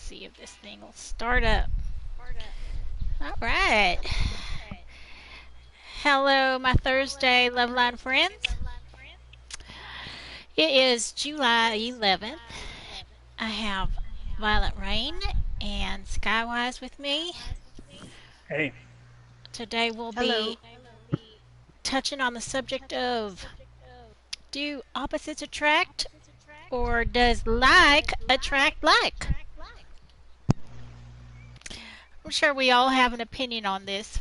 see if this thing will start up. All right. Hello, my Thursday Loveline friends. It is July 11th. I have Violet Rain and Skywise with me. Hey. Today we'll Hello. be touching on the subject of, do opposites attract, or does like attract like? I'm sure we all have an opinion on this.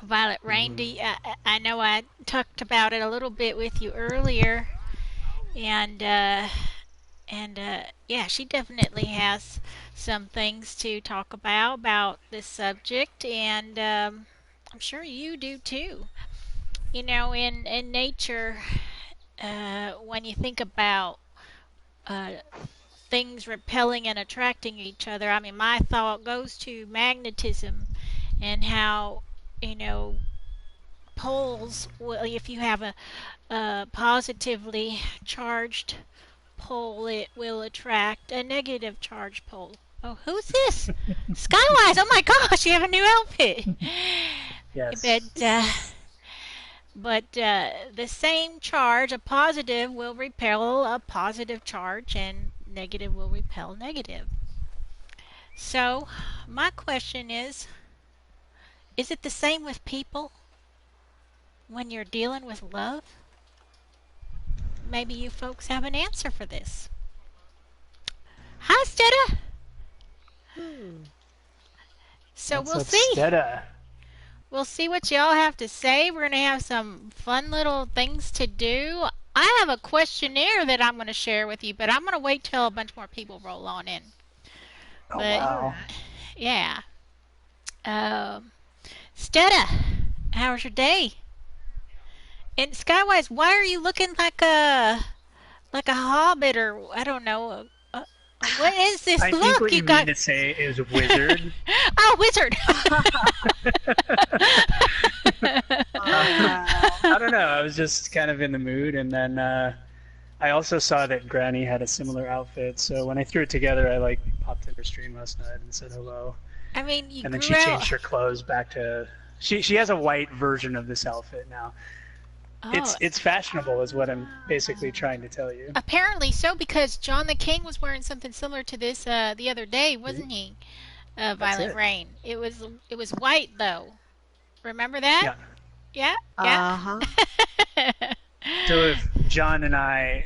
Violet Rain, I know I talked about it a little bit with you earlier, and yeah, she definitely has some things to talk about this subject, and I'm sure you do too. You know, in nature, when you think about uh, things repelling and attracting each other, I mean, my thought goes to magnetism and how, you know, poles, well, if you have a positively charged pole, it will attract a negative charged pole. Oh, who's this? Skywise! Oh my gosh, you have a new outfit. Yes. But the same charge, a positive will repel a positive charge, and negative will repel negative. So, my question is it the same with people when you're dealing with love? Maybe you folks have an answer for this. Hi, Stetta. Hmm. So What's we'll up, see. Stetta? We'll see what y'all have to say. We're going to have some fun little things to do. I have a questionnaire that I'm going to share with you, but I'm going to wait till a bunch more people roll on in. Oh, But All wow. right. yeah, um, Stetta, how was your day? And Skywise, why are you looking like a hobbit, or I don't know? What is this I think look what you you mean got? to say is wizard. Oh, wizard! Wow. I don't know. I was just kind of in the mood, and then I also saw that Granny had a similar outfit. So when I threw it together, I like popped in her stream last night and said hello. I mean, you And then grew she out. changed her clothes back to. She has a white version of this outfit now. Oh, It's fashionable, is what I'm basically Ah. trying to tell you. apparently so, because John the King was wearing something similar to this the other day, wasn't he? That's Violent it. Rain. It was white though. Remember that? Yeah. Yeah, yeah. Uh-huh. So if John and I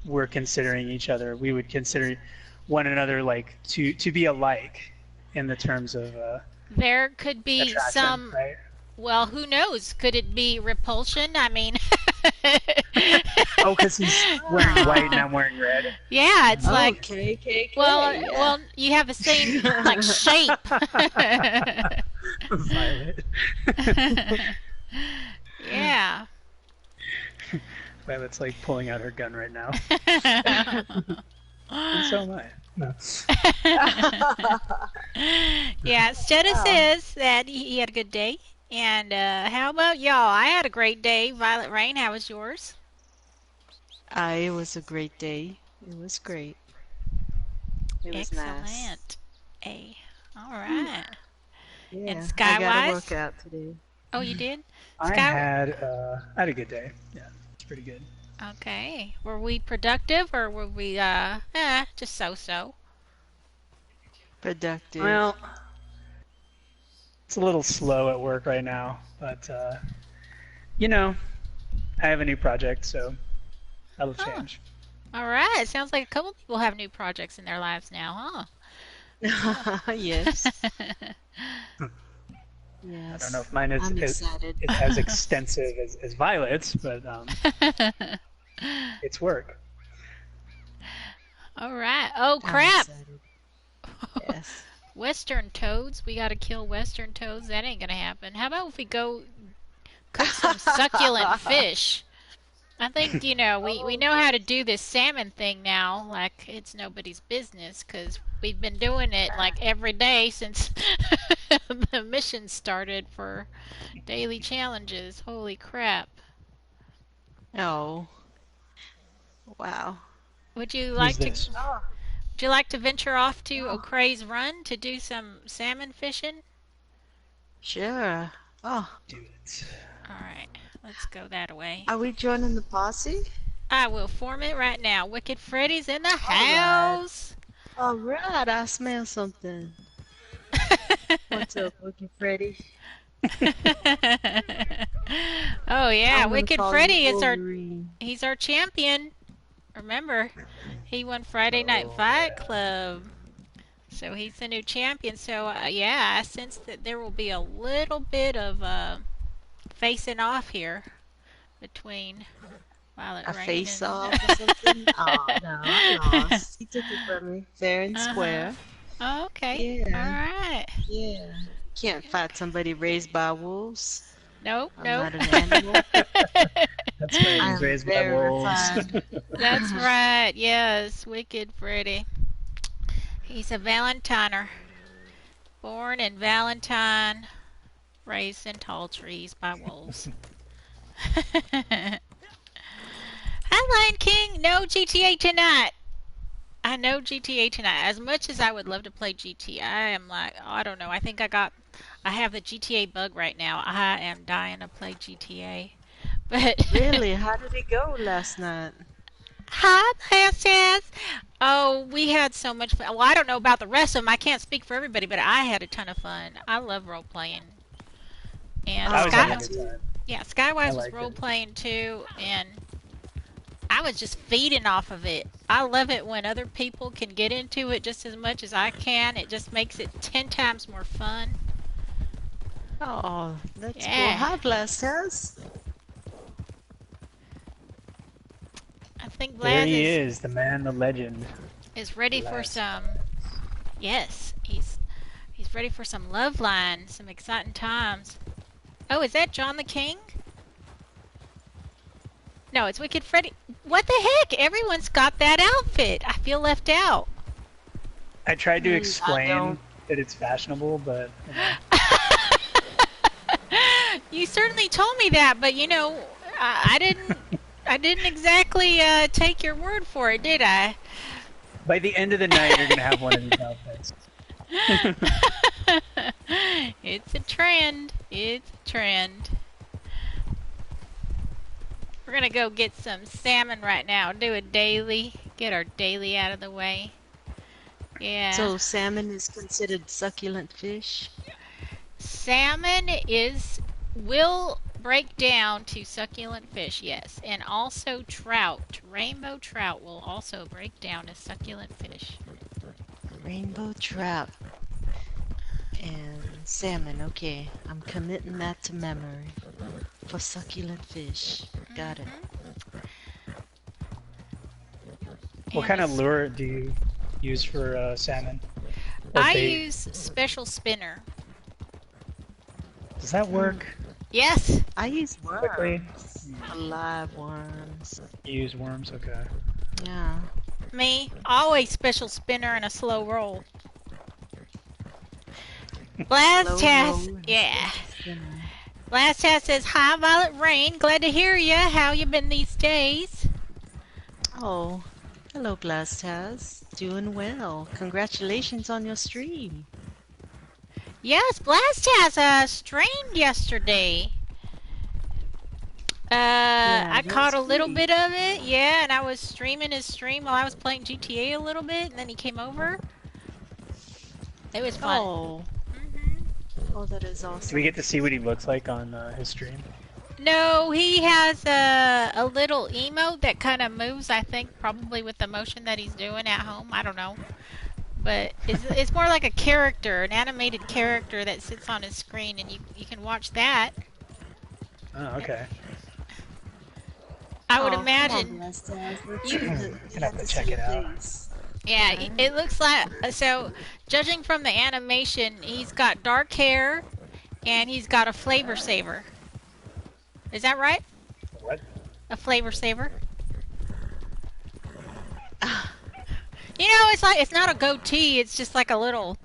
were considering each other, we would consider one another like to be alike in the terms of There could be attraction, some. right? Well, who knows? Could it be repulsion? I mean, Oh, because he's wearing white and Ah. I'm wearing red. yeah, it's like, Okay, well, KK. Yeah. well, you have the same like shape. Violet. Yeah. Violet's like pulling out her gun right now, and so am I. No. Yeah, Stetta Wow. says that he had a good day. And how about y'all? I had a great day. Violet Rain, how was yours? It was a great day. It was great. It was nice. Excellent. All right. And Yeah, I got to work Skywise? out today. Oh, you did? I Sky. had I had a good day. Yeah, it's pretty good. Okay. Were we productive or were we just so-so? Productive. Well, it's a little slow at work right now, but you know, I have a new project, so that'll Oh, change. all right. Sounds like a couple people have new projects in their lives now, Yes. huh? I don't know Yes. if mine is I'm excited. it's as extensive as Violet's, but it's work. All right. Oh, I'm crap. excited. Yes. Western toads. We gotta kill Western toads. That ain't gonna happen. How about if we go cook some succulent fish? I think, we Oh, know how to do this salmon thing now. Like, it's nobody's business because we've been doing it like every day since the mission started for daily challenges. Holy crap. oh, wow. Would you Who's like to this? Oh, Would you like to venture off to Oh, O'Crea's Run to do some salmon fishing? sure. Oh, Do it. All right, let's go that way. are we joining the posse? I will form it right now. Wicked Freddy's in the All right. house. All right. I smell something. What's up, Wicked Freddy? Oh yeah, I'm gonna Wicked call you Freddy is Wolverine. he's our champion. Remember, he won Friday Night Oh Fight yeah. Club. So he's the new champion. So yeah, I sense that there will be a little bit of facing off here between Violet A Rain face and. off or something? Oh, no, I lost. He took it from me, fair and Uh-huh. square. Okay. All Yeah, right. yeah. Can't fight somebody raised by wolves. Nope. I'm Nope. not an animal. That's right. I He's am raised by very wolves. refined. That's right. Yes, Wicked Freddy. He's a Valentiner, born in Valentine, raised in tall trees by wolves. Hi, Lion King. No GTA tonight. I know GTA tonight. As much as I would love to play GTA, I am like, oh, I don't know. I have the GTA bug right now. I am dying to play GTA. But Really? How did it go last night? hi, Princess. Oh, we had so much fun. Well, I don't know about the rest of them. I can't speak for everybody, but I had a ton of fun. I love role playing. And I Oh, was having me a Sky, good too. time. yeah, I Skywise was liked role it. playing too, and I was just feeding off of it. I love it when other people can get into it just as much as I can. It just makes it 10 times more fun. Oh, that's cool. Yeah. Hi, Blast House. I think There Blaz he is, the man, the legend. is ready for Last some. Yes, he's ready for some Loveline, some exciting times. Oh, is that John the King? No, it's Wicked Freddy. What the heck? Everyone's got that outfit. I feel left out. I tried to I explain don't. that it's fashionable, but You certainly told me that, but I didn't. I didn't exactly take your word for it, did I? by the end of the night, you're gonna have one of these outfits. It's a trend. It's a trend. We're gonna go get some salmon right now. Do a daily. Get our daily out of the way. Yeah. So, salmon is considered succulent fish? Salmon is will break down to succulent fish, yes. And also trout. Rainbow trout will also break down as succulent fish. Rainbow trout and salmon. Okay, I'm committing that to memory. For succulent fish. Got it. What And kind of it's, lure do you use for salmon or I bait? use special spinner. Does that work Yes. I use quickly? worms. Live worms. You use worms, okay. Yeah. Me, always special spinner and a slow roll. Blast Low Test, roll and yeah. special spinner. Blast Test says, hi, Violet Rain. Glad to hear ya. How you been these days? Oh, hello, Blastaz. Doing well. Congratulations on your stream. Yes, Blast Test streamed yesterday. Yeah, I that caught was a little great. bit of it, yeah, and I was streaming his stream while I was playing GTA a little bit, and then he came over. It was fun. Oh, hmm oh, that is Do we awesome. get to see what he looks like on his stream? No, he has a little emote that kind of moves, I think, probably with the motion that he's doing at home. I don't know. But it's more like a character, an animated character that sits on his screen, and you can watch that. Oh, okay. I would Oh, come on, imagine. Blastaz. Let's You, see the, Gonna we have have to to check see it your out. face. yeah, Alright. it looks like. So, judging from the animation, he's got dark hair, and he's got a flavor saver. Is that right? What? A flavor saver. Ah, It's like it's not a goatee. It's just like a little.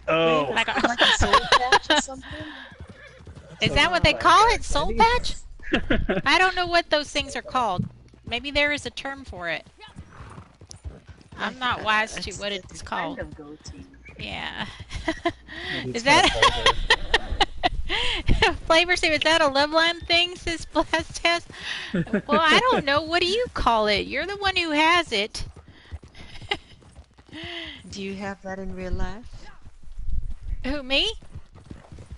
Oh, Like a, like a soul patch or something? is so that what they like call it? Soul candy? patch? I don't know what those things are called. Maybe there is a term for it. I'm Like, not wise to what it's a it's kind called. of goatee. Yeah. Maybe it's Is got a that flavor. flavor saver? Is that a Loveline thing? Says Blast Test. Well, I don't know. What do you call it? You're the one who has it. Do you have that in real life? Who, me?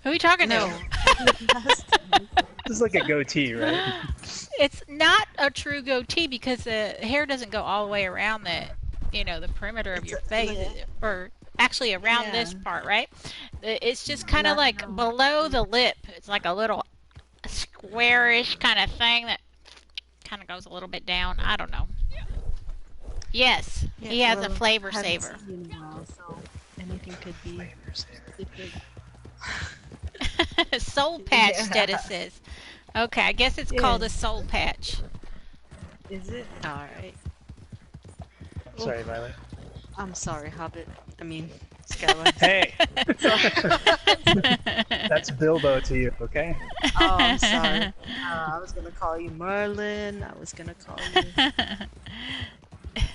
Who are you talking to? No. Blast test. This is like a goatee, right? It's not a true goatee because the hair doesn't go all the way around the perimeter of It's your a face, or actually around yeah. this part, right? It's just kind of Not like no. below the lip. It's like a little squarish kind of thing that kind of goes a little bit down. I don't know. Yes, Yeah. he has a Well, flavor I haven't saver. seen you in a while, so anything could be Flavor saver. different. Soul patch, Stetta Yeah. says. Okay, I guess it's Yeah. called a soul patch. Is it? All right. Oh, Sorry, Violet. I'm sorry, Hobbit. I mean, Skywise. Hey, Sorry. that's Bilbo to you, okay? Oh, I'm sorry. I was gonna call you Merlin. I was gonna call you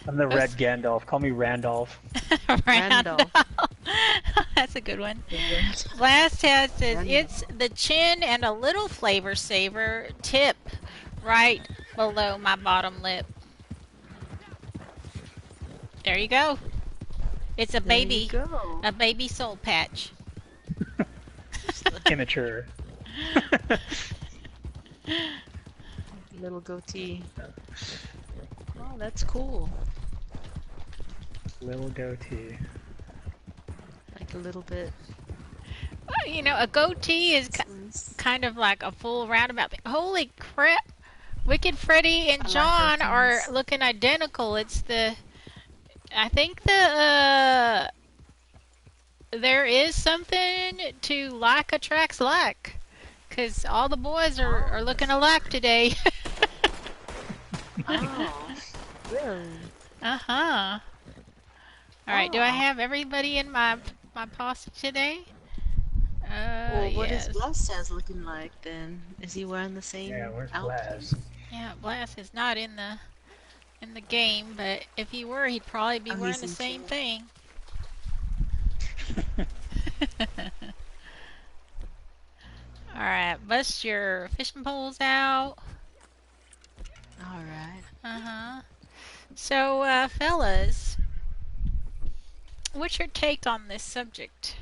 I'm the red Gandalf. Call me Randolph. Randolph. Randolph. That's a good one. Randolph. Last test says it's Randolph. the chin and a little flavor saver tip right below my bottom lip. There you go. It's There you go. a baby soul patch. Immature. Little goatee. Oh, that's cool. Little goatee. Like a little bit. Well, a goatee is Nice. kind of like a full roundabout thing. Holy crap! Wicked Freddy and I like John are goatees. looking identical. I think there is something to like attracts like, because all the boys are Oh. looking alike today. Oh. Really? Uh-huh. All right, do I Oh. have everybody in my posse today? Well, what is Yes. Blastaz looking like then? Is he wearing the same Yeah, where's outfit? Blaz? Yeah, Blast is not in the game, but if he were, he'd probably be Oh, wearing he's the in same chat. thing. All right, bust your fishing poles out. All right. Uh-huh. So, fellas, what's your take on this subject?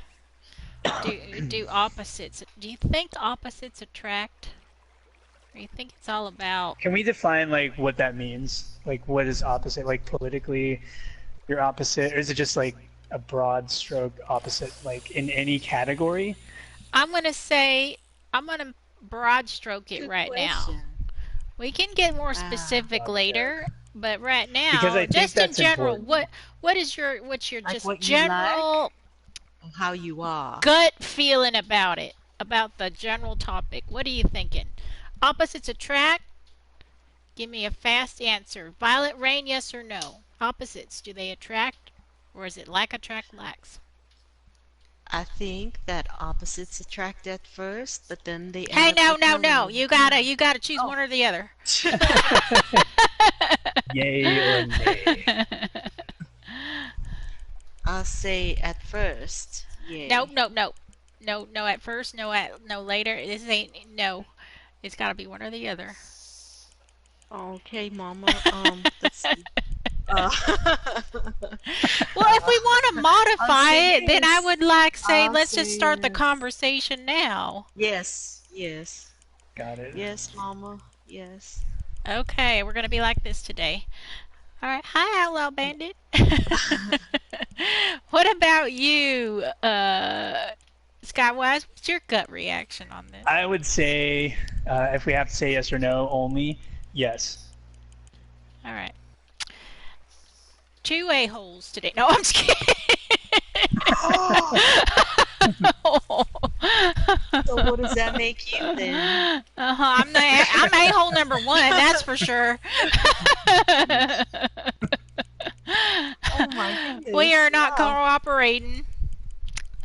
Do opposites? Do you think opposites attract? Or you think it's all about? Can we define like what that means? Like what is opposite? Like politically, you're opposite, or is it just like a broad stroke opposite, like in any category? I'm gonna broad stroke it Good right now. question. We can get more Ah, specific Broad stroke. later, but right Because now, I think just in that's general, important. what's your like just what you like general and how you are. gut feeling about it, about the general topic? What are you thinking? Opposites attract? Give me a fast answer. Violet Rain, yes or no? Opposites, do they attract? Or is it like attract lacks? I think that opposites attract at first, but then they end Hey, up no. becoming. You gotta choose Oh. one or the other. Yay or nay? I'll say at first, yay. Nope. No at first, no later. This ain't no. It's gotta be one or the other. Okay, Mama. Let's see. Uh, Well, if we want to modify say it, then I yes. would like say I'll let's just say start the yes. conversation now. Yes. Got it. Yes, Mama. Yes. Okay, we're gonna be like this today. All right. Hi, Outlaw Bandit. What about you, Skywise? What's your gut reaction on this? I would say, if we have to say yes or no only, yes. All right. Two a-holes today. No, I'm just kidding. So what does that make you then? I'm a-hole number one, that's for sure. Oh my goodness. We are not Wow. cooperating,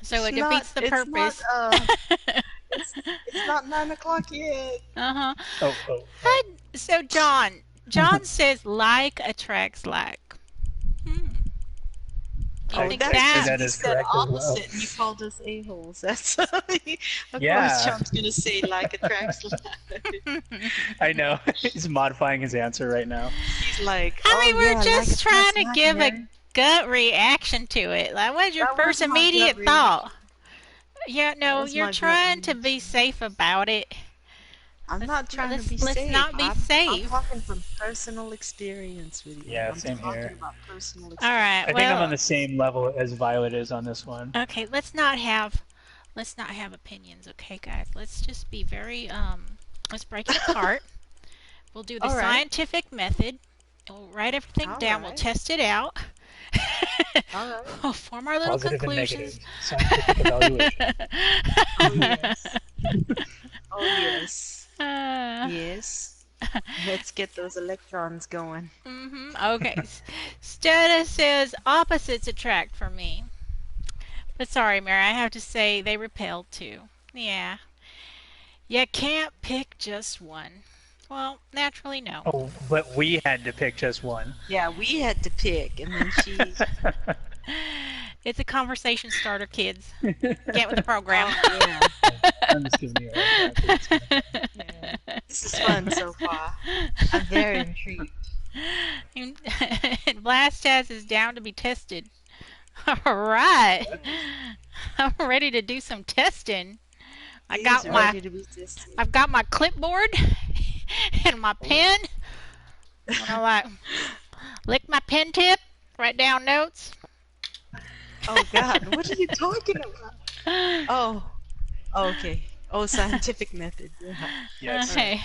so it defeats the purpose. It's not 9 o'clock yet. Uh-huh. Oh. So John says like attracts like. Do you I, think that's I'd say that? because that we is said correct as well. opposite and you called us a-holes. That's of course Yeah, Trump's gonna say like attracts like. I know. He's modifying his answer right now. He's like, I oh mean, we're yeah, like just trying attracts to like give a Mary. gut reaction to it. Like, what's your That was first my gut immediate thought? reaction. Yeah, That no, was you're my gut trying to be reaction. safe about it. I'm Let's not trying to let's be let's safe. not be I'm safe. talking from personal experience with you. Yeah, I'm same talking here. about personal All right. experience. I think I'm on Well, the same level as Violet is on this one. okay. Let's not have opinions, okay, guys? Let's just be very let's break it apart. We'll do the All right. scientific method. We'll write everything All down. We'll right. test it out. All right. We'll form our little Positive and conclusions. negative scientific evaluation. Oh yes. Oh yes. uh, Yes. Let's get those electrons going. Okay. Status says opposites attract for me. But sorry, Mary, I have to say they repel too. Yeah. You can't pick just one. Well, naturally, no. Oh, but we had to pick just one. Yeah, we had to pick, and then she. It's a conversation starter, kids. Get with the program. Oh yeah. I'm just giving you a hard time. It's fine. Yeah. This is fun so far. I'm very intrigued. Blast test is down to be tested. All right. I'm ready to do some testing. I He's got my ready to be tested. I've got my clipboard and my pen. I'm gonna like lick my pen tip, write down notes. Oh God, what are you talking about? Oh, okay. Oh, scientific method. Yeah. Yes. Okay.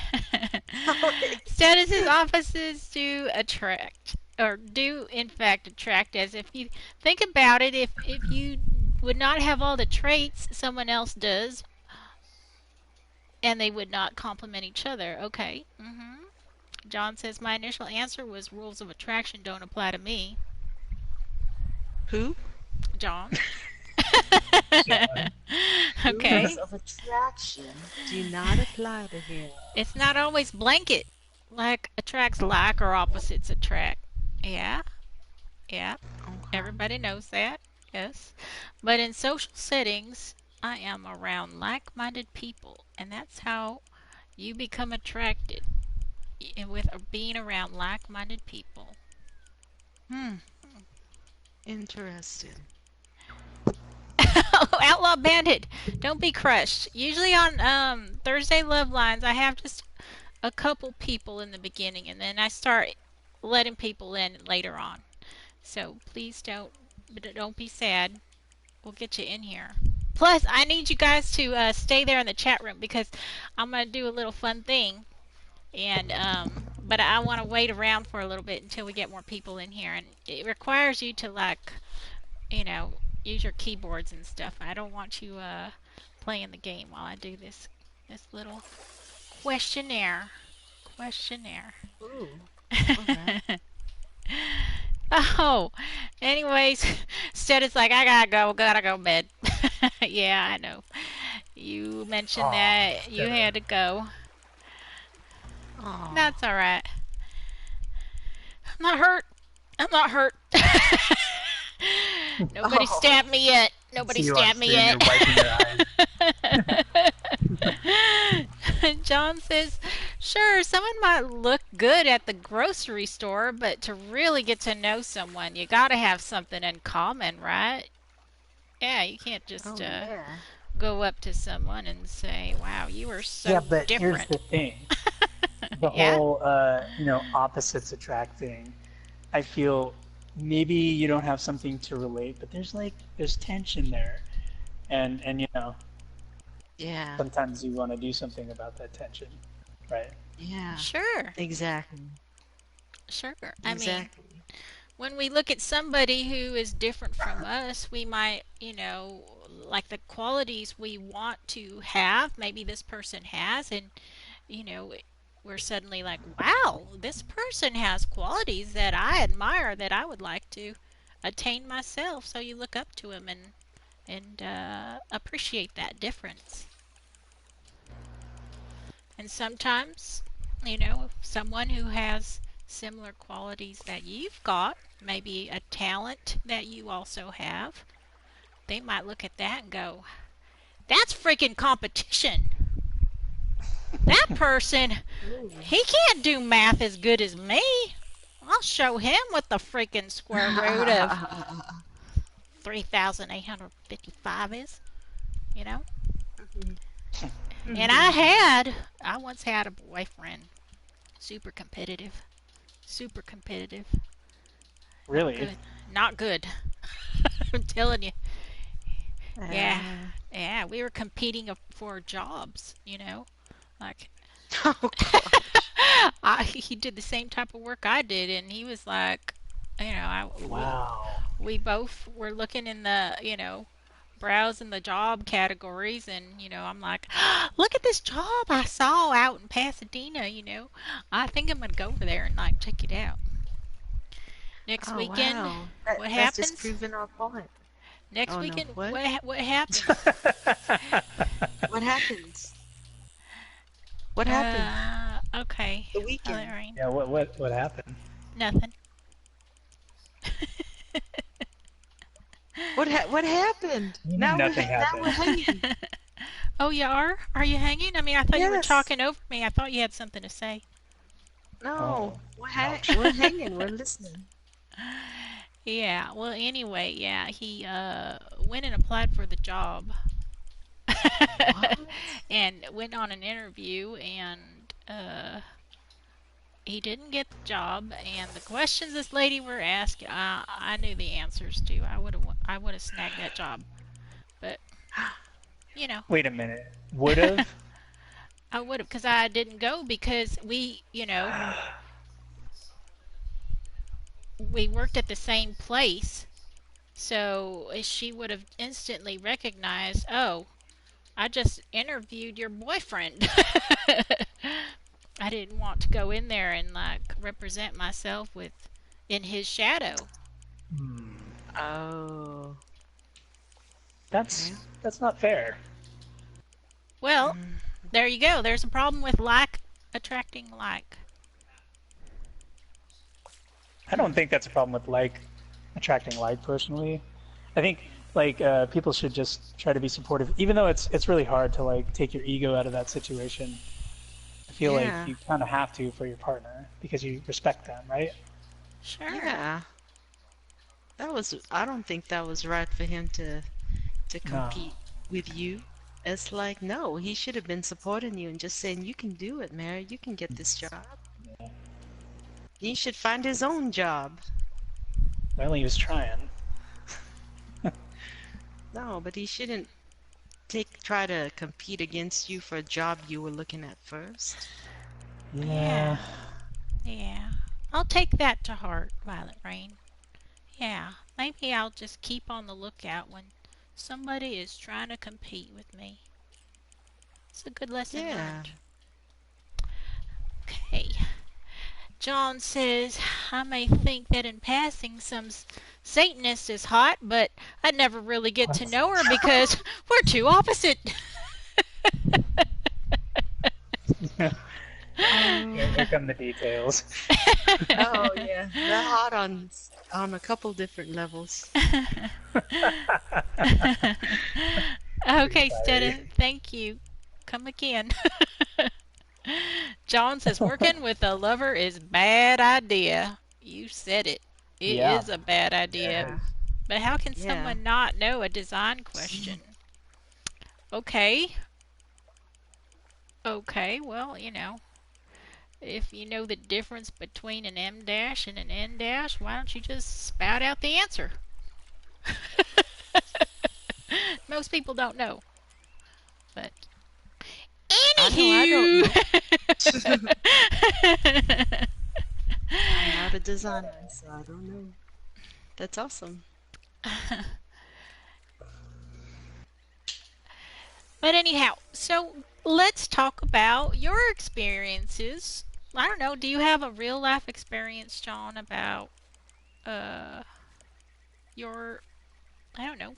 Statuses opposites do attract, or do in fact attract. As if you think about it, if you would not have all the traits someone else does, and they would not complement each other. Okay. John says my initial answer was rules of attraction don't apply to me. Who? John. John. Okay. Rules of attraction do not apply to him. It's not always blanket. Like attracts like or opposites attract. Yeah. Yeah. Okay. Everybody knows that. Yes. But in social settings, I am around like-minded people, and that's how you become attracted with being around like-minded people. Hmm. Interesting. Outlaw Bandit, don't be crushed. Usually on Thursday Love Lines, I have just a couple people in the beginning, and then I start letting people in later on. So please don't be sad. We'll get you in here. Plus, I need you guys to stay there in the chat room because I'm gonna do a little fun thing, and but I want to wait around for a little bit until we get more people in here, and it requires you to like, you know, use your keyboards and stuff. I don't want you playing the game while I do this little questionnaire. Questionnaire. Ooh. Okay. Oh, anyways, Stead is like, I gotta go to bed. Yeah, I know. You mentioned Aw, that you Stella. had to go. Oh. That's alright. I'm not hurt. I'm not hurt. Nobody Oh. stabbed me yet. Nobody See you on stabbed me stream, yet. you're wiping your eyes. John says, sure, someone might look good at the grocery store, but to really get to know someone, you gotta have something in common, right? Yeah, you can't just Oh yeah. go up to someone and say, wow, you are so Yeah, but here's different. the thing. The Yeah? whole, opposites attract thing. I feel maybe you don't have something to relate, but there's tension there, and Yeah. sometimes you want to do something about that tension, right? Yeah. Sure, Exactly. sure. I mean, Exactly. when we look at somebody who is different from us, we might, like the qualities we want to have, maybe this person has, and, you know, we're suddenly like, wow, this person has qualities that I admire that I would like to attain myself. So you look up to him and appreciate that difference. And sometimes, someone who has similar qualities that you've got, maybe a talent that you also have, they might look at that and go, that's freaking competition. That person, Ooh. he can't do math as good as me. I'll show him what the freaking square root of 3,855 is, you know? And I once had a boyfriend, super competitive, super competitive. Not Really? good. Not good. I'm telling you. Yeah. Ah. Yeah, we were competing for jobs, Like Oh gosh. he did the same type of work I did, and he was like, Wow. we both were looking in the, browsing the job categories, and I'm like, look at this job I saw out in Pasadena. I think I'm gonna go over there and like check it out next Oh weekend. wow. What That's just happens? proving our point. Next Oh no. weekend, What? what happens? What happens? What happened? Okay. The I'll let it weekend. rain. Yeah, what happened? Nothing. What happened? You mean nothing Now we're happened? hanging. Oh, you are? Are you hanging? I mean, I thought you were Yes. talking over me. I thought you had something to say. No. Oh, ouch. We're hanging. We're listening. Yeah. Well, anyway, yeah, he went and applied for the job. What? And went on an interview, and he didn't get the job, and the questions this lady were asking, I knew the answers to. I would have snagged that job. But, you know, Wait a minute. Would have? I would have, because I didn't go, because we worked at the same place. So she would have instantly recognized, oh, I just interviewed your boyfriend. I didn't want to go in there and like represent myself in his shadow. Hmm. Oh. That's Okay. that's not fair. Well, Mm. there you go. There's a problem with like attracting like. I don't think that's a problem with attracting like personally. I think people should just try to be supportive, even though it's really hard to like take your ego out of that situation. I feel like Yeah. you kind of have to for your partner because you respect them, right? Sure. Yeah. I don't think that was right for him to No. compete with you. It's like, no, he should have been supporting you and just saying, you can do it, Mary. You can get this job. Yeah. He should find his own job. Well, he was trying. No, but he shouldn't try to compete against you for a job you were looking at first. Yeah. Yeah. Yeah. I'll take that to heart, Violet Rain. Yeah. Maybe I'll just keep on the lookout when somebody is trying to compete with me. It's a good lesson Yeah. learned. Okay. John says, I may think that in passing some Satanist is hot, but I'd never really get to What? know her because we're too opposite. Here Oh, come the details. oh yeah. They're hot on a couple different levels. Pretty Okay, fiery. Stella, thank you. Come again. John says, working with a lover is bad idea. You said it. It Yeah, is a bad it idea. Yeah. is. But how can Yeah. someone not know a design question? Okay. Okay, well, if you know the difference between an M dash and an N dash, why don't you just spout out the answer? Most people don't know. But I know I don't anywho. know. I'm not a designer, so I don't know. That's awesome. But anyhow, so let's talk about your experiences. I don't know. Do you have a real life experience, John, about uh your I don't know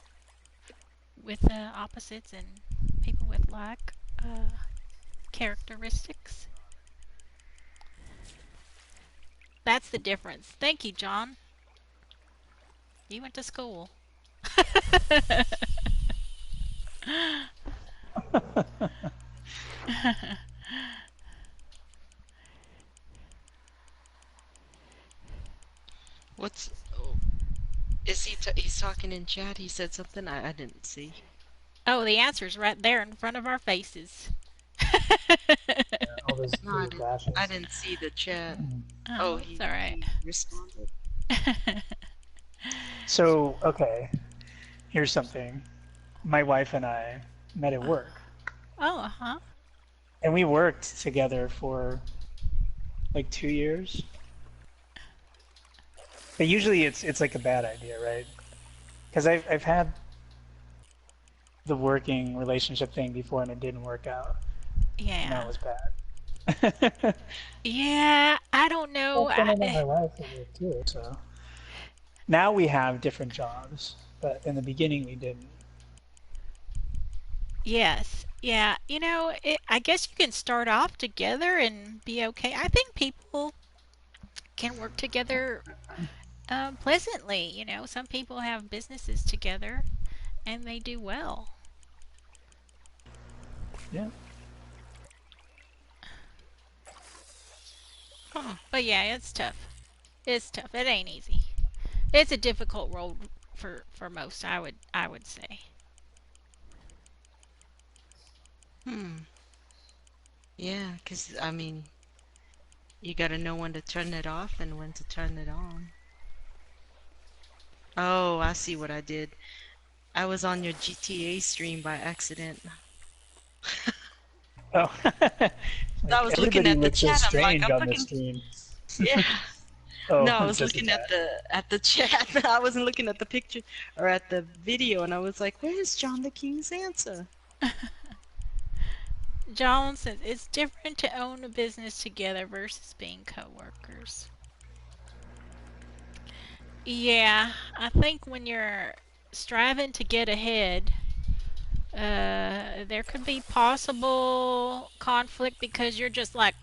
with opposites and people with like characteristics? That's the difference. Thank you, John. You went to school. What's oh, is he? He's talking in chat. He said something I didn't see. Oh, the answer's right there in front of our faces. Yeah, all those No, little I dashes. didn't see the chat. Oh, Oh, it's all right. he responded. So, okay, here's something. My wife and I met at work, Oh, huh. and we worked together for like 2 years. But usually it's like a bad idea, right? Because I've had the working relationship thing before and it didn't work out, and that Yeah. was bad. Yeah, I don't know. But then I met my wife at work too, so now we have different jobs, but in the beginning we didn't. Yes. Yeah. I guess you can start off together and be okay. I think people can work together pleasantly. Some people have businesses together and they do well. Yeah. Huh. But yeah, it's tough. It's tough. It ain't easy. It's a difficult road for most. I would say. Hmm. Yeah, 'cause I mean, you gotta know when to turn it off and when to turn it on. Oh, I see what I did. I was on your GTA stream by accident. Oh, I like was looking everybody at the looks so chat. I'm like, strange I'm on the looking. stream. Yeah. Oh, No, I was just a looking tad. at the chat. I wasn't looking at the picture or at the video, and I was like, "Where's John the King's answer?" John says it's different to own a business together versus being coworkers. Yeah, I think when you're striving to get ahead, there could be possible conflict because you're just like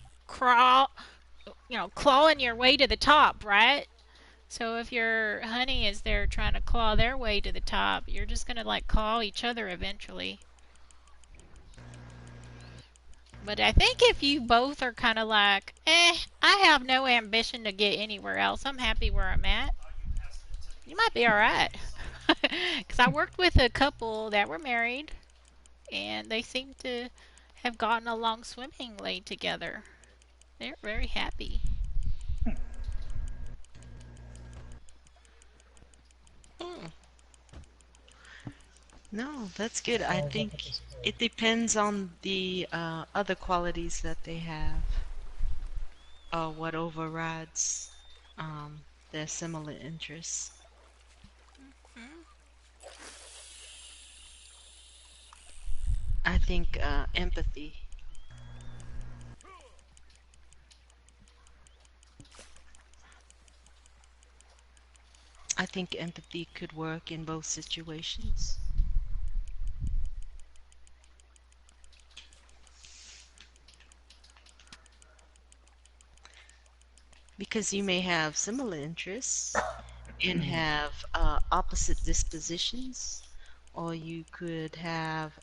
clawing your way to the top, right? So if your honey is there trying to claw their way to the top, you're just gonna like claw each other eventually. But I think if you both are kind of like, I have no ambition to get anywhere else. I'm happy where I'm at. You might be all right. Because I worked with a couple that were married, and they seem to have gotten along swimmingly together. They're very happy. Hmm. No, that's good. I Always think look at this page. it depends on the other qualities that they have, what overrides their similar interests. Hmm? I think empathy. I think empathy could work in both situations because you may have similar interests and have opposite dispositions, or you could have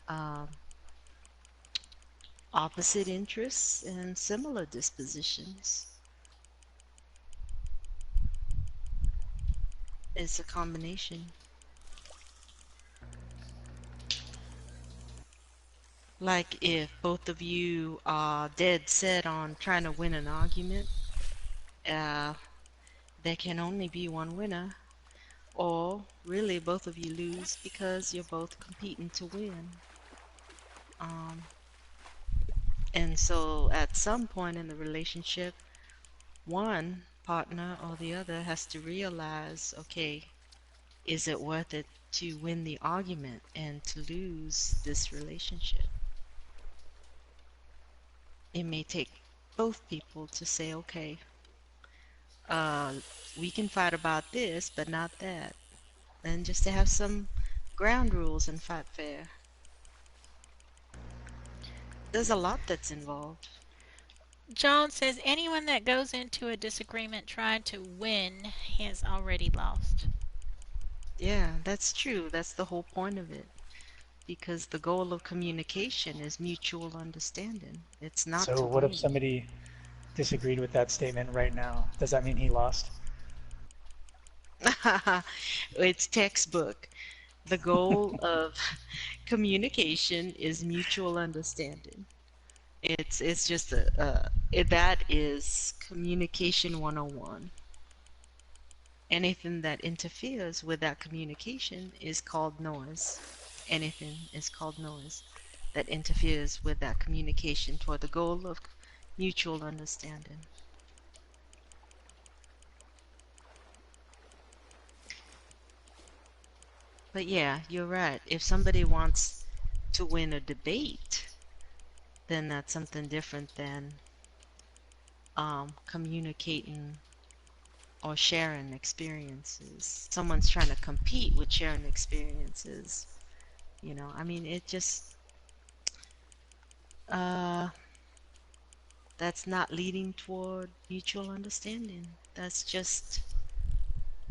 opposite interests and similar dispositions. It's a combination. Like if both of you are dead set on trying to win an argument, uh, there can only be one winner, or really both of you lose because you're both competing to win. Um, and so at some point in the relationship, one partner or the other has to realize, okay, is it worth it to win the argument and to lose this relationship? It may take both people to say, okay, uh, we can fight about this, but not that. And just to have some ground rules and fight fair. There's a lot that's involved. John says anyone that goes into a disagreement trying to win has already lost. Yeah, that's true. That's the whole point of it. Because the goal of communication is mutual understanding. It's not So to what if win. somebody disagreed with that statement right now? Does that mean he lost? It's textbook. The goal of communication is mutual understanding. It's just that is communication 101. Anything that interferes with that communication is called noise. Anything is called noise that interferes with that communication toward the goal of mutual understanding. But yeah, you're right. If somebody wants to win a debate, then that's something different than communicating or sharing experiences. Someone's trying to compete with sharing experiences. I mean, it just uh, that's not leading toward mutual understanding.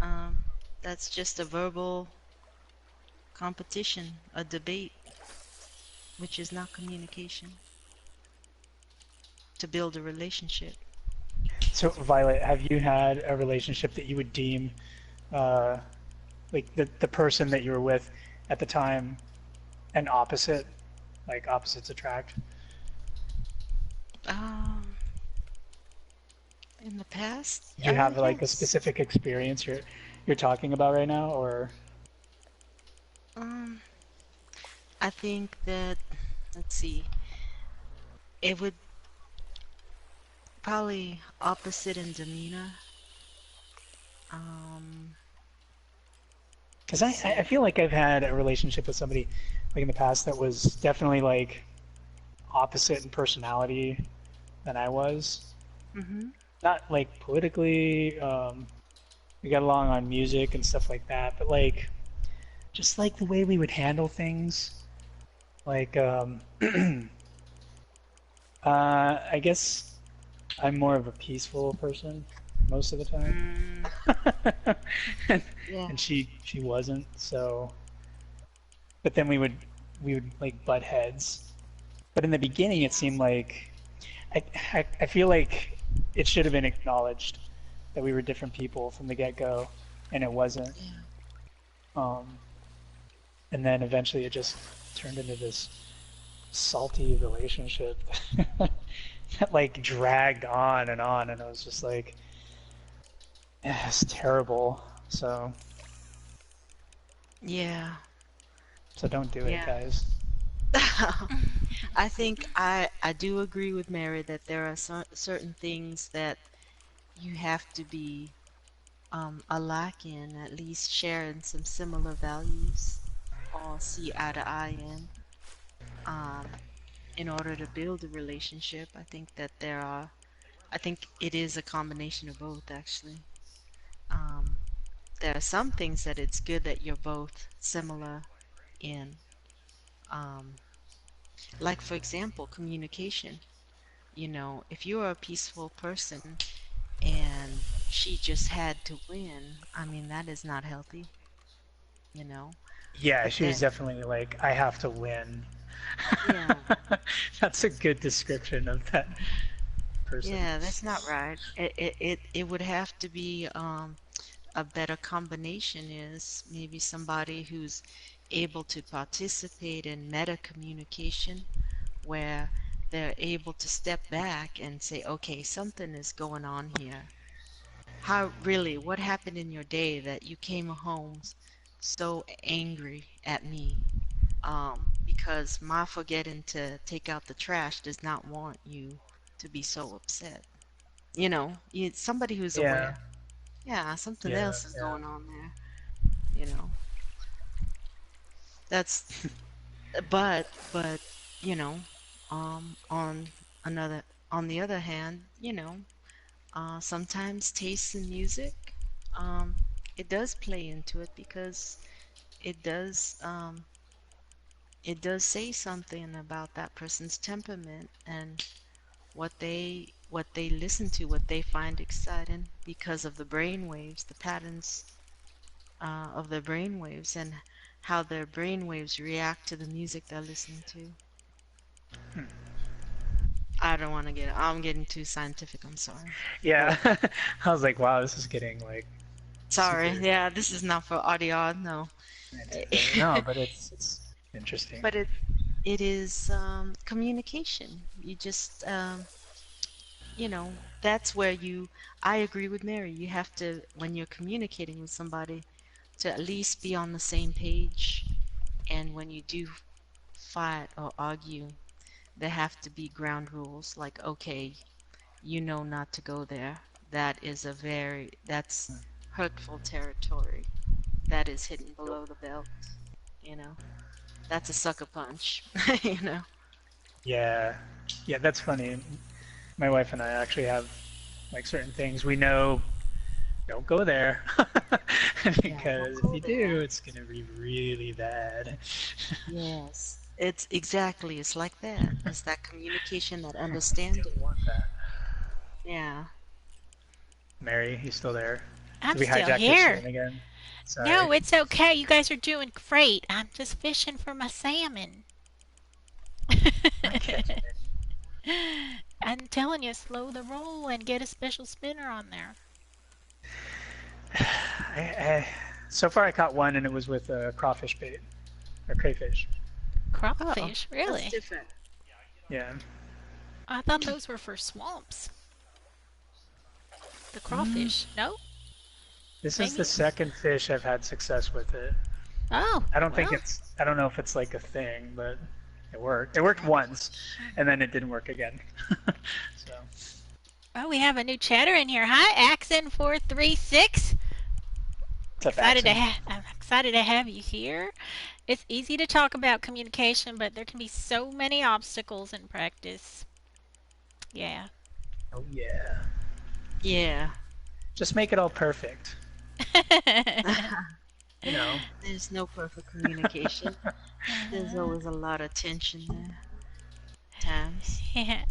Um, that's just a verbal competition, a debate, which is not communication to build a relationship. So Violet, have you had a relationship that you would deem uh, like the person that you were with at the time an opposite, like opposites attract? Um, in the past, Do you have like a yes. specific experience you're talking about right now, or Um, I think that, let's see, it would probably opposite in demeanor. Um, because let's I see. feel like I've had a relationship with somebody like in the past that was definitely like opposite in personality than I was. Mm-hmm. Not like politically, we got along on music and stuff like that, but like just like the way we would handle things. Like, I guess I'm more of a peaceful person most of the time, Mm, and, yeah, and she wasn't. So, but then we would like butt heads. But in the beginning, it yeah, seemed like I feel like it should have been acknowledged that we were different people from the get-go, and it wasn't. yeah, Um, and then eventually it just turned into this salty relationship that like dragged on, and it was just like it's terrible. yeah, So don't do it, yeah. guys. I think I do agree with Mary that there are certain things that you have to be alike in, at least sharing some similar values or see eye to eye um, in order to build a relationship. I think it is a combination of both, actually. Um, there are some things that it's good that you're both similar in. Um, like, for example, communication. If you're a peaceful person and she just had to win, I mean, that is not healthy, you know? Yeah, But she was then, definitely like, I have to win. yeah, That's a good description of that person. yeah, that's not right. It would have to be a better combination is maybe somebody who's able to participate in meta communication where they're able to step back and say, okay, something is going on here. What happened in your day that you came home so angry at me? Because my forgetting to take out the trash does not want you to be so upset. Somebody who's Yeah, aware. Yeah, something yeah, else is yeah. going on there. You know, that's, but, you know, on another, on the other hand, sometimes taste in music, um, it does play into it because it does, um, it does say something about that person's temperament, and what they listen to, what they find exciting because of the brain waves, the patterns of their brain waves, and how their brain waves react to the music they're listening to. I don't want to get. I'm getting too scientific. I'm sorry, Yeah. but I was like, wow, this is getting like sorry. super Yeah, this is not for audio. No, scientific. No, but it's interesting. but it is communication. You just that's where you. I agree with Mary. You have to, when you're communicating with somebody, to at least be on the same page. And when you do fight or argue, there have to be ground rules like, okay, you know not to go there. That's hurtful territory. That is hidden below the belt, you know. That's a sucker punch, you know. Yeah. Yeah, that's funny. My wife and I actually have like certain things we know don't go there Yeah, don't because if go you do, there. it's gonna be really bad. Yes. It's exactly, it's like that. It's that communication, that Don't understanding. want that. Yeah. Mary, you still there? I'm Did we still hijack your here. stream again? Sorry. No, it's okay. You guys are doing great. I'm just fishing for my salmon. Not catching any. I'm telling you, slow the roll and get a special spinner on there. I, so far I caught one and it was with a crawfish bait or crayfish. Oh, Crawfish, that's really? different. Yeah. I thought those were for swamps. The Mm, crawfish. No? this is the Maybe? second fish I've had success with it. Oh, well. I don't know if it's like a thing, but it worked. It worked once and then it didn't work again. So, Oh, we have a new chatter in here. Hi, Axon436. what's up, Axon? I'm excited to have you here. It's easy to talk about communication, but there can be so many obstacles in practice. Yeah. Oh, yeah. Yeah. Just make it all perfect. You know. There's no perfect communication. There's always a lot of tension there. Times. Yeah.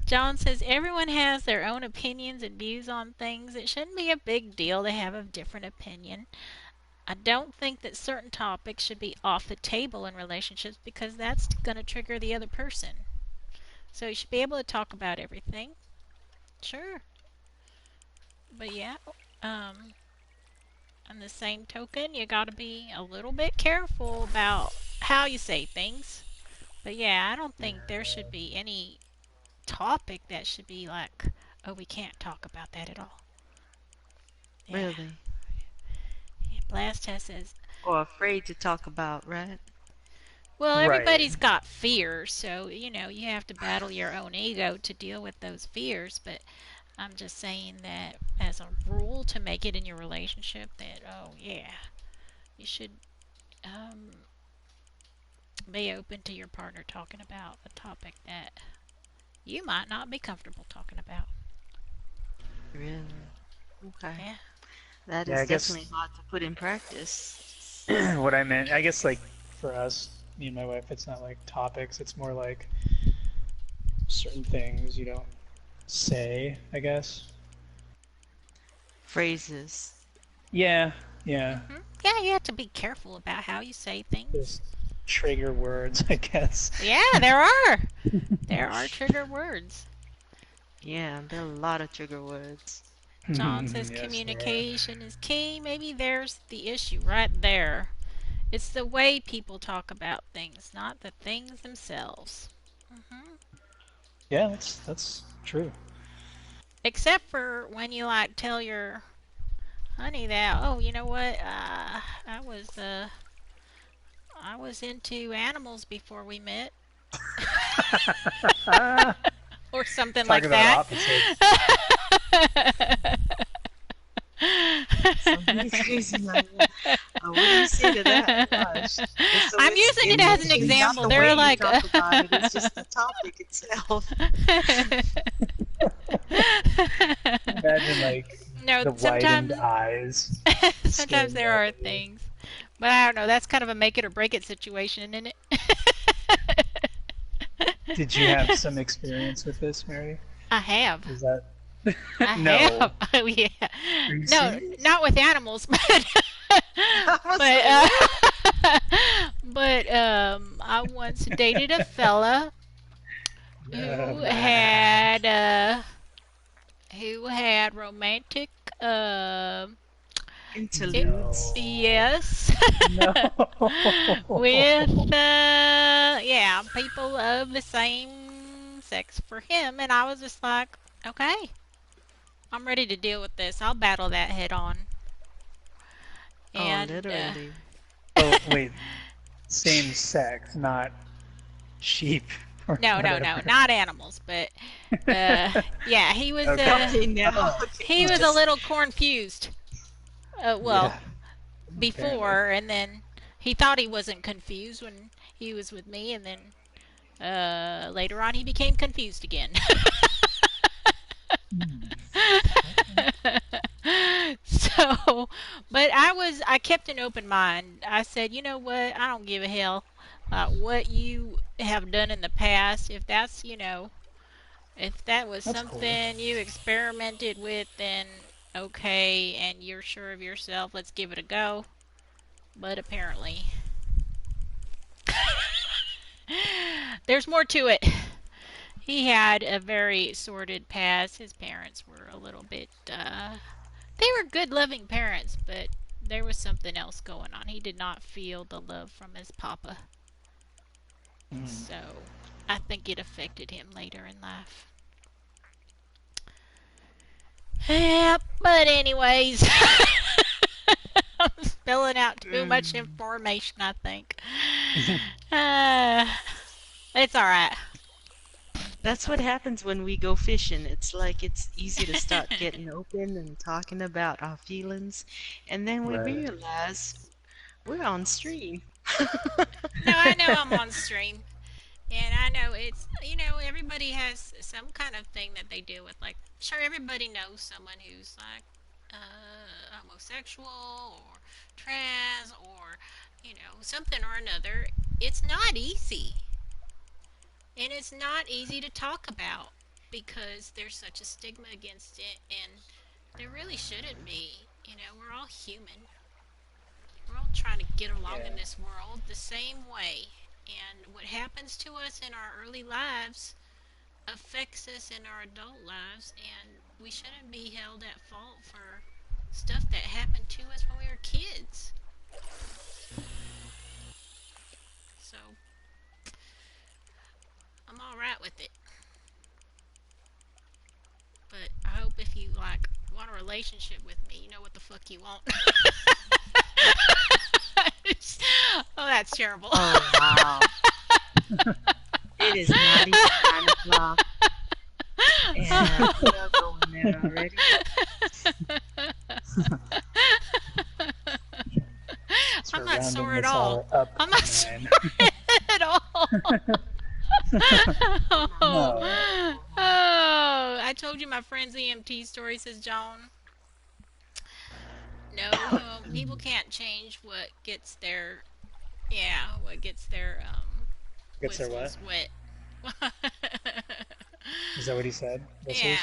John says everyone has their own opinions and views on things. It shouldn't be a big deal to have a different opinion. I don't think that certain topics should be off the table in relationships because that's going to trigger the other person. So you should be able to talk about everything. Sure. But yeah, um, on the same token, you got to be a little bit careful about how you say things. But yeah, I don't think there should be any topic that should be like, oh, we can't talk about that at all. Yeah. Really. Yeah, Blast Test says, Or afraid to talk about, right? well, Right. everybody's got fears, so you have to battle your own ego to deal with those fears. But I'm just saying that as a rule to make it in your relationship, that oh yeah, you should um, be open to your partner talking about a topic that you might not be comfortable talking about. Really. Okay. Yeah. That Yeah, is I guess definitely hard to put in practice. what I meant, I guess like for us, me and my wife, it's not like topics, it's more like certain things you don't say, I guess. Phrases. Yeah, yeah. Yeah, you have to be careful about how you say things. Just trigger words, I guess. Yeah, there are. There are trigger words. Yeah, there are a lot of trigger words. John says Yes, there are. communication is key. Maybe there's the issue right there. It's the way people talk about things, not the things themselves. hmm Yeah, that's true. Except for when you like tell your honey that, oh, you know what? I was into animals before we met, or something Talk like about that. opposites. Somebody's crazy like that. What do you say to that? Gosh. And so I'm using it it's as an actually not example. the There way are you like, talk about it, it's just the topic itself. Imagine like no, the widened sometimes eyes sometimes staring there back are at you. things, but I don't know. That's kind of a make it or break it situation, isn't it? Did you have some experience with this, Mary? I have. Is that I have. no? Oh yeah. Are you No, serious? not with animals, I was but like, what? I once dated a fella who Man. had romantic uh, it, Interludes. No. yes, No. with yeah, people of the same sex for him, and I was just like, okay, I'm ready to deal with this. I'll battle that head on. Oh, And literally. Oh, wait. Same sex, not sheep or no, no, no, whatever. not animals, but uh, yeah, Okay. Okay, now. Oh, Okay, he was a just little confused. Well, yeah, apparently. before, and then he thought he wasn't confused when he was with me, and then later on he became confused again. Hmm. Okay. So, but I kept an open mind. I said, you know what? I don't give a hell what you have done in the past. If that's, if that was That's cool. something you experimented with, then okay, and you're sure of yourself, let's give it a go. But apparently, there's more to it. He had a very sordid past. His parents were a little bit, they were good, loving parents, but there was something else going on. He did not feel the love from his papa. Hmm. So I think it affected him later in life. Yeah, but anyways, I'm spilling out too much Mm. information, I think. Uh, it's alright. That's what happens when we go fishing. It's like it's easy to start getting open and talking about our feelings, and then we Right. realize we're on stream. No, I know I'm on stream. And I know it's, everybody has some kind of thing that they deal with. Like, sure, everybody knows someone who's like homosexual or trans or, something or another. It's not easy. And it's not easy to talk about because there's such a stigma against it. And there really shouldn't be. We're all human. We're all trying to get along in Yeah. this world the same way. And what happens to us in our early lives affects us in our adult lives, and we shouldn't be held at fault for stuff that happened to us when we were kids. So I'm all right with it. But I hope if you want a relationship with me, you know what the fuck you want. Oh, that's terrible. Oh, wow. It is not even 9 o'clock, and we are going there already. So I'm we're not rounding sore at this all. hour up I'm to not sore 9. at all. Oh, No. I told you my friend's EMT story, says John. No, people can't change what gets their, yeah, what gets their Gets there what? whistles wet. Is that what he said? Whistles?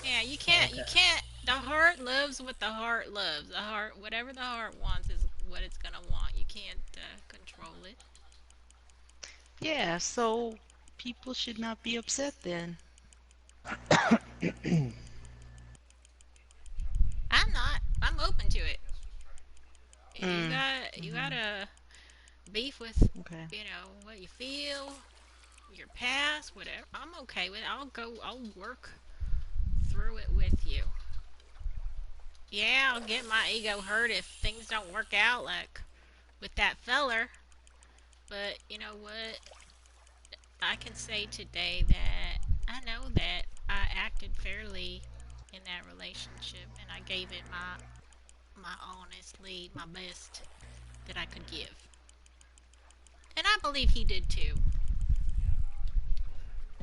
Yeah, yeah, Oh, you okay. can't, the heart loves what the heart loves. The heart, whatever the heart wants is what it's gonna want. You can't control it. Yeah, so people should not be upset then. I'm not. I'm open to it. Mm, You got mhm, a beef with, okay. what you feel, your past, whatever. I'm okay with it. I'll work through it with you. Yeah, I'll get my ego hurt if things don't work out, like with that feller. But you know what? I can say today that I know that I acted fairly in that relationship, and I gave it my honestly my best that I could give, and I believe he did too.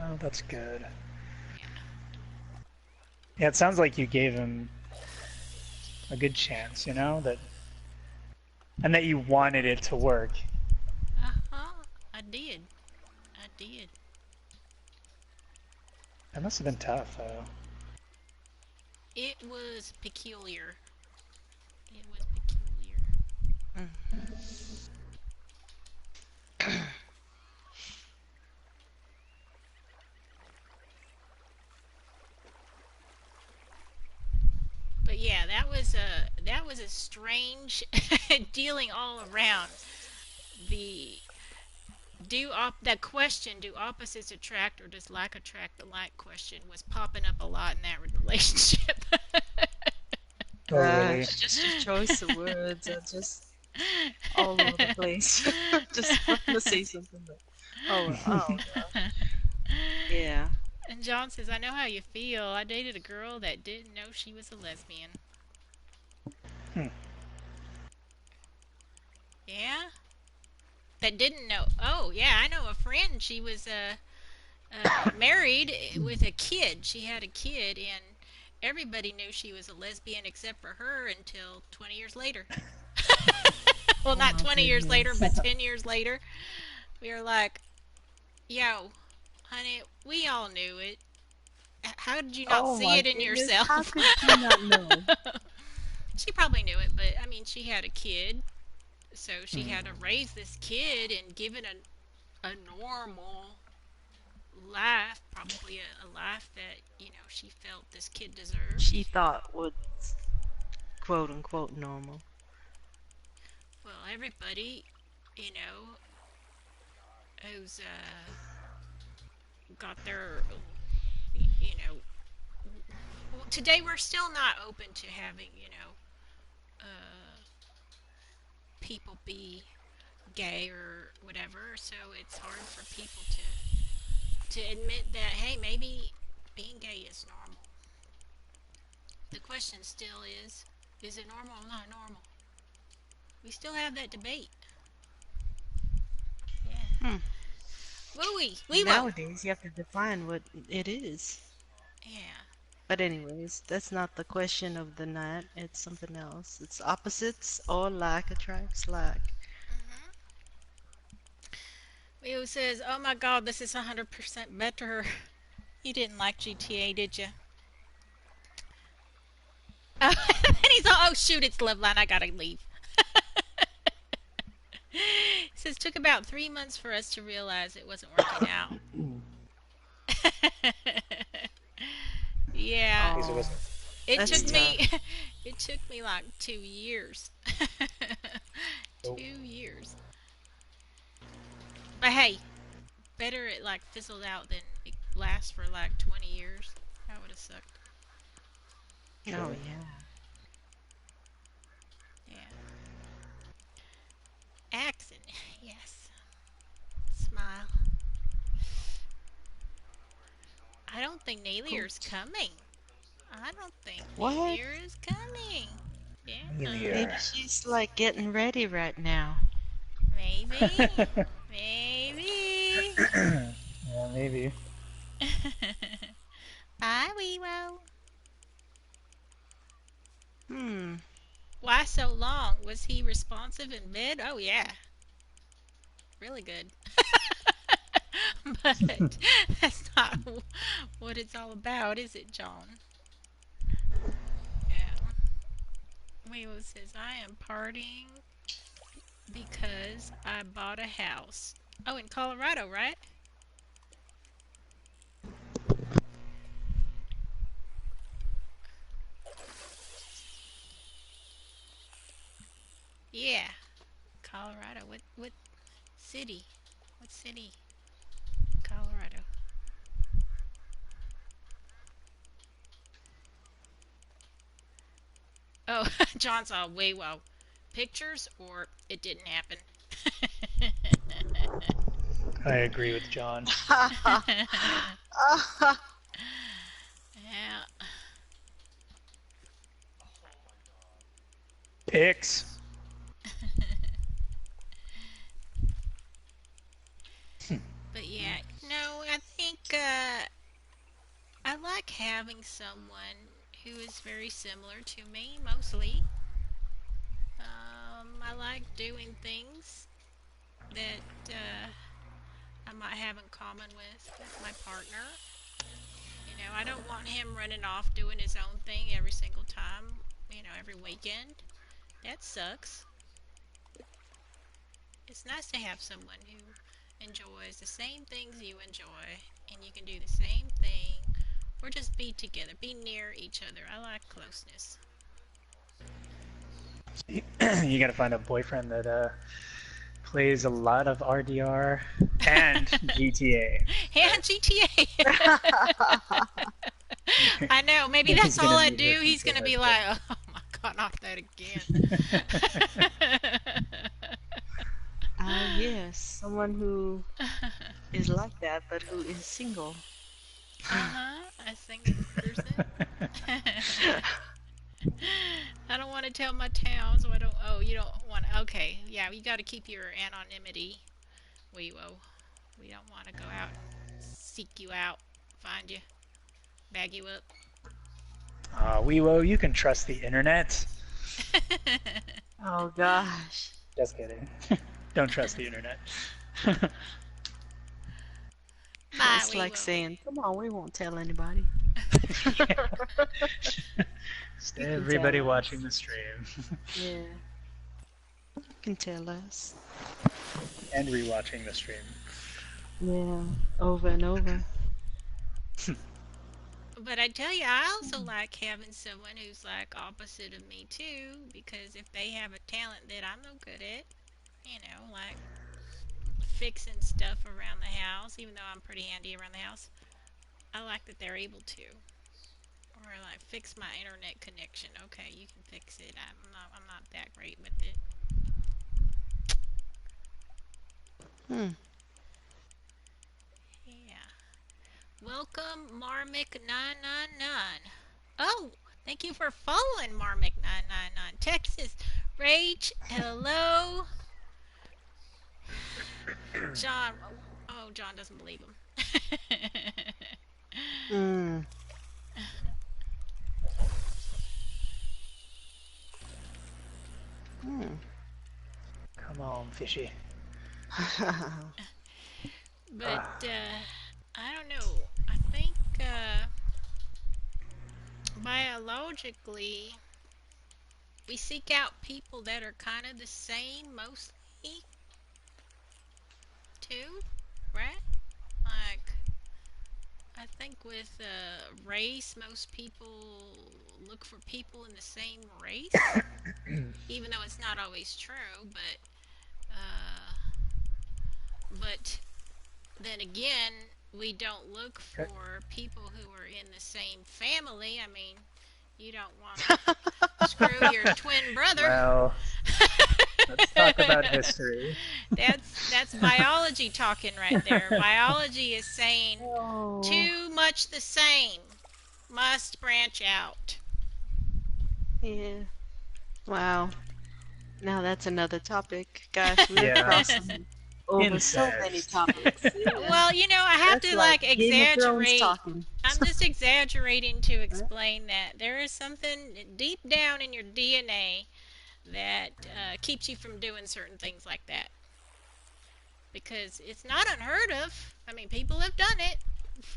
Oh, that's good. Yeah. Yeah, it sounds like you gave him a good chance, that and that you wanted it to work. Uh huh. I did. I did. That must have been tough, though. It was peculiar. It was peculiar. Mm. But yeah, that was a strange dealing all around. The that question, do opposites attract or does like attract the like question was popping up a lot in that relationship. Oh, really? Gosh, just your choice of words are just all over the place. Just trying to say something, but oh gosh, yeah. And John says, I know how you feel. I dated a girl that didn't know she was a lesbian. Hmm. Yeah? That didn't know. Oh, yeah, I know a friend. She was married with a kid. She had a kid, and everybody knew she was a lesbian except for her until 20 years later. Well, Oh not my 20 years later, goodness. but 10 years later. We were like, yo, honey, we all knew it. How did you not Oh see my it in goodness. How yourself? could she not know? She probably knew it, but I mean, she had a kid, so she Hmm. had to raise this kid and give it a normal life, probably a life that, she felt this kid deserved. She thought was quote unquote normal. Well, everybody, you know, who's got their, you know, well, today we're still not open to having, people be gay or whatever. So it's hard for people to admit that, hey, maybe being gay is normal. The question still is it normal or not normal? We still have that debate. Yeah. Hmm. Wooey, wee woo. Nowadays, you have to define what it is. Yeah. But anyways, that's not the question of the night. It's something else. It's opposites or like attracts like. Hmm. Leo says, "Oh my God, this is 100% better." You didn't like GTA, did you? Oh, and he's all, "Oh shoot, it's Loveline. I gotta leave." He says, "Took about 3 months for us to realize it wasn't working out." Yeah, Because it Oh, wasn't it that's took you. tough. me. It took me like 2 years. Oh. 2 years. But hey, better it like fizzled out than it lasts for like 20 years. That would have sucked. Oh Sure. yeah. Yeah. Accent. Yes. Smile. I don't think Nailier's Coach. coming. I don't think What? Nailier is coming. Yeah. Maybe Meteor. she's like getting ready right now. Maybe. Maybe. Yeah, maybe. Bye, Weewo. Hmm. Why so long? Was he responsive in bed? Oh, yeah. Really good. But that's not what it's all about, is it, John? Yeah. Weewo says, I am partying because I bought a house. Oh, in Colorado, right? Yeah, Colorado. What city? What city? Colorado. Oh, John's all way well. Pictures or it didn't happen. I agree with John. Yeah, Picks. but yeah, no, I think I like having someone who is very similar to me, mostly. I like doing things that I might have in common with my partner. I don't want him running off doing his own thing every single time, every weekend. That sucks. It's nice to have someone who enjoys the same things you enjoy and you can do the same thing or just be together, be near each other. I like closeness. You gotta find a boyfriend that plays a lot of RDR and GTA. And GTA. I know. Maybe He's that's all gonna I meet her do. He's future going to be like, oh my God, not that again. Yes, someone who is like that, but who is single. A single person. I don't want to tell my town, so I don't. Oh, you don't want. Okay, yeah, you got to keep your anonymity. We will. We don't want to go out and seek you out, find you, bag you up. Weewo, you can trust the internet. Oh gosh. Just kidding. Don't trust the internet. Bye, It's we like will. saying, come on, we won't tell anybody. Just You can everybody tell watching us. the stream Yeah. You can tell us. and rewatching the stream. Yeah. Over and over. But I tell you, I also like having someone who's like opposite of me too, because if they have a talent that I'm no good at, like fixing stuff around the house, even though I'm pretty handy around the house, I like that they're able to. Or like fix my internet connection. Okay, you can fix it. I'm not that great with it. Hmm. Yeah. Welcome Marmick999. Oh, thank you for following Marmick999. Texas Rage, hello. John, oh, John doesn't believe him. Hmm. Hmm. Come on, fishy. But I don't know. I think biologically, we seek out people that are kind of the same mostly, too, right? Like, I think with race, most people look for people in the same race, even though it's not always true. But then again, we don't look Okay. for people who are in the same family. I mean, you don't want to screw your twin brother. Well, let's talk about history. That's biology talking right there. Biology is saying Oh. too much the same must branch out. Yeah. Wow. Now that's another topic. Gosh, we're Yeah, crossing over so many incest. topics. Yeah. Well, I have That's to like like Game of Thrones exaggerate. talking. I'm just exaggerating to explain that there is something deep down in your DNA that keeps you from doing certain things like that. Because it's not unheard of. I mean, people have done it.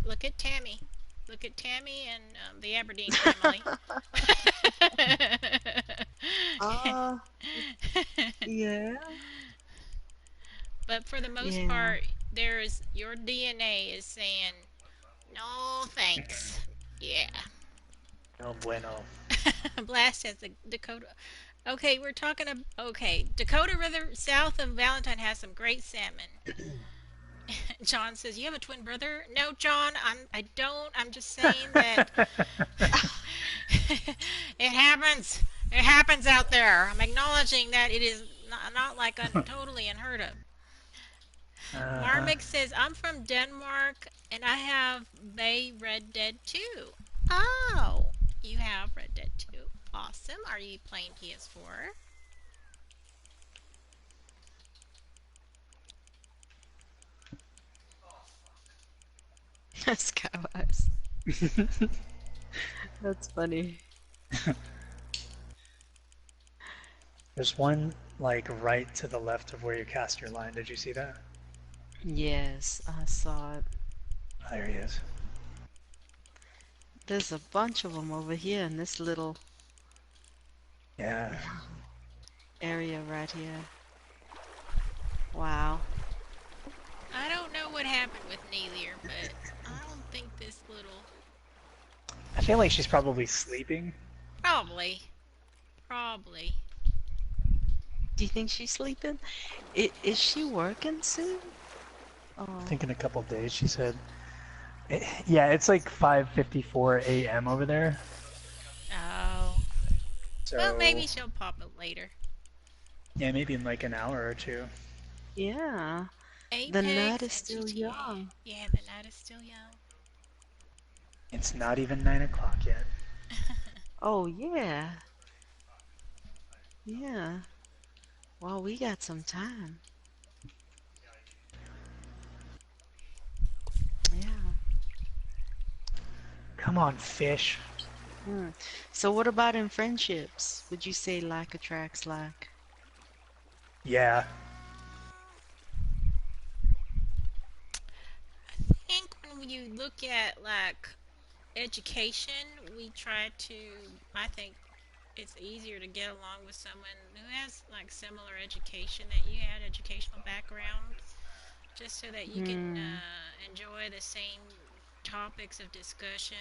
Look at Tammy. Look at Tammy and the Aberdeen family. Uh, yeah. But for the most Yeah. part, your DNA is saying no thanks. Yeah. No bueno. Blast has the Dakota. Okay, we're talking. Okay, Dakota River south of Valentine has some great salmon. John says, "You have a twin brother?" No, John. I don't. I'm just saying that it happens. It happens out there. I'm acknowledging that it is not like totally unheard of. Uh-huh. Marmik says, "I'm from Denmark and I have Bay Red Dead 2." Oh, you have Red Dead 2. Awesome. Are you playing PS4? Skywise. That's funny. There's one like right to the left of where you cast your line. Did you see that? Yes, I saw it. There he is. There's a bunch of them over here in this little Yeah. area right here. Wow. I don't know what happened with Neelier, but I don't think this little. I feel like she's probably sleeping. Probably. Probably. Do you think she's sleeping? Is she working soon? I Oh. think in a couple days, she said. Yeah, it's like 5:54 a.m. over there. Oh. Well, So maybe she'll pop up later. yeah, maybe in like an hour or two. Yeah. The night Apex is and still GTA. young. Yeah, the night is still young. It's not even 9 o'clock yet. Oh, yeah. Yeah. Well, we got some time. Yeah. Come on, fish. Hmm. So what about in friendships? Would you say like attracts like? Yeah, I think when you look at like education, we try to. I think it's easier to get along with someone who has like similar education that you had, educational background, just so that you can Hmm. enjoy the same topics of discussion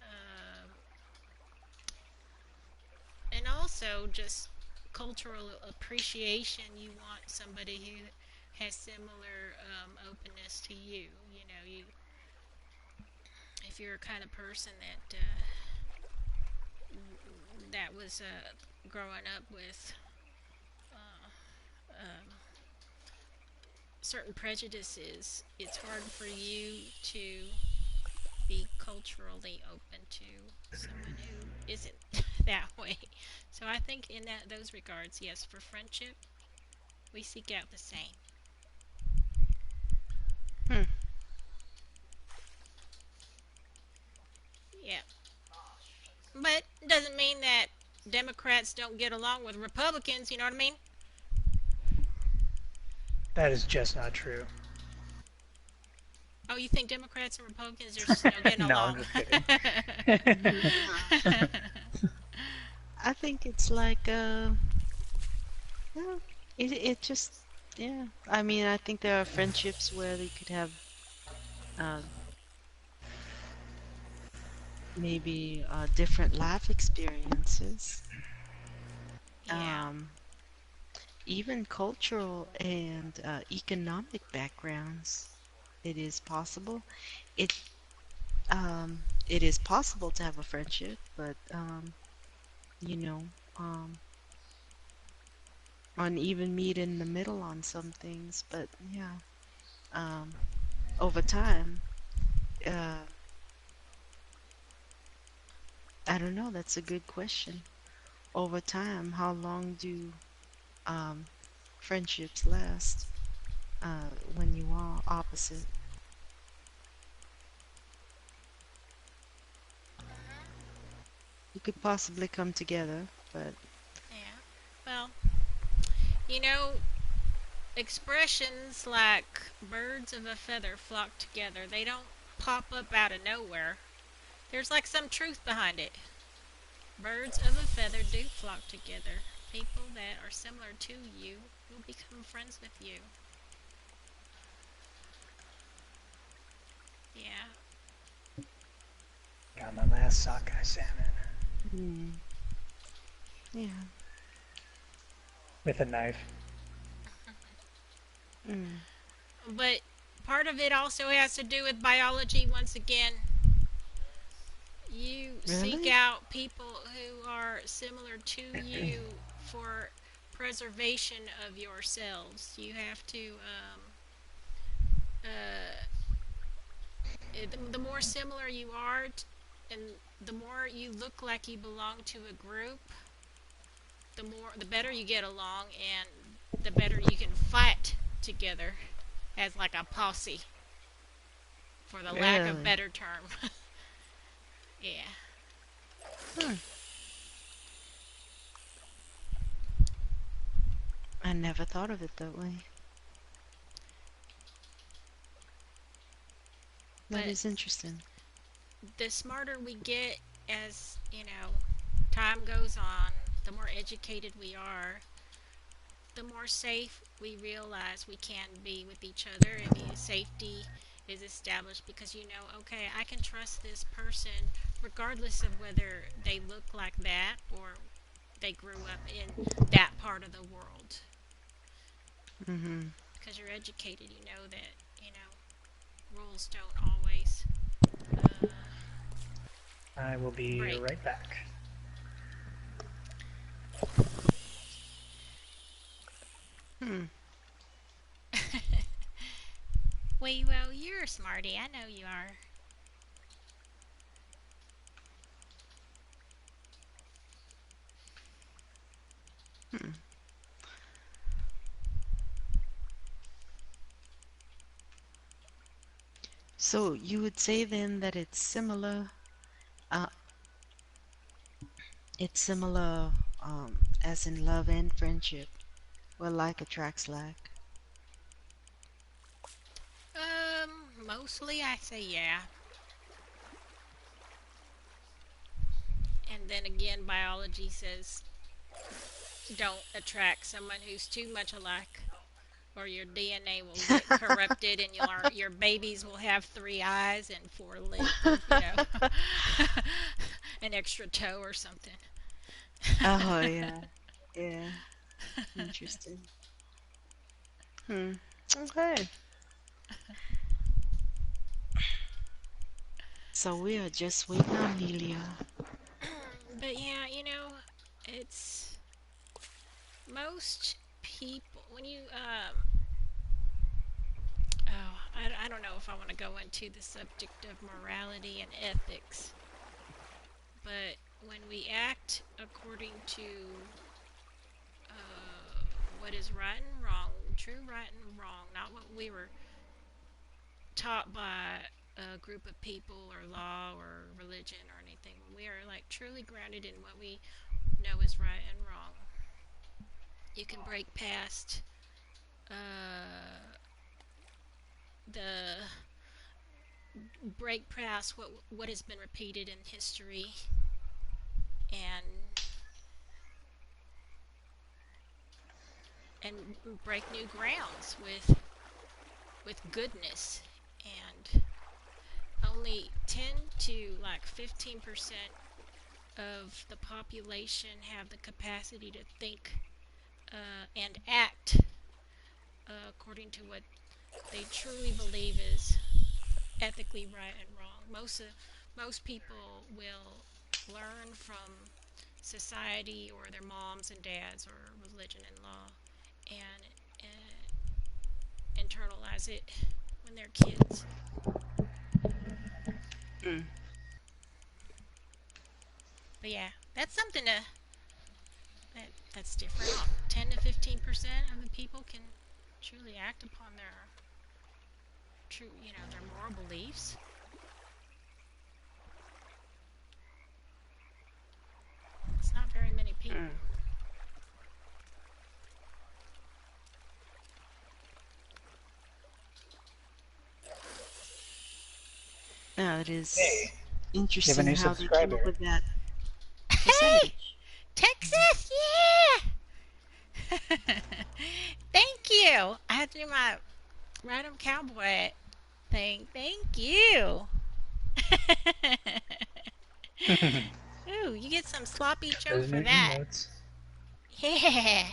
um, and also just cultural appreciation. You want somebody who has similar openness to you. You know, you if you're a kind of person that was growing up with um, certain prejudices, it's hard for you to be culturally open to someone who isn't that way. So I think in that those regards, yes, for friendship, we seek out the same. Hmm. Yeah, but it doesn't mean that Democrats don't get along with Republicans. You know what I mean? that is just not true. Oh, you think Democrats and Republicans are just getting No, I'm along? just kidding. Yeah. I think it's like yeah, it just yeah. I mean, I think there are friendships where they could have uh maybe different life experiences. Yeah, Um, Even cultural and economic backgrounds. It is possible. It it is possible to have a friendship, but you know, um, on even meet in the middle on some things. But yeah, um, over time, uh, I don't know. That's a good question. Over time, how long do um, friendships last when you are opposite? You could possibly come together, but yeah. Well, you know, expressions like birds of a feather flock together. They don't pop up out of nowhere. There's like some truth behind it. Birds of a feather do flock together. People that are similar to you will become friends with you. Yeah. Got my last sockeye salmon hmm, yeah. with a knife. Mm. But part of it also has to do with biology once again. You seek Really? out people who are similar to you for preservation of yourselves. You have to, uh, the more similar you are, and the more you look like you belong to a group, the better you get along, and the better you can fight together as like a posse, for the lack of Really? better term. Yeah, Hmm. I never thought of it that way. That but is interesting. the smarter we get as, time goes on, the more educated we are, the more safe we realize we can be with each other, and the safety is established because okay, I can trust this person regardless of whether they look like that or they grew up in that part of the world. Mm-hmm. Because you're educated, you know that, rules don't always uh, I will be break. right back. Hmm. Well, you're a smarty. I know you are. Hmm. So you would say then that uh, it's similar, as in love and friendship, where like attracts like. Mostly I say yeah. And then again, biology says don't attract someone who's too much alike, or your DNA will get corrupted, and your babies will have three eyes and four legs, or an extra toe or something. Oh yeah, yeah. Interesting. Hmm. Okay. So we are just waiting on Nelia. But yeah, it's most people when you I don't know if I want to go into the subject of morality and ethics, but when we act according to what is right and wrong, true right and wrong, not what we were taught by a group of people or law or religion or anything, when we are like truly grounded in what we know is right and wrong, you can uh, the break past what has been repeated in history and and break new grounds with goodness, and only 10 to like 15% of the population have the capacity to think and act according to what they truly believe is ethically right and wrong. Most people will learn from society or their moms and dads or religion and law, and internalize it when they're kids. Hmm. But yeah, that's something that's different. 10 to 15% of the people can truly act upon their true, their moral beliefs. It's not very many Hmm. people. Now it is Hey, you have a interesting new how they came up subscriber. with that Hey, percentage. Texas, yeah. Thank you. I had to do my random cowboy thing. Thank you. Ooh, you get some sloppy Joe Those for new that. emotes. Yeah.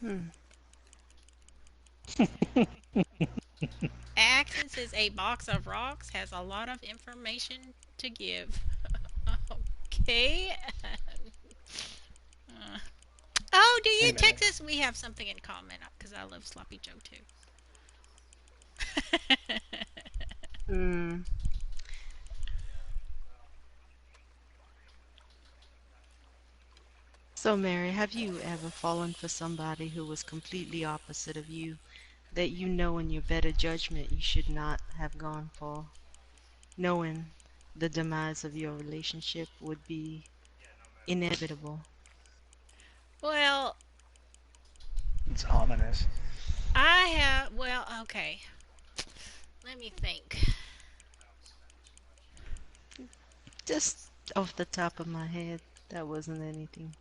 Hmm. Accent says a box of rocks has a lot of information to give. Okay. Uh, oh, do Wait you, a minute. Texas? We have something in common because I love Sloppy Joe too. Hmm. So, Mary, have you ever fallen for somebody who was completely opposite of you that you know in your better judgment you should not have gone for, knowing the demise of your relationship would be inevitable? Well, It's ominous. I have, well, okay. Let me think. Just off the top of my head, that wasn't anything.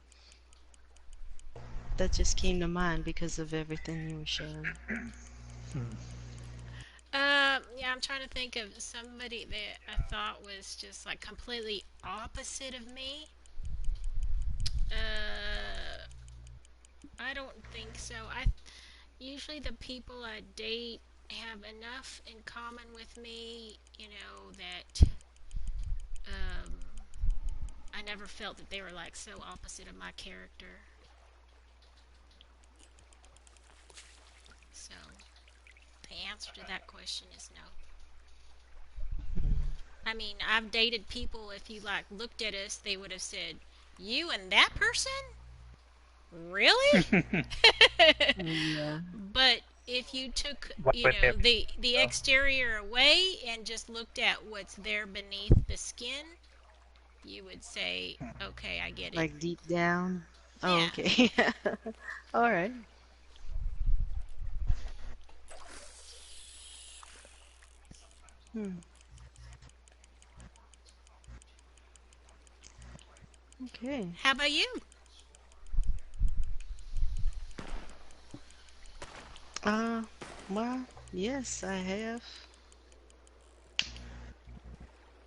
That just came to mind because of everything you were sharing. Hmm. Yeah, I'm trying to think of somebody that I thought was just like completely opposite of me. Uh, I don't think so. I usually the people I date have enough in common with me, that um, I never felt that they were like so opposite of my character. So the answer to that question is no. I mean, I've dated people, if you like looked at us, they would have said, "You and that person? Really?" Yeah. But if you took, What would they have the though? exterior away and just looked at what's there beneath the skin, you would say, "Okay, I get it." Like deep down. Oh, Yeah. okay. All right. Hmm. Okay. How about you? Uh, well, yes, I have.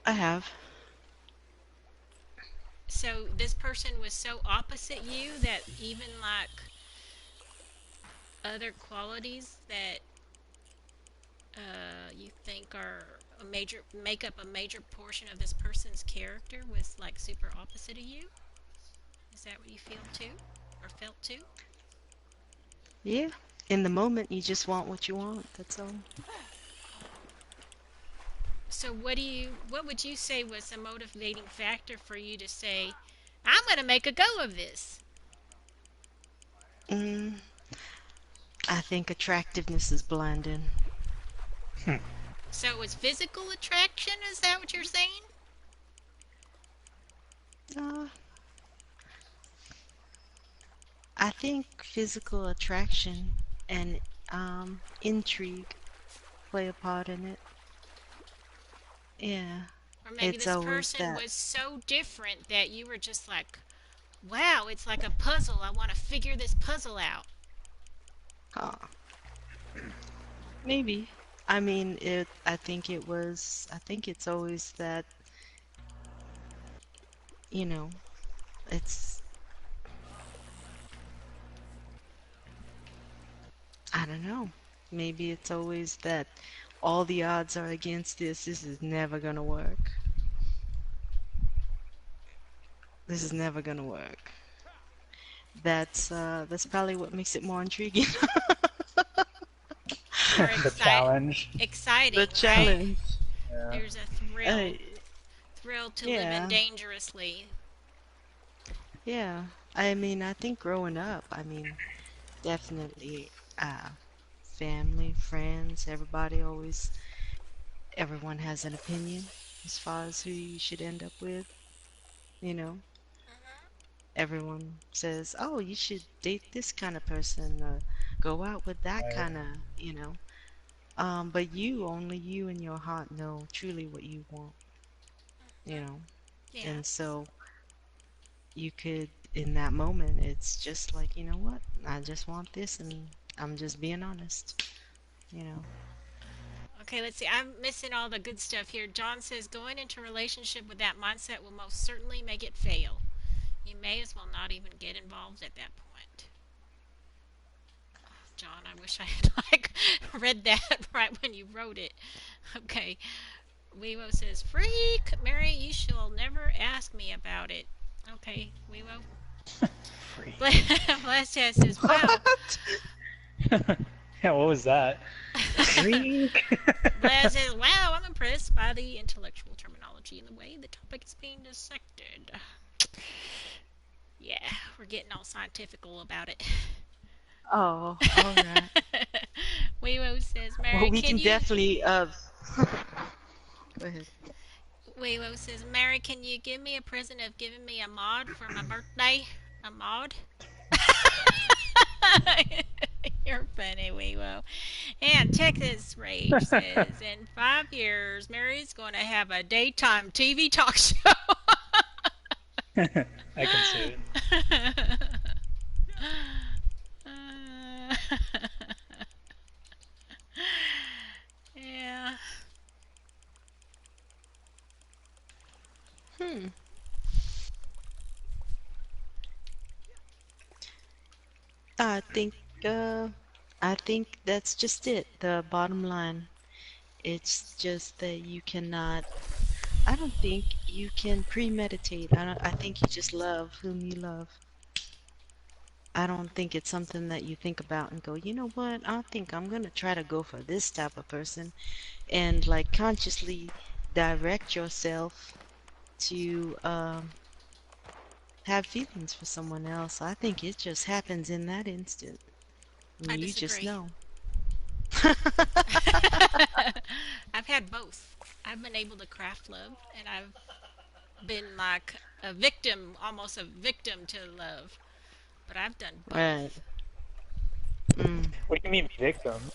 I have. So this person was so opposite you that even like other qualities that you think are a major make up a major portion of this person's character was like super opposite of you? Is that what you feel too, or felt too? Yeah. In the moment, you just want what you want. That's all. So what would you say was a motivating factor for you to say, "I'm going to make a go of this"? Mm, I think attractiveness is blinding. Hmm. So it was physical attraction, is that what you're saying? Uh, I think physical attraction and intrigue play a part in it. Yeah, Or maybe it's this always person that. was so different that you were just like, "Wow, it's like a puzzle. I want to figure this puzzle out." Huh. Maybe. I mean, it. I think it was. I think it's always that. You know, it's. I don't know. Maybe it's always that all the odds are against this. This is never gonna work. This is never gonna work. That's probably what makes it more intriguing. More The challenge. The exciting, right? challenge. Yeah. There's a Uh, thrill to living yeah, dangerously. yeah. I mean, I think growing up, I mean, definitely, family, friends, everyone has an opinion as far as who you should end up with. You know, Hmm. everyone says, "Oh, you should date this kind of person, or go out with that Right. kind of." But only you in your heart know truly what you want, you know. Yeah. And so you could, in that moment, it's just like, you know what? I just want this, and I'm just being honest, you know. Okay, let's see. I'm missing all the good stuff here. John says going into a relationship with that mindset will most certainly make it fail. You may as well not even get involved at that point. John, I wish I had like read that right when you wrote it. Okay. Weewo says, "Freak, Mary, you shall never ask me about it." Okay, Weewo. Freak. Blast says, "Wow." What? Yeah, what was that? Freak. Blaz says, "Wow, I'm impressed by the intellectual terminology and the way the topic is being dissected." Yeah, we're getting all scientifical about it. Oh, all right. Weewo says, Well, "Mary, we can can you?" definitely go ahead. Weewo says, "Mary, can you give me a present of giving me a mod for my birthday? A mod?" You're funny, Weewo. And Texas Rage says, in 5 years, Mary's going to have a daytime TV talk show. I can see it. Yeah. Hmm. I think uh I think that's just it. The bottom line. It's just that you cannot I don't think you can premeditate. I think you just love whom you love. I don't think it's something that you think about and go, you know what? I think I'm gonna try to go for this type of person and like consciously direct yourself to have feelings for someone else. I think it just happens in that instant. And I you just disagree. know. I've had both. I've been able to craft love, and I've been like a victim, almost a victim to love. But I've done Right. both. Mm. What do you mean victim?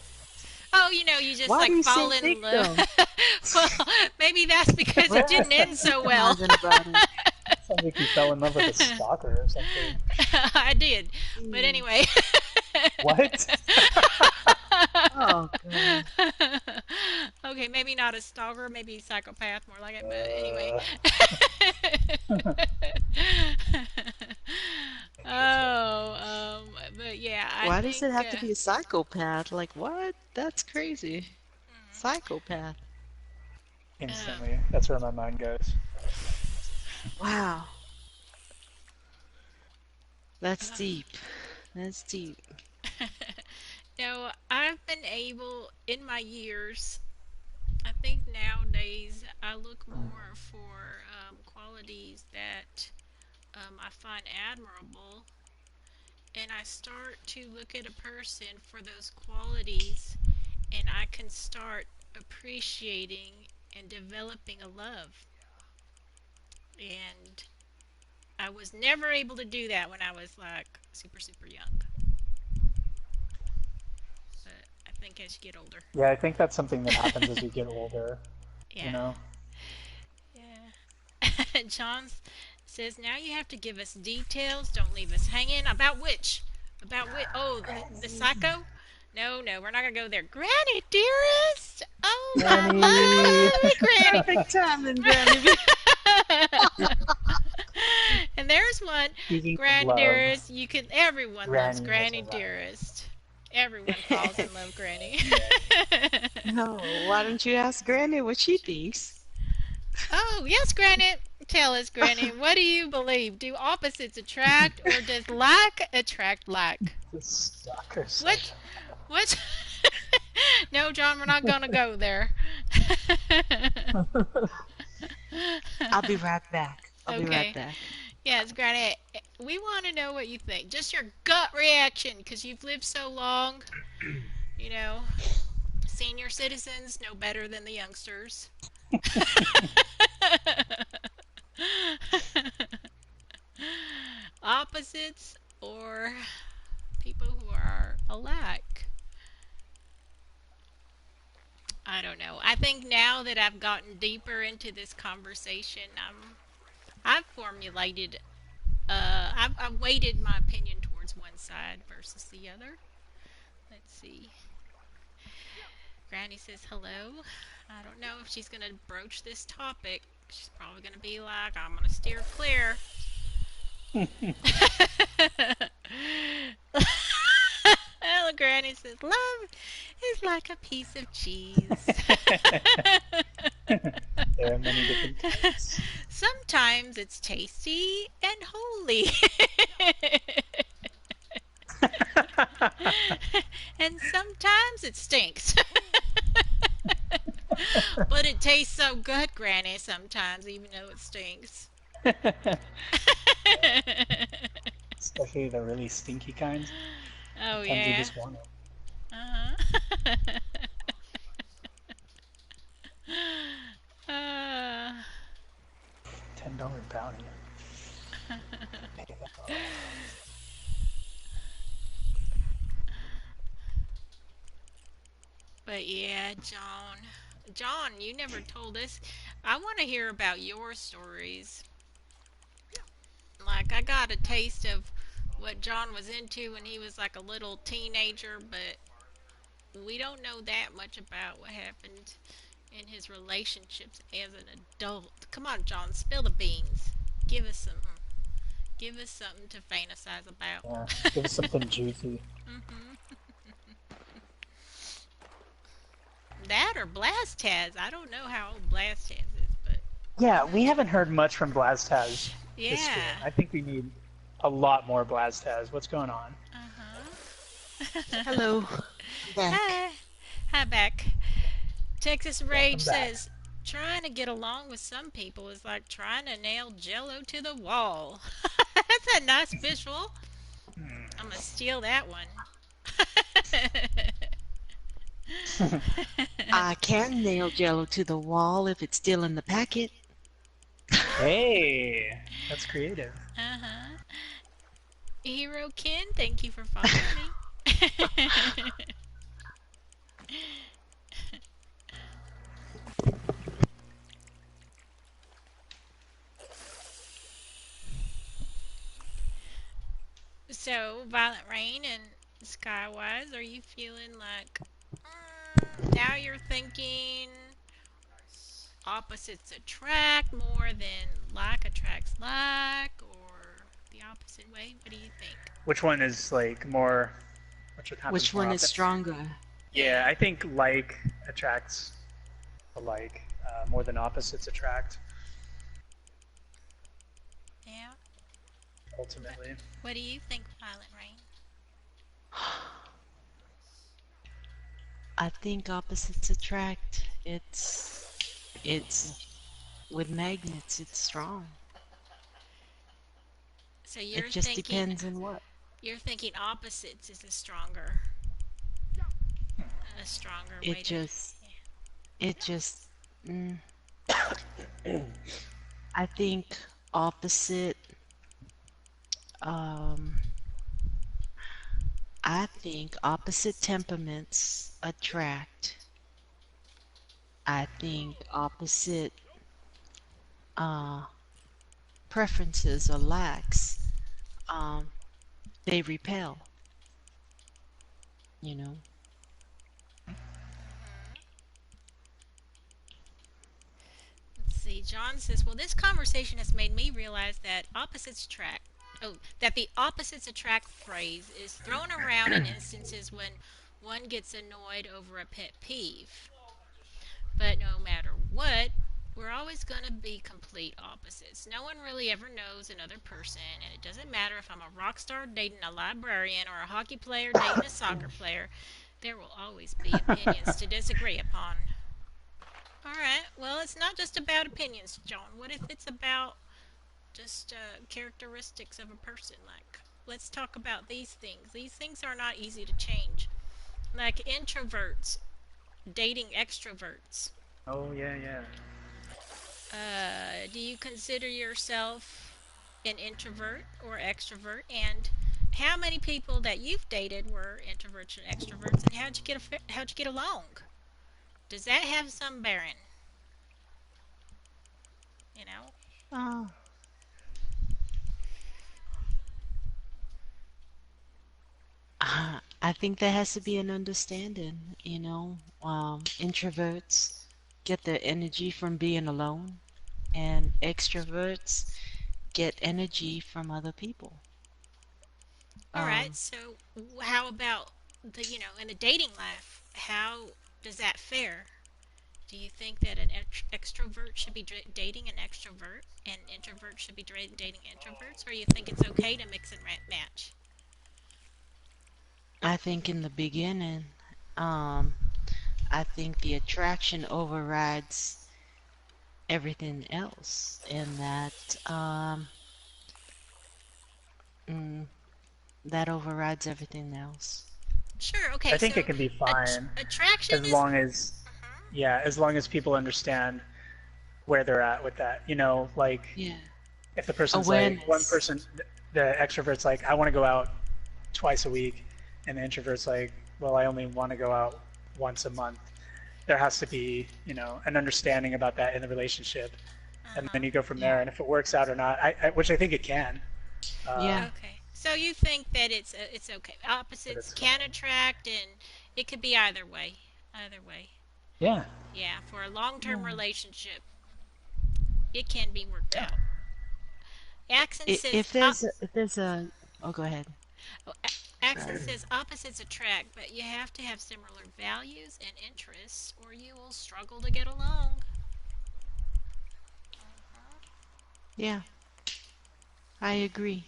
Oh, you just Why do like you say fall in love. victim? Well, maybe that's because it didn't end so well. Victimizing about it. Sounds like you fell in love with a stalker or something. I did. But Mm. anyway. What? Oh god. Okay, maybe not a stalker, maybe psychopath, more like it. But anyway. Uh, interesting. But yeah, I Why does think. it have to be a psychopath? Like what? That's crazy. Psychopath. Um, Instantly. That's where my mind goes. Wow. That's uh, deep. That's deep. I've been able in my years. I think nowadays I look more for qualities that I find admirable, and I start to look at a person for those qualities, and I can start appreciating and developing a love. And I was never able to do that when I was like super, super young. But I think as you get older, Yeah, I think that's something that happens as you get older, you yeah, know? yeah. John says now you have to give us details. Don't leave us hanging. About which? About which? Oh, the psycho. No, no, we're not gonna go there. Granny, dearest. Oh, my Granny! lovely Granny. Perfect timing, Granny. And there's one, Speaking of Granny love, Dearest. Everyone loves Granny has Granny arrived. Dearest. Everyone falls in love, Granny. No, why don't you ask Granny what she thinks? Oh, yes, Granny. Tell us, Granny, what do you believe? Do opposites attract, or does like attract like? The stalker What? session. What? No, John, we're not gonna go there. I'll be right back. I'll be right Okay. back. Yes, Granny, we want to know what you think. Just your gut reaction, because you've lived so long. You know, senior citizens know better than the youngsters. Opposites or people who are alike. I don't know. I think now that I've gotten deeper into this conversation, I've formulated, I've weighted my opinion towards one side versus the other. Let's see. Granny says hello. I don't know if she's going to broach this topic. She's probably going to be like, I'm going to steer clear. Well, Granny says, love is like a piece of cheese. There are many different types. Sometimes it's tasty and holy. And sometimes it stinks. But it tastes so good, Granny, sometimes, even though it stinks. Especially the really stinky kinds. Oh, Sometimes you yeah. just want it. Uh-huh. uh, $10 bounty. Pay that off. But yeah, John, you never told us. I want to hear about your stories. Like, I got a taste of what John was into when he was like a little teenager, but we don't know that much about what happened in his relationships as an adult. Come on, John, spill the beans. Give us some. Give us something to fantasize about. Yeah, give us something juicy. hmm That or Blast has. I don't know how old Blast has is, but Yeah, I'm not we sure. haven't heard much from Blastaz this stream. Yeah. I think we need a lot more Blastaz. What's going on? Uh-huh. Hello, I'm back. Hi. Hi back. Texas Rage Welcome back. says, trying to get along with some people is like trying to nail jello to the wall. That's a nice visual. I'm going to steal that one. I can nail Jello to the wall if it's still in the packet. Hey, that's creative. Uh-huh. Hero Ken, thank you for following me. So, Violent Rain and Skywise, are you feeling like now you're thinking opposites attract more than like attracts like, or the opposite way? What do you think? Which one is like more? Which one happens Which more one is often? stronger? Yeah, Yeah, I think like attracts alike more than opposites attract. yeah. But Ultimately, what do you think, Violent Rain? I think opposites attract. It's with magnets, it's strong. So It just depends on what. you're thinking opposites is a stronger It way to. just Yeah. it just mm, I think opposite um I think opposite temperaments attract. I think opposite uh preferences or lacks um they repel, you know. Mhm. Let's see. John says, "Well, this conversation has made me realize that opposites attract. Oh, that the opposites attract phrase is thrown around in instances when one gets annoyed over a pet peeve. But no matter what, we're always going to be complete opposites. No one really ever knows another person, and it doesn't matter if I'm a rock star dating a librarian or a hockey player dating a soccer player. There will always be opinions to disagree upon." All right. Well, it's not just about opinions, John. What if it's about just characteristics of a person? Like, let's talk about these things. These things are not easy to change. Like introverts dating extroverts. oh yeah, yeah. Do you consider yourself an introvert or extrovert? And how many people that you've dated were introverts and extroverts? And how'd you get along? Does that have some bearing? You know. Uh, I think there has to be an understanding, you know. Introverts get their energy from being alone, and extroverts get energy from other people. All right. Um, So how about in the dating life? How does that fare? Do you think that an extrovert should be dating an extrovert and introvert should be dating introverts, or you think it's okay to mix and match? I think in the beginning, um, I think the attraction overrides everything else, and mm, that overrides everything else. Sure. I Okay. think it So can be fine attraction as is. long as, Mhm. yeah, as long as people understand where they're at with that. You know, like Yeah, if the person's like one awareness. person, the extrovert's like, I want to go out twice a week, and the introvert's like, well, I only want to go out once a month. There has to be, an understanding about that in the relationship, and then Uh-huh. you go from Yeah. there. And if it works out or not, which I think it can, Yeah. Okay. So you think that it's okay. that Opposites it's can fine. attract, and it could be either way. Either way. Yeah, Yeah, for a long-term yeah, relationship, it can be worked yeah. out. Accent says If there's a oh, go ahead. oh, Accent Sorry. says opposites attract, but you have to have similar values and interests, or you will struggle to get along. Yeah, I agree.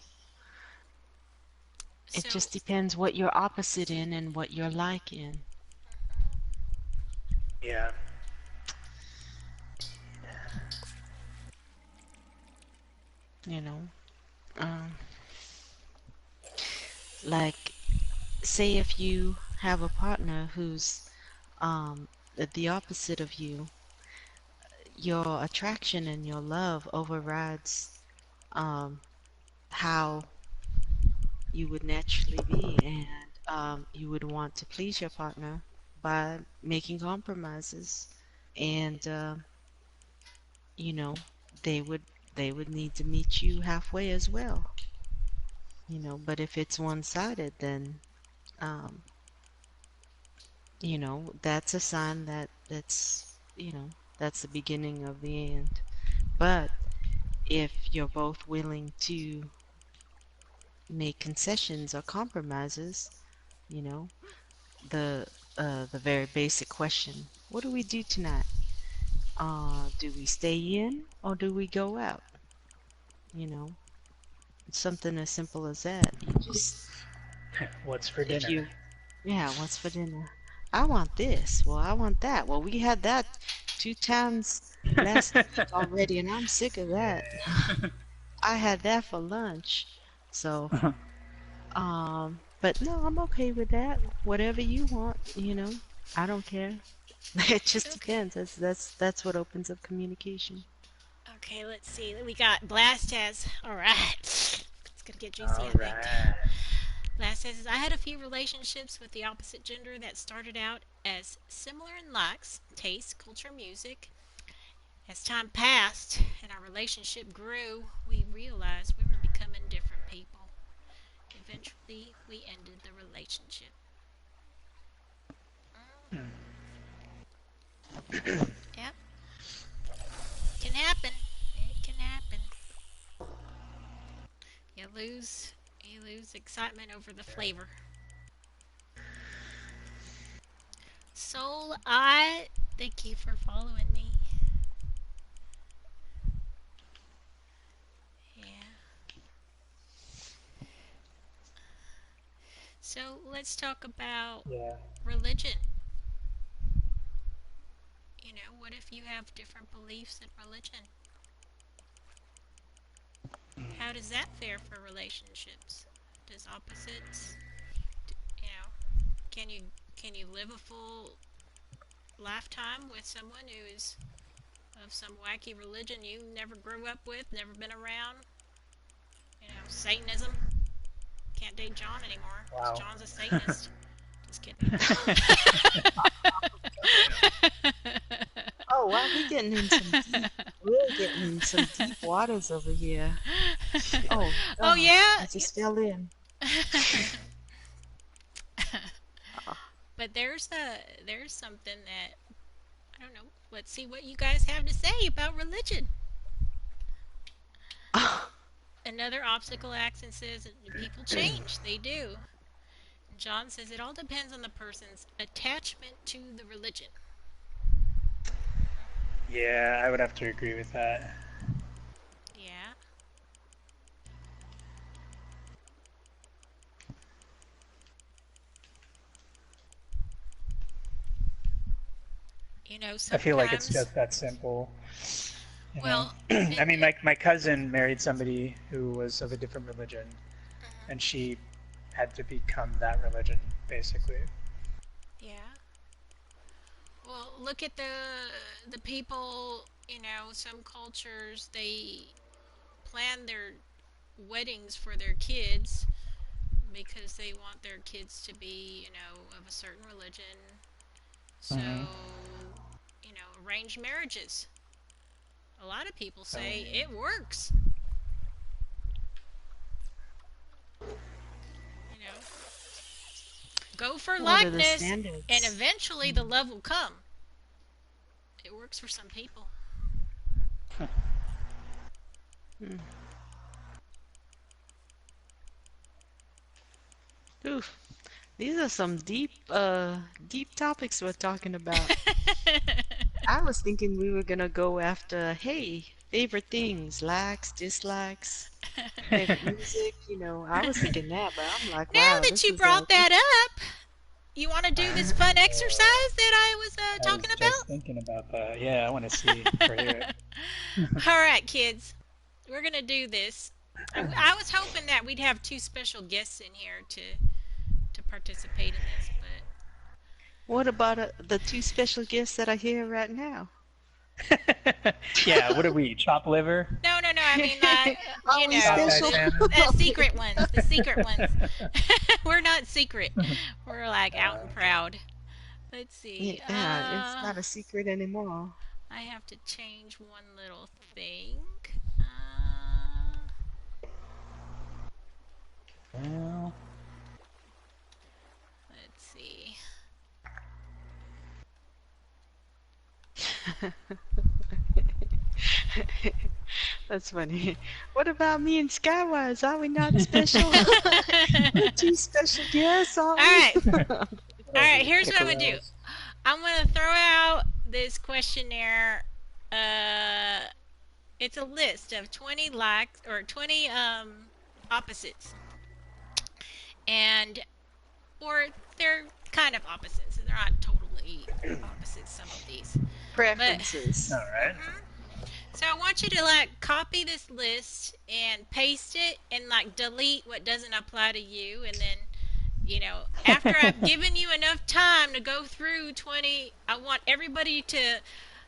It So, just depends what you're opposite in and what you're like in, Yeah. you know. Um, like, say if you have a partner who's the opposite of you, your attraction and your love overrides um, how you would naturally be, and you would want to please your partner by making compromises, and you know they would they would need to meet you halfway as well. But if it's one-sided, then um, that's a sign that's the beginning of the end. But if you're both willing to make concessions or compromises, you know, the very basic question, what do we do tonight? Do we stay in or do we go out? You know, it's something as simple as that. You just What's for if dinner? you Yeah, what's for dinner? I want this. Well, I want that. Well, we had that 2 times last week already, and I'm sick of that. I had that for lunch. So, but no, I'm okay with that. Whatever you want. I don't care. It just okay. depends. That's what opens up communication. Okay, let's see. We got Blast has. All right. It's going to get juicy, All I think. right. Blast says, I had a few relationships with the opposite gender that started out as similar in likes, tastes, culture, music. As time passed and our relationship grew, we realized we were becoming different people. Eventually, we ended the relationship. Hmm. Yep, can happen. It can happen. You lose excitement over the flavor. Soul I thank you for following me. Yeah. So let's talk about Yeah. religion. What if you have different beliefs in religion? How does that fare for relationships? Does opposites, you know, can you live a full lifetime with someone who is of some wacky religion you never grew up with, never been around? Satanism. Can't date John anymore because Wow. John's a Satanist. Just kidding. Oh, wow, we're getting in some deep waters over here. Oh Oh gosh, yeah. I just fell in. But there's something that I don't know. Let's see what you guys have to say about religion. Another obstacle accent says people change. They do. John says it all depends on the person's attachment to the religion. Yeah, I would have to agree with that. Yeah. I feel like it's Sometimes, just that simple. You know, well, I mean, my cousin married somebody who was of a different religion, and she had to become that religion, basically. yeah. Well, look at the people. Some cultures they plan their weddings for their kids because they want their kids to be, of a certain religion. So, Hmm. arranged marriages. A lot of people Oh say yeah. it works. You know, go for What are the likeness, and standards? eventually the love will come. It works for some people. Hmm. Oof. These are some deep topics we're talking about. I was thinking we were gonna go after, hey, favorite things, likes, dislikes, favorite music. I was thinking that, but I'm like, Now wow, that this you is brought this. that up, you want to do this fun exercise that I was I was talking just thinking about that. Yeah, I want to see or hear about? All right, kids, we're gonna do this. I was hoping that we'd have two special guests in here to participate in this, but What about the two special guests that are here right now? it. Yeah, what are we? Chop liver? no, no, no. I mean, like, Are we Sockeye special? salmon? the Okay. secret ones, the secret ones. We're not secret. We're like out and Okay. proud. Let's see. Yeah, it's not a secret anymore. I have to change one little thing. Uh, Well, let's see. That's funny. What about me and Skywise? Are we not special? We're two special guests, All aren't we? right. All oh, right. the Here's what I'm gonna do. piccolos. I'm gonna throw out this questionnaire. Uh, it's a list of 20 likes or 20 opposites, and or they're kind of opposites. They're not totally opposites. Some of these, but Preferences. All right. so I want you to like copy this list and paste it and like delete what doesn't apply to you, and then after I've given you enough time to go through 20, I want everybody to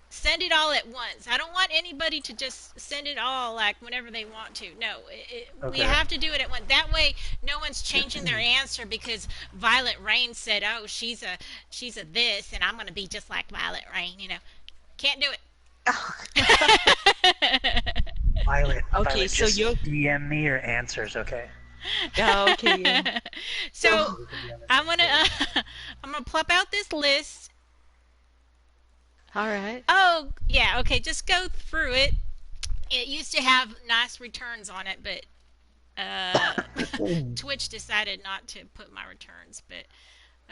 send it all at once. I don't want anybody to just send it all like whenever they want to. No, we Okay. have to do it at once. That way, no one's changing their answer because Violet Rain said, "Oh, she's a this, and I'm gonna be just like Violet Rain." Can't do it. Violet, Okay, Violet, so just you're DM me your answers, okay? okay, yeah. So So So we can be on the I'm same gonna page. I'm gonna plop out this list. all right. Oh yeah, okay. Just go through it. It used to have nice returns on it, but uh, Twitch decided not to put my returns. But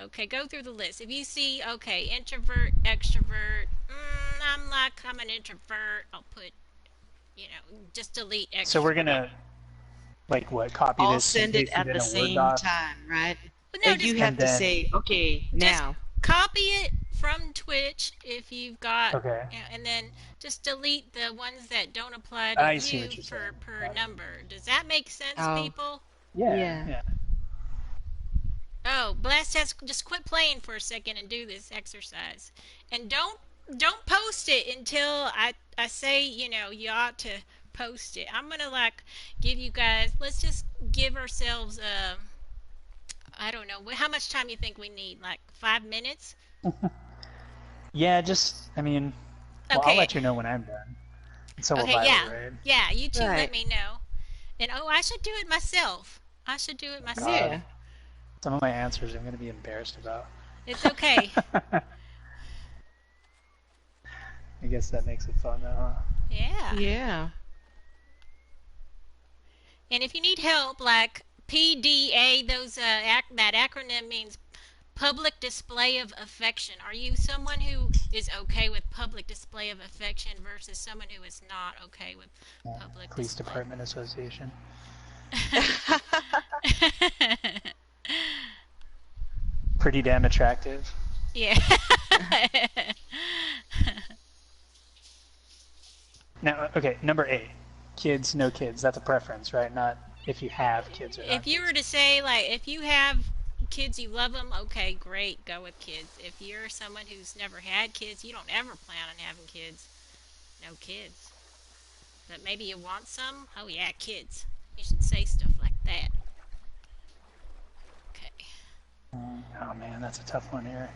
okay, go through the list. If you see, okay, introvert, extrovert, I'm an introvert. I'll put, just delete So we're extrovert. gonna like what? Copy All this and send it paste it at in the a Word same doc, time, right? But no, And you just have and to then say, okay, just now. copy it from Twitch if you've got, okay. and then just delete the ones that don't apply to I see you what you're for saying. per Got it. number. Does that make sense, Oh, people? Yeah, yeah. yeah. Oh, Blast has just quit playing for a second and do this exercise, and don't post it until I say you ought to post it. I'm gonna like give you guys. Let's just give ourselves I don't know how much time you think we need. Like 5 minutes? Yeah, just I mean, well, I'll Okay, let you know when I'm done. And so will okay, Violet, yeah, right? yeah. You two let Right. me know. And oh, I should do it myself. I should do it Oh myself. God, Yeah. some of my answers I'm gonna be embarrassed about. It's okay. I guess that makes it fun, though, huh? Yeah. Yeah. And if you need help, like PDA, that acronym means public display of affection. Are you someone who is okay with public display of affection versus someone who is not okay with public Police display? Department Association. Pretty damn attractive. Yeah. Now, okay, number 8. Kids, no kids. That's a preference, right? Not if you have kids or If not you were kids. to say, like, if you have kids, you love them, okay, great, go with kids. If you're someone who's never had kids, you don't ever plan on having kids, no kids. But maybe you want some, oh yeah, kids. You should say stuff like that. Okay. Oh man, that's a tough one here.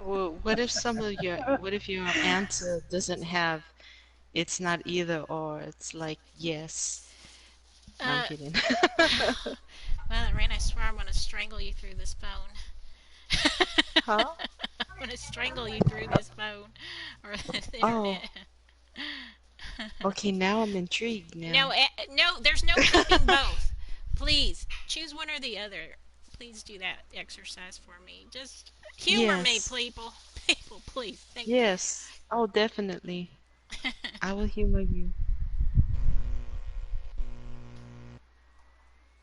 Well, what if your answer doesn't have, it's not either or, it's like yes. No, I'm Uh, kidding. well, Rain, I swear I'm gonna strangle you through this phone. Huh? I'm gonna strangle you through this phone or this Oh, internet. okay, now I'm intrigued No, now. no, there's no keeping both. Please choose one or the other. Please do that exercise for me. Just humor me, Yes. people. People, please. Thank you. Yes. Oh, definitely. I will humor you.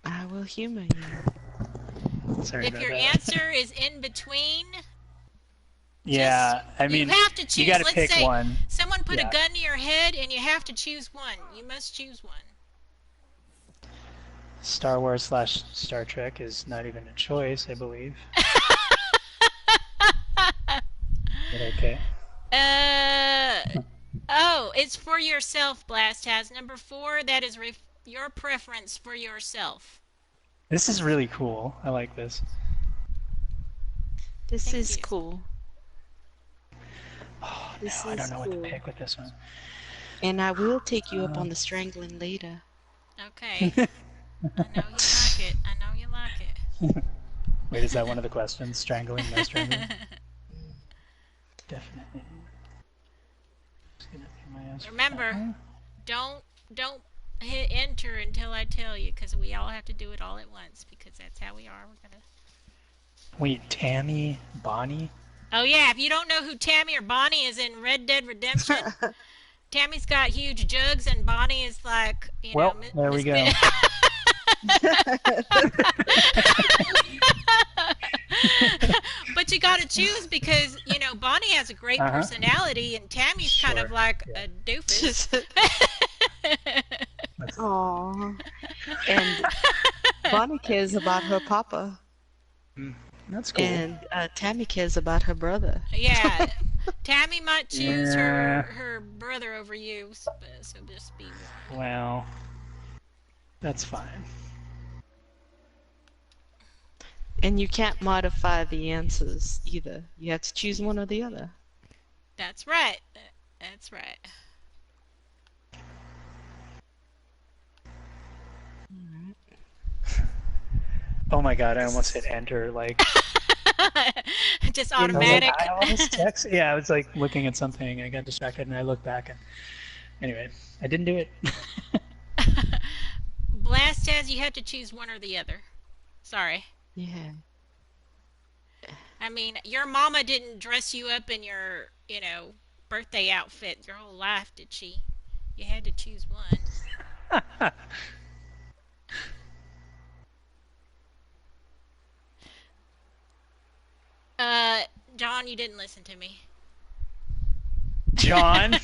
I will humor you. Sorry If about your that. answer is in between, just Yeah, I you mean, have to you choose. got to Let's pick say one. someone put a Yeah. gun to your head and you have to choose one. You must choose one. Star Wars slash Star Trek is not even a choice, I believe. But okay. uh oh, it's for yourself, Blast has number 4. That is your preference for yourself. This is really cool. I like this. This Thank is you. cool. Oh no, This I don't is know what to cool. pick with this one. And I will take you up on the strangling later. Okay. I know you like it. I know you like Wait, is that one of the questions? Strangling, no strangling? it. Definitely. Just gonna do my answer for that Remember, one. don't hit enter until I tell you, because we all have to do it all at once, because that's how we are. We're gonna. Wait, Tammy, Bonnie? Oh yeah, if you don't know who Tammy or Bonnie is in Red Dead Redemption, Tammy's got huge jugs and Bonnie is like, Well, there we Miss Bit. go. But you gotta choose because, Bonnie has a great Uh-huh. personality and Tammy's kind of Sure. like Yeah. a doofus. Aw. And Bonnie cares about her papa, Mm, that's cool. and Tammy cares about her brother. Yeah, Tammy might choose Yeah. her brother over you, so just be warned. Well, that's fine. And you can't modify the answers either. You have to choose one or the other. That's right. That's right. Oh my god, I almost hit This enter. Like, Just in I was like, automatic. I almost text. Yeah, I was like looking at something. I got distracted and I looked back and anyway, I didn't do it. Blast says you have to choose one or the other. Sorry. Yeah. I mean, your mama didn't dress you up in your, birthday outfit your whole life, did she? You had to choose one. Uh, John, you didn't listen to me. John,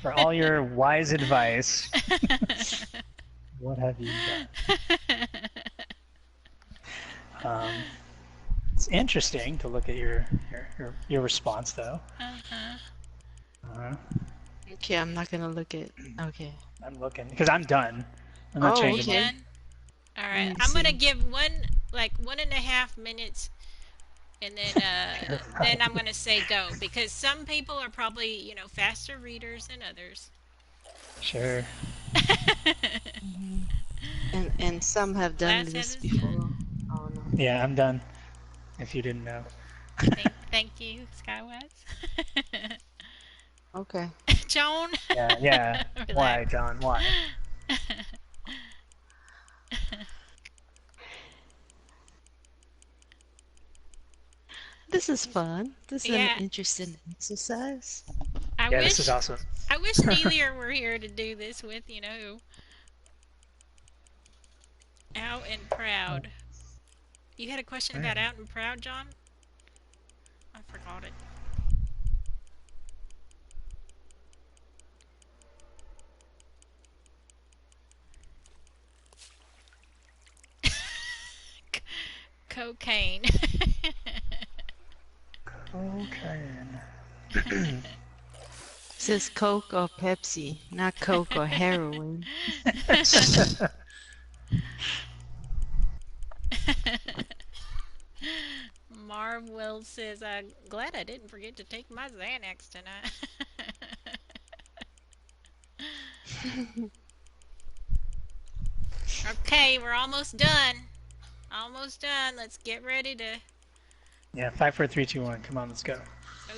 for all your wise advice, what have you done? It's interesting to look at your response though. Uh-huh. Uh, Okay, I'm not gonna look at. Okay. I'm looking because I'm done. I'm not Oh, You changing okay. mine. done? All Let right. me I'm gonna see. give 1.5 minutes, and then You're then right. I'm gonna say go because some people are probably faster readers than others. Sure. Hmm. And some have done Glass this is done. before. Oh no. Yeah, I'm done. If you didn't know. Thank you, Skywise. Okay. Joan, Yeah, yeah. Why, relax. John? Why? This is fun. This is an Yeah, interesting exercise. I Yeah, this is wish awesome. I wish Neelier were here to do this with, out and All proud. You had a question right. about out and proud, John? I forgot it. Cocaine. Cocaine. Says Coke or Pepsi, not Coke or heroin. Marv Will says, "I'm glad I didn't forget to take my Xanax tonight." Okay, we're almost done. Almost done. Let's get ready to. Yeah, 5, 4, 3, 2, 1. Come on, let's go.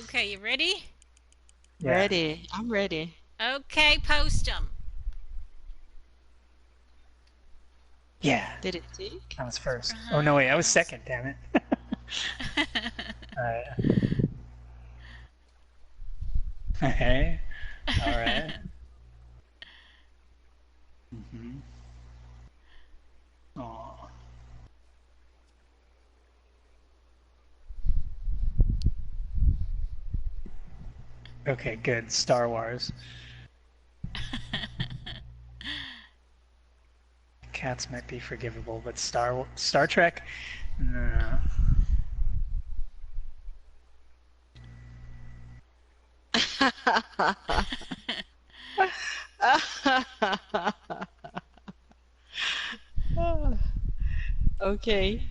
Okay, you ready? Yeah. Ready. I'm ready. Okay, post them. Yeah. Did it take? I was first. Oh no, Uh-huh, wait, I was yes. second. Damn it. All right. Hey. All right. Mm-hmm. Aw. Okay, good. Star Wars. Cats might be forgivable, but Star Trek. No. Okay.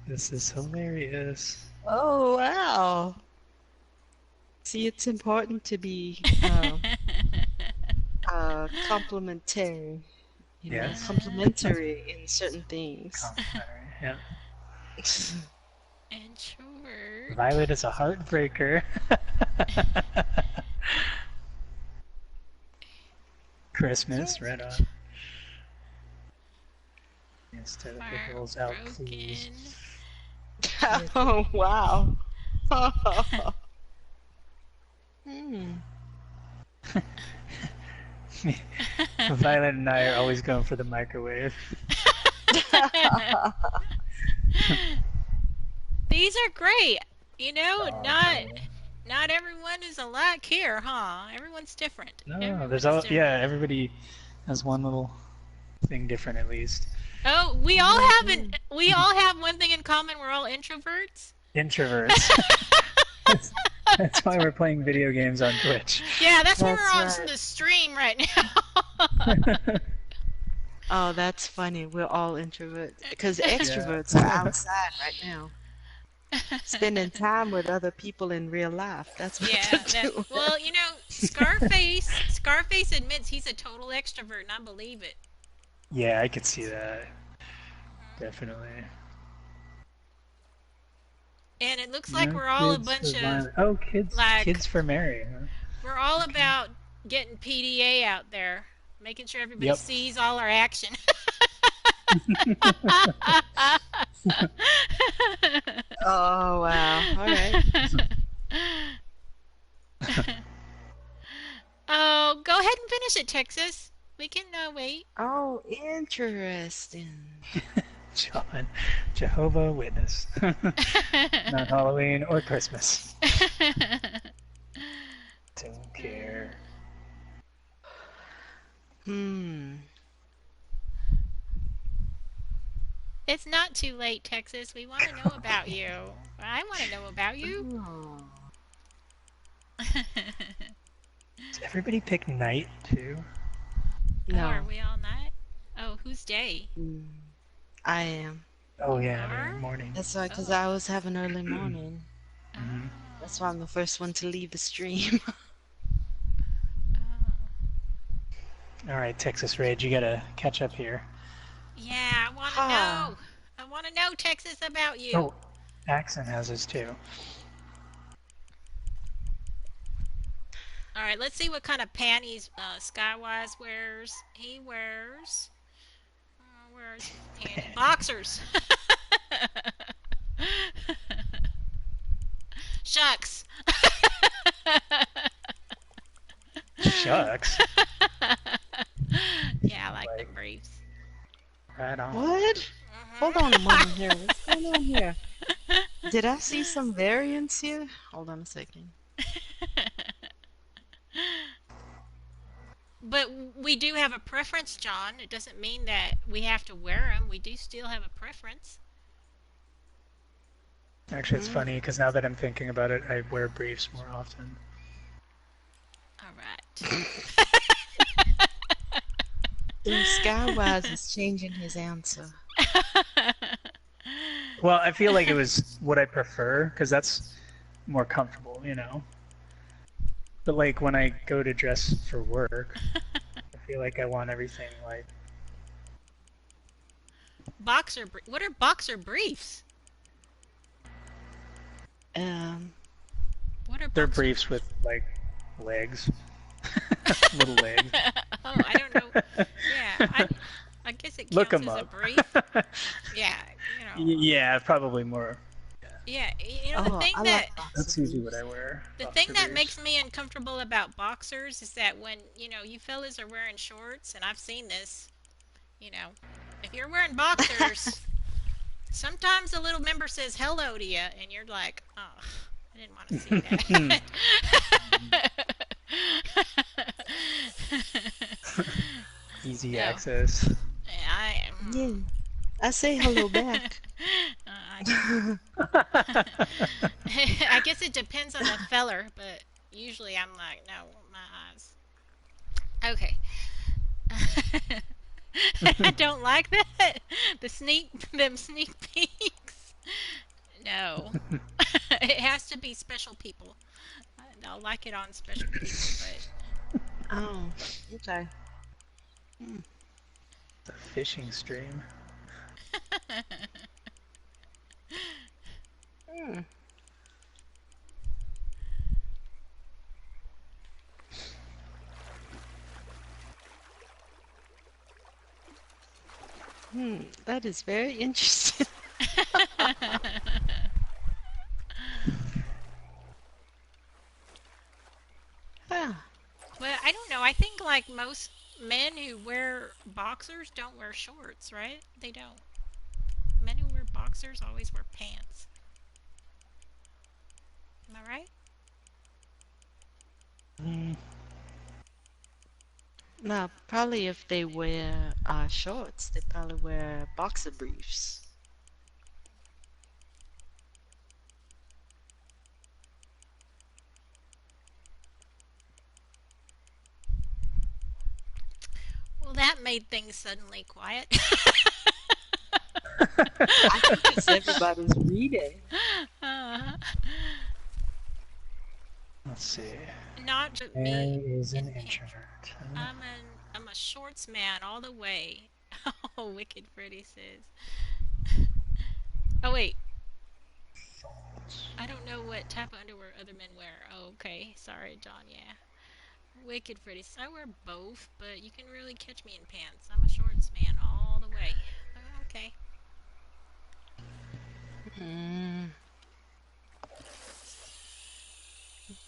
This is hilarious. Oh, wow. See, it's important to be complimentary, Yes. complimentary in certain things. Complimentary. Yeah. Introvert. Violet is a heartbreaker. Christmas, right on. Instead of the hills out, please. Heartbroken. Oh, wow. Hmm. Violet and I are always going for the microwave. These are great. You know, Oh, not totally. not everyone is alike here, huh? Everyone's different. No, there's Everyone's all, different. yeah, everybody has one little thing different at least. Oh, Oh, yeah. we all have one thing in common. We're all introverts. Introverts. that's, that's why we're playing video games on Twitch. Yeah, that's why That's we're on right. the stream right now. Oh, that's funny. We're all introverts because Yeah. extroverts are outside right now, spending time with other people in real life. That's what Yeah, they're that doing. well, you know, Scarface admits he's a total extrovert, and I believe it. Yeah, I could see that. Definitely. And it looks like No we're all a kids bunch for of violence. Oh, kids, like kids for Mary, huh? we're all Okay. about getting PDA out there, making sure everybody Yep. sees all our action. Oh, wow. All right. Oh, go ahead and finish it, Texas. We can wait. Oh, interesting. John, Jehovah Witness. Not Halloween or Christmas. Don't care. Hmm. It's not too late, Texas. We want to know about you. I want to know about you. Oh. Does everybody pick night too? Oh, are No. we all not? Oh, who's day? Hmm. I am. Oh You yeah, me are? morning. That's why, because Oh. I always have an early morning. Hmm. That's Oh. why I'm the first one to leave the stream. Oh. All right, Texas Rage, you gotta catch up here. Yeah, I want to Ha. know. I want to know, Texas, about you. Oh, Accent has his too. All right, let's see what kind of panties Skywise wears. He wears. Where is his panty? Boxers. Shucks. Shucks. Yeah, I like them Like, briefs. right on. What? Hold on a moment here. What's going on here? Did I see some variance here? Hold on a second. But we do have a preference, John. It doesn't mean that we have to wear them. We do still have a preference. Actually, it's Mm. funny because now that I'm thinking about it, I wear briefs more often. All right. So Skywise is changing his answer. Well, I feel like it was what I prefer because that's more comfortable, you know. But like when I go to dress for work, I feel like I want everything like What are boxer briefs? Um, What are they're boxer briefs briefs? with like legs, little legs. Oh, I don't know. Yeah, I guess it Look counts them as a up. brief. Yeah, you know. Yeah, probably more. Yeah, you know oh, I like boxer That's usually what I briefs. wear. the thing Boxer that briefs. makes me uncomfortable about boxers is that when, you fellas are wearing shorts, and I've seen this, you know, if you're wearing boxers, sometimes a little member says hello to you, and you're like, oh, I didn't want to see that. Easy No, access. I, Yeah, I say hello back. I guess I guess it depends on the feller, but usually I'm like, no, my eyes. Okay. I don't like that. Them sneak peeks. No. It has to be special people. I'll like it on special people, but Oh, okay. Hmm. It's a fishing stream. Hmm. That is very interesting. Ah, well, I don't know. I think like most men who wear boxers don't wear shorts, right? They don't. Men who wear boxers always wear pants. Am I right? Mm, no, probably if they wear shorts, they probably wear boxer briefs. Well, that made things suddenly quiet. I think it's everybody's reading. uh, Let's see. Not just me. Mary is It, an introvert. I'm a shorts man all the way. Oh, Wicked Freddy says. Oh wait, I don't know what type of underwear other men wear. Oh, okay. Sorry, John. Yeah. Wicked Freddy says I wear both, but you can really catch me in pants. I'm a shorts man all the way. Okay. Mm,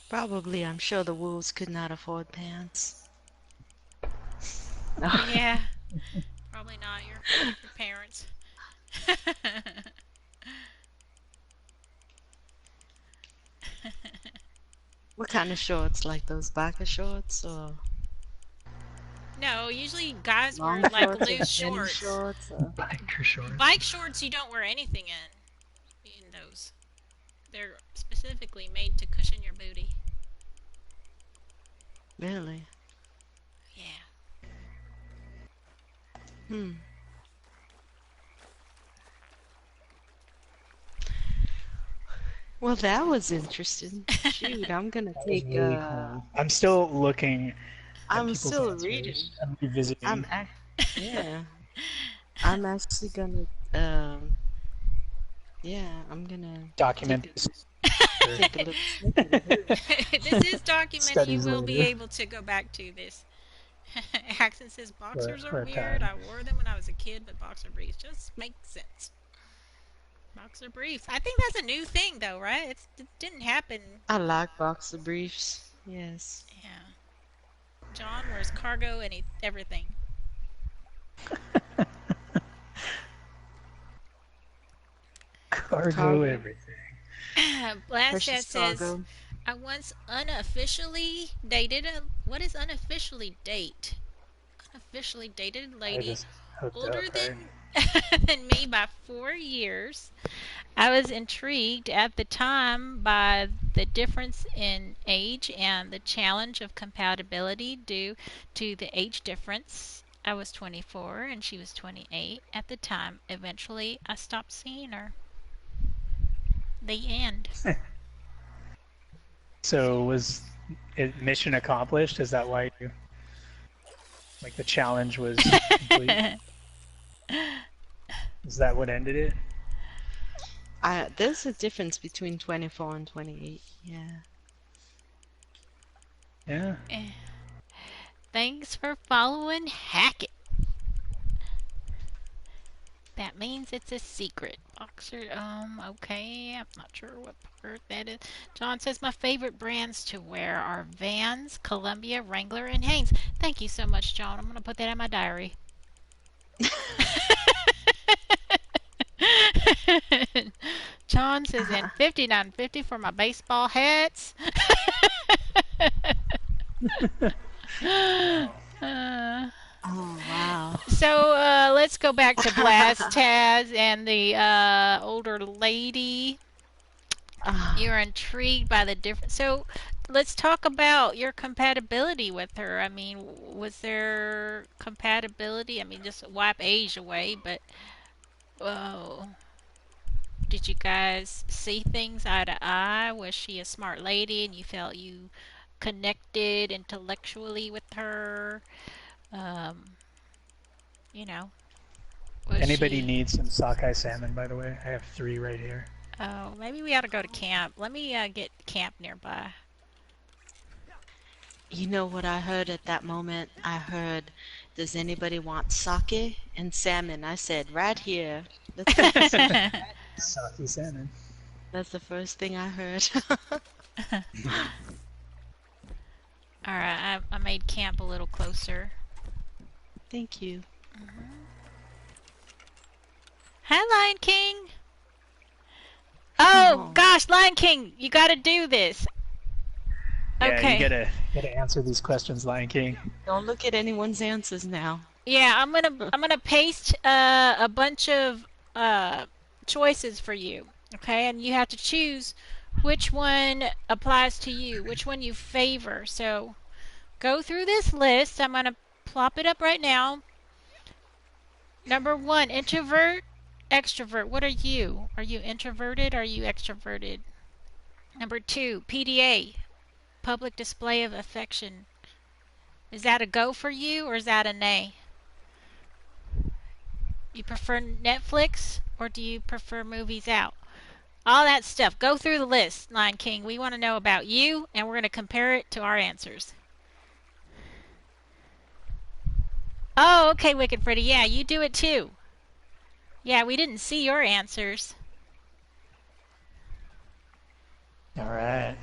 probably, I'm sure the wolves could not afford pants. No. Yeah. Probably not your parents. What kind of shorts? Like those biker shorts or No, usually guys wear long like shorts or loose tennis shorts. shorts or Biker shorts. Bike shorts you don't wear anything in those. They're specifically made to cushion your booty. really? Yeah. Hmm. Well, that was interesting. Shoot, I'm gonna That was take really cool. I'm still looking at I'm people's still reading. answers. I'm revisiting. I'm act Yeah. I'm actually gonna yeah, I'm gonna Document this for take a little snippet of this. This is documented. You studies will be later able to go back to this. Accent says boxers are for a weird. time. I wore them when I was a kid, but boxer briefs just make sense. Boxer briefs. I think that's a new thing, though, right? It didn't happen. I like boxer briefs. Yes. Yeah. John wears cargo and everything. Cargo Cargo. everything. Blast Precious Chat says, cargo. I once unofficially dated a. What is unofficially date? Unofficially dated a I lady just hooked older up, right? than than me by 4 years. I was intrigued at the time by the difference in age and the challenge of compatibility due to the age difference. I was 24 and she was 28 at the time. Eventually, I stopped seeing her. The end. So was it mission accomplished? Is that why you like the challenge was complete? Is that what ended it? There's a difference between 24 and 28. Yeah. Yeah. Thanks for following Hackett. That means it's a secret. Boxer, okay, I'm not sure what part that is. John says my favorite brands to wear are Vans, Columbia, Wrangler, and Hanes. Thank you so much, John. I'm gonna put that in my diary. John says in 59.50 for my baseball hats. Wow. uh, Oh, wow. so let's go back to Blast Taz and the older lady. Ah, You're intrigued by the different. So let's talk about your compatibility with her. I mean, was there compatibility? I mean, just wipe age away, but oh, did you guys see things eye to eye? Was she a smart lady and you felt you connected intellectually with her? Um, you know, was Anybody she? needs some sockeye salmon, by the way? I have 3 right here. Oh, maybe we ought to go to camp. Let me get camp nearby. you know what I heard at that moment? I heard, does anybody want sake and salmon? I said, right here. Let's take a seat. Sake salmon. That's the first thing I heard. Alright, I made camp a little closer. Thank you. Mhm. Hi, Lion King! Oh, Oh, gosh, Lion King, you gotta do this. Yeah, Okay. you gotta answer these questions, Lion King. don't look at anyone's answers now. Yeah, I'm gonna paste a bunch of uh, choices for you. Okay, and you have to choose which one applies to you, which one you favor. So go through this list. I'm gonna plop it up right now. Number one, introvert, extrovert. What are you? Are you introverted? Are you extroverted? Number two, PDA, public display of affection. Is that a go for you or is that a nay? You prefer Netflix or do you prefer movies out? All that stuff. Go through the list, Lion King. We want to know about you and we're going to compare it to our answers. Oh, okay, Wicked Freddy. Yeah, you do it too. Yeah, we didn't see your answers. All right.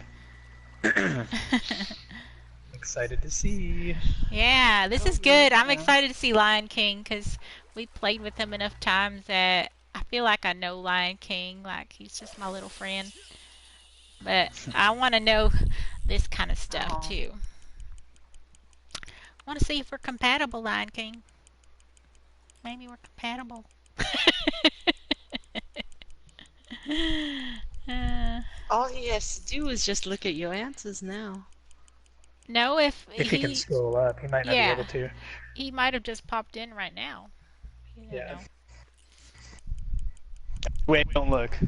Excited to see. Yeah, this Oh, is good. I'm yeah. excited to see Lion King because we played with him enough times that I feel like I know Lion King. Like he's just my little friend. But I want to know this kind of stuff Oh, too. I want to see if we're compatible, Lion King. Maybe we're compatible. uh, all he has to do is just look at your answers now. no, if If he can he, scroll up, he might not be able yeah, to. he might have just popped in right now. You don't Yeah. know. Wait, don't look.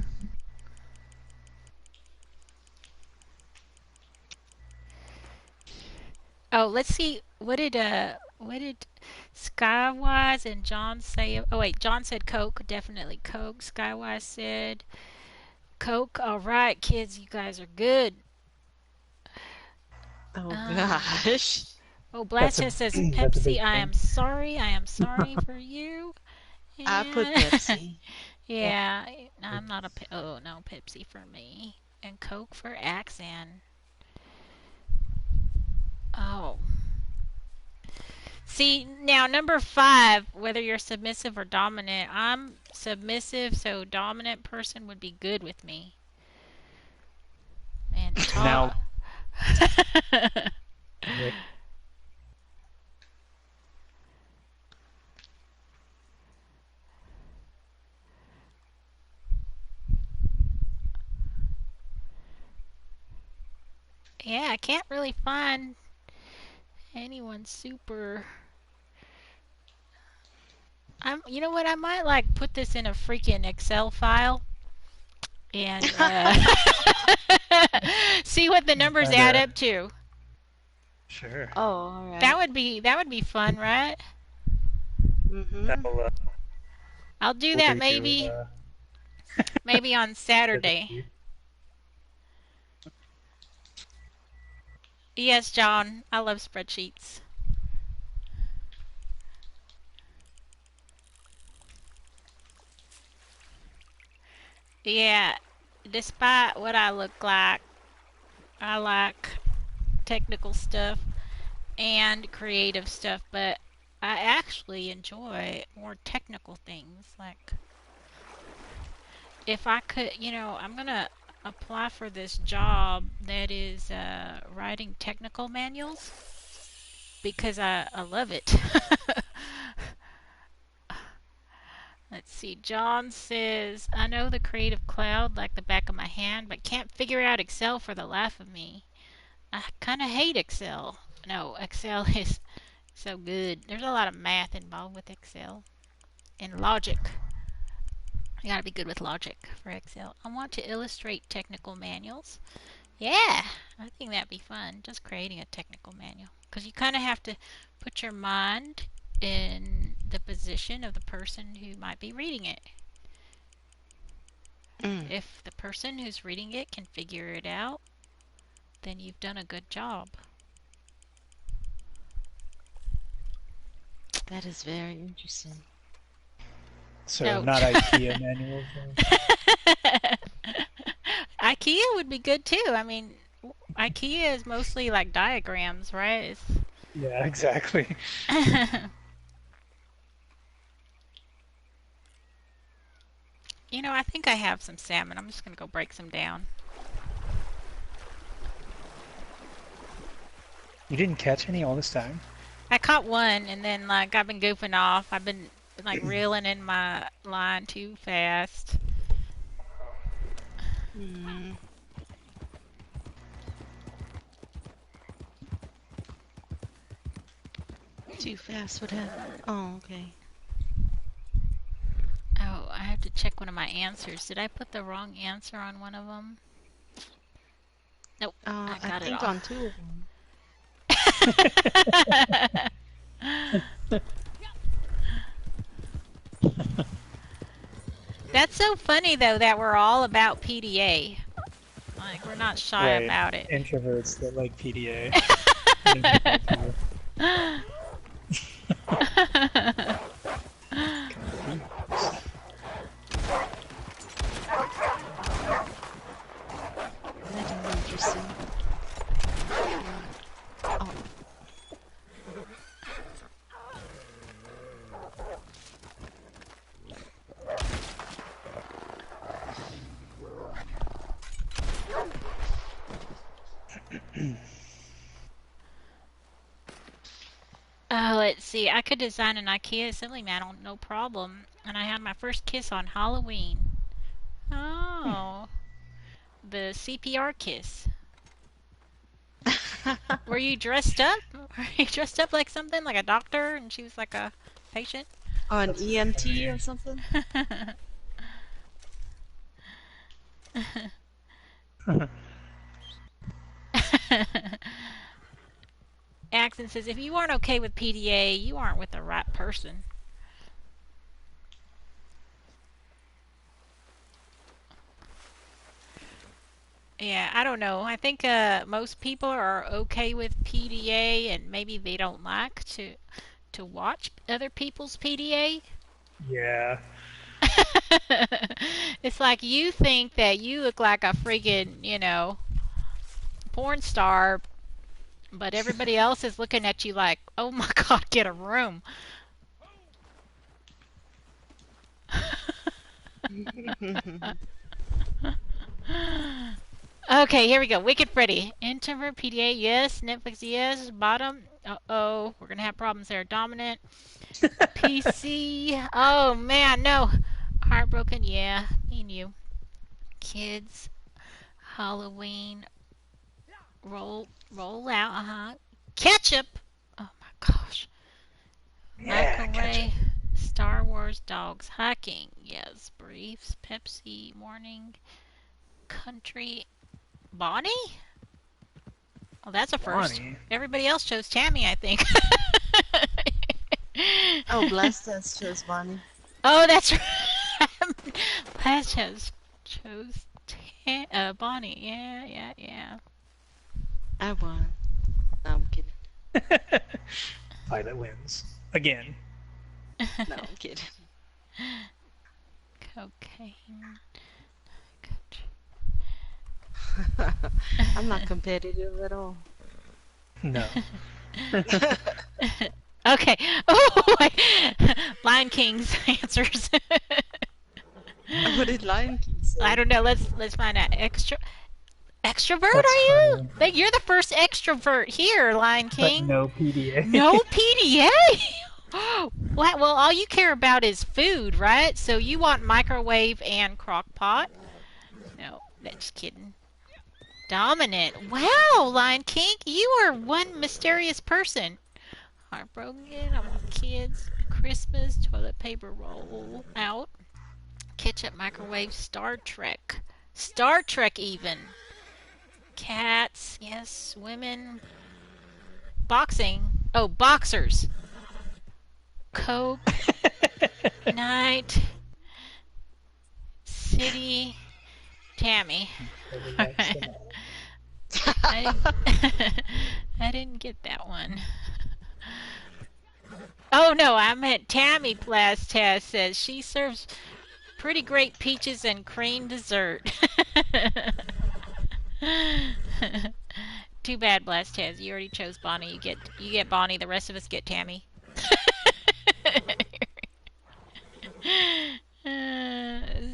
Oh, let's see. What did Skywise and John say? Oh wait, John said Coke, definitely Coke. Skywise said Coke. All right, kids, you guys are good. Oh, Um, gosh. oh, That's Blastest a says that's a Pepsi. big I thing. am sorry. I am sorry for you. I put And Pepsi. yeah, I'm not a. Oh no, Pepsi for me and Coke for Axan. Oh, see, now number five, whether you're submissive or dominant, I'm submissive, so dominant person would be good with me. And Now, talk. wait, Yeah, I can't really find anyone super. You know what? I might like put this in a freaking Excel file and see what the And numbers find add a up to. sure. Oh, all right. That would be fun, right? Mm-hmm. That'll I'll do that worry you maybe on Saturday. vividly. Yes, John, I love spreadsheets. Yeah, despite what I look like, I like technical stuff and creative stuff, but I actually enjoy more technical things. Like, if I could, I'm gonna apply for this job that is writing technical manuals because I love it. Let's see. John says, I know the Creative Cloud like the back of my hand, but can't figure out Excel for the life of me. I kind of hate Excel. No, Excel is so good. There's a lot of math involved with Excel and logic. You gotta be good with logic for Excel. I want to illustrate technical manuals. Yeah, I think that'd be fun. Just creating a technical manual. Because you kind of have to put your mind in the position of the person who might be reading it. Mm, If the person who's reading it can figure it out, then you've done a good job. that is very interesting. So Oh. not IKEA manuals. IKEA would be good too. I mean, IKEA is mostly like diagrams, right? Yeah, exactly. I think I have some salmon. I'm just going to go break some down. You didn't catch any all this time? I caught one and then like I've been goofing off. I've been like reeling in my line too fast. Mm, too fast. What happened? Oh, okay. Oh, I have to check one of my answers. Did I put the wrong answer on one of them? Nope, I I got it think all. on two of them. That's so funny though that we're all about PDA. Like we're not shy Right. about it. Introverts that like PDA. I didn't get that too. That is interesting. Oh, Oh, let's see. I could design an IKEA assembly panel, no problem. And I had my first kiss on Halloween. Oh, the CPR kiss. Were you dressed up? Were you dressed up like something, like a doctor, and she was like a patient? an That's EMT funny. or something? Axon says, if you aren't okay with PDA, you aren't with the right person. Yeah, I don't know. I think most people are okay with PDA, and maybe they don't like to watch other people's PDA. Yeah. It's like you think that you look like a freaking, porn star, but everybody else is looking at you like, oh my god, get a room. Okay, here we go. Wicked Freddy. Introvert PDA, yes. Netflix, yes. Bottom. Uh-oh. We're going to have problems there. Dominant. PC. Oh, man, no. Heartbroken, yeah. Me and you. Kids. Halloween. roll out. Ketchup. Oh my gosh. Yeah, ketchup. Microwave. Star Wars dogs hiking. Yes, briefs. Pepsi morning. Country. Bonnie? Oh, that's a first. Bonnie. Everybody else chose Tammy, I think. Oh, blessed us, chose Bonnie. Oh, that's right. Last chose Bonnie. Yeah, yeah, yeah. I won. No, I'm kidding. Violet wins again. No, I'm kidding. Cocaine. I'm not competitive at all. No. Okay. Oh, Lion King's answers. What did Lion King I say? don't know. Let's find out. Extrovert, That's are you? funny. You're the first extrovert here, Lion But King. no PDA. No PDA. Well, all you care about is food, right? So you want microwave and crock pot? No, that's kidding. Dominant. Wow, Lion King, you are one mysterious person. Heartbroken. I want kids. Christmas. Toilet paper roll out. Ketchup, microwave. Star Trek. Star Trek, even. Cats. Yes. Women. Boxing. Oh, boxers. Coke. Night. City. Tammy. Totally All likes right. them all. I, I didn't get that one. Oh no, I meant Tammy Blastaz says she serves pretty great peaches and cream dessert. Too bad, Blastaz. You already chose Bonnie. You get Bonnie. The rest of us get Tammy.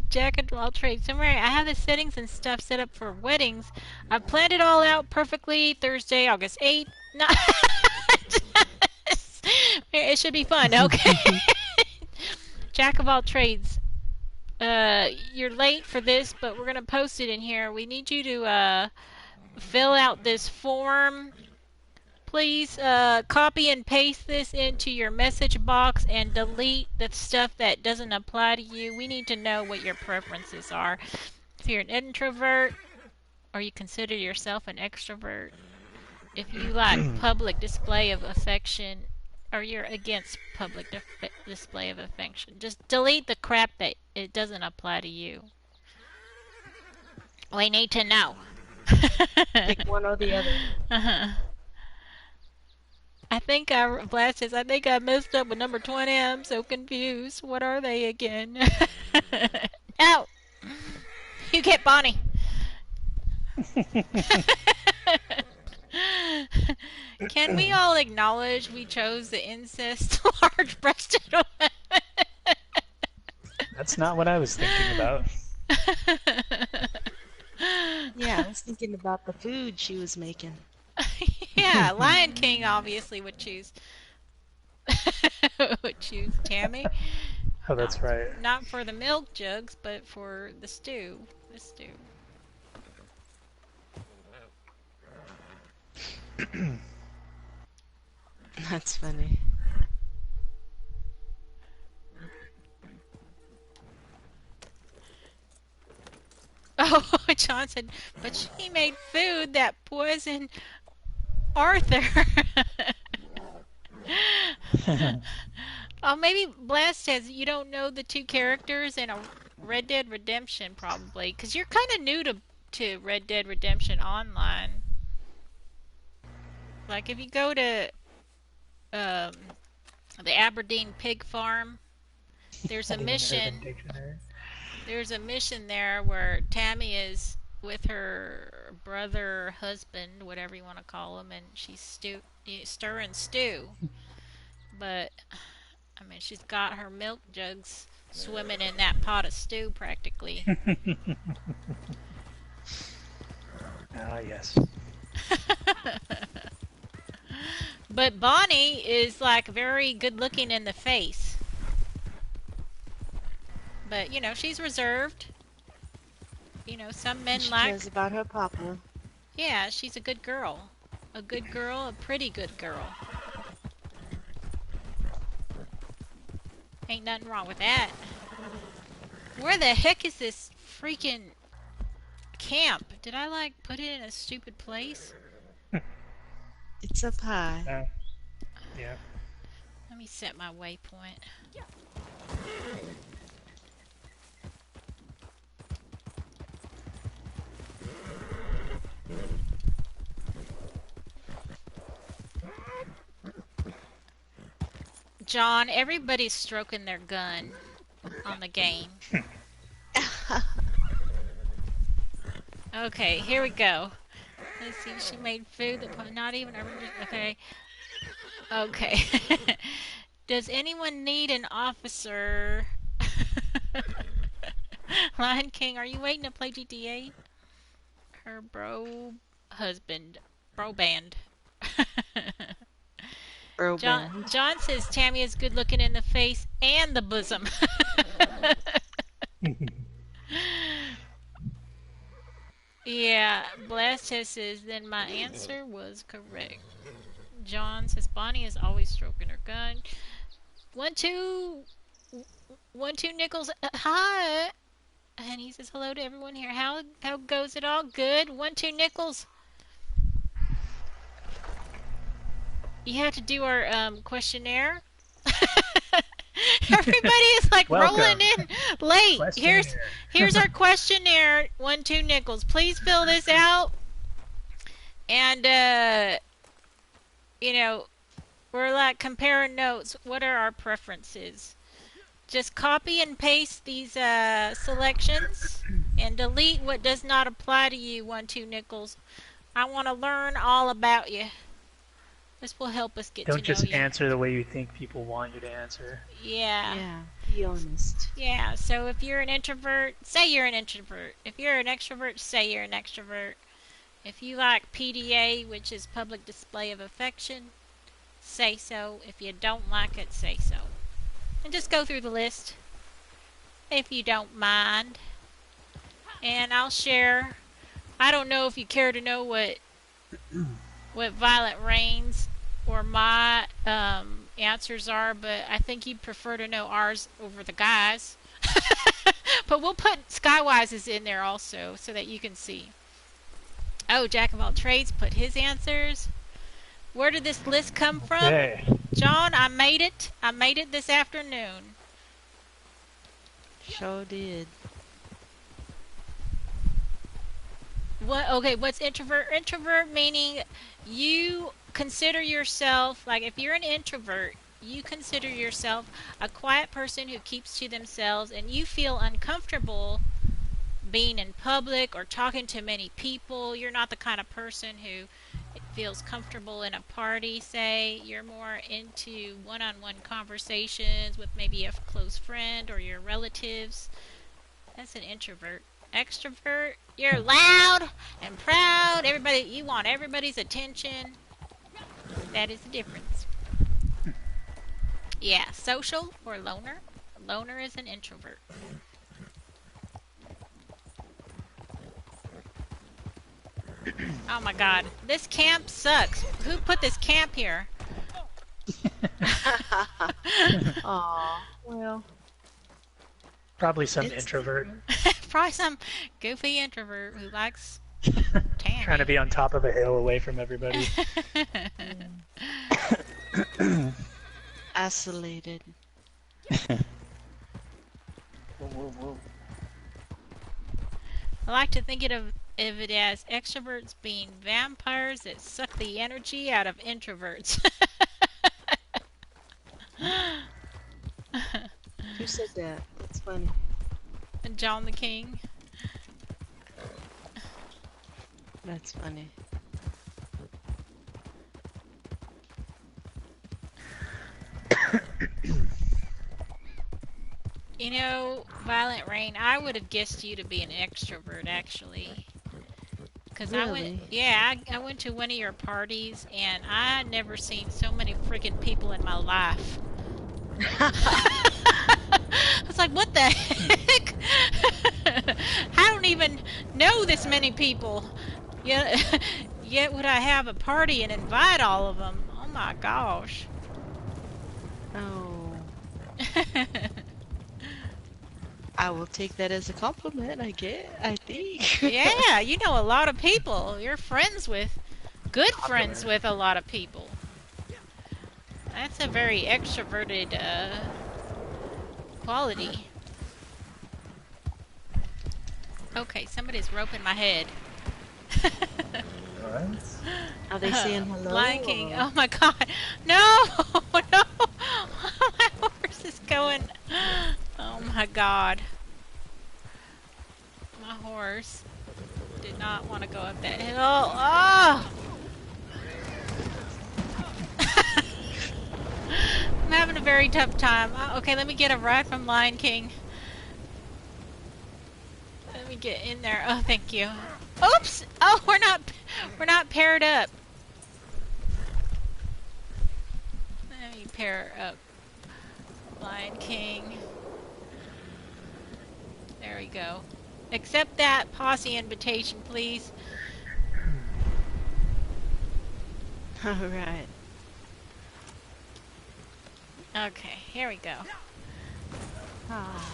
Jack and all trades. Don't worry, I have the settings and stuff set up for weddings. I've planned it all out perfectly. Thursday, August 8th. No. It should be fun, okay? Jack of all trades. You're late for this, but we're gonna post it in here. We need you to fill out this form. Please copy and paste this into your message box and delete the stuff that doesn't apply to you. We need to know what your preferences are. If you're an introvert or you consider yourself an extrovert, if you like public display of affection or you're against public display of affection, just delete the crap that it doesn't apply to you. We need to know. Pick one or the other. Uh-huh. I think I messed up with number 20. I'm so confused. What are they again? No! You get Bonnie. Can we all acknowledge we chose the incest large breasted one? That's not what I was thinking about. Yeah, I was thinking about the food she was making. Yeah, Lion King obviously would choose would choose Tammy. Oh, Not that's right. not for the milk jugs, but for the stew. The stew. That's funny. Oh, John said, but she made food that poisoned Arthur. Oh, maybe Blast says you don't know the two characters in a Red Dead Redemption, probably, because you're kind of new to Red Dead Redemption Online. Like if you go to um, the Aberdeen Pig Farm, there's I a didn't even Urban mission. Dictionary. There's a mission there where Tammy is with her brother, husband, whatever you want to call him, and she's stirring stew. But I mean, she's got her milk jugs swimming in that pot of stew practically. Ah, yes. But Bonnie is like very good looking in the face. But she's reserved. Some men She like. cares about her papa. Yeah, she's a good girl. A good girl, a pretty good girl. Ain't nothing wrong with that. Where the heck is this freaking camp? Did I like put it in a stupid place? It's up high. Yeah. Let me set my waypoint. John, everybody's stroking their gun on the game. Okay, here we go. Let's see, she made food that not even, okay. Okay. Does anyone need an officer? Lion King, are you waiting to play GTA? Her bro husband. Bro band. Bro John, band. John says Tammy is good looking in the face and the bosom. Yeah, Blast says then my answer was correct. John says Bonnie is always stroking her gun. 1-2 Nichols. Hi. And he says hello to everyone here. How goes it all? Good. 1-2 Nichols. You have to do our questionnaire. Everybody is like Welcome. rolling in late. Questionnaire. Here's our questionnaire. 1-2 Nichols. Please fill this out. And you know, we're like comparing notes. What are our preferences? Just copy and paste these selections and delete what does not apply to you, 1-2 Nichols. I want to learn all about you. This will help us get Don't to know just you. answer the way you think people want you to answer. Yeah. Yeah, be honest. Yeah, so if you're an introvert, say you're an introvert. If you're an extrovert, say you're an extrovert. If you like PDA, which is public display of affection, say so. If you don't like it, say so. And just go through the list if you don't mind. And I'll share. I don't know if you care to know what Violet Rain's or my answers are, but I think you'd prefer to know ours over the guys. But we'll put Skywise's in there also so that you can see. Oh, Jack of all trades put his answers. Where did this list come from? Okay. John, I made it. I made it this afternoon. Sure did. What? Okay, what's introvert? Introvert meaning you consider yourself, like if you're an introvert, you consider yourself a quiet person who keeps to themselves and you feel uncomfortable being in public or talking to many people. You're not the kind of person who feels comfortable in a party, say. You're more into one-on-one conversations with maybe a close friend or your relatives. That's an introvert. Extrovert, you're loud and proud. Everybody, you want everybody's attention. That is the difference. Yeah, social or loner. Loner is an introvert. Oh my god, this camp sucks. Who put this camp here? Aw, well, Probably some it's introvert Probably some goofy introvert who likes Tammy. trying to be on top of a hill away from everybody. isolated. Whoa, whoa, whoa. I like to think of it as extroverts being vampires that suck the energy out of introverts. Who said that? That's funny. And John the King. That's funny. You know, Violent Rain, I would have guessed you to be an extrovert, actually. Because Really? I went to one of your parties, and I never seen so many freaking people in my life. I was like, what the heck? I don't even know this many people. Yet, yet would I have a party and invite all of them? Oh my gosh. Oh, I will take that as a compliment, I guess. I think. Yeah, you know a lot of people. You're friends with, good friends Popular. with a lot of people. That's a very extroverted quality. Okay, somebody's roping my head. What? Are they saying Lion hello King. or? Oh my god. No! No! My horse is going. Oh my god. My horse did not want to go up that hill. Oh! I'm having a very tough time. Okay, let me get a ride from Lion King. Let me get in there. Oh, thank you. Oops! Oh, we're not paired up. Let me pair up Lion King. There we go. Accept that posse invitation, please. All right. Okay, here we go. Ah.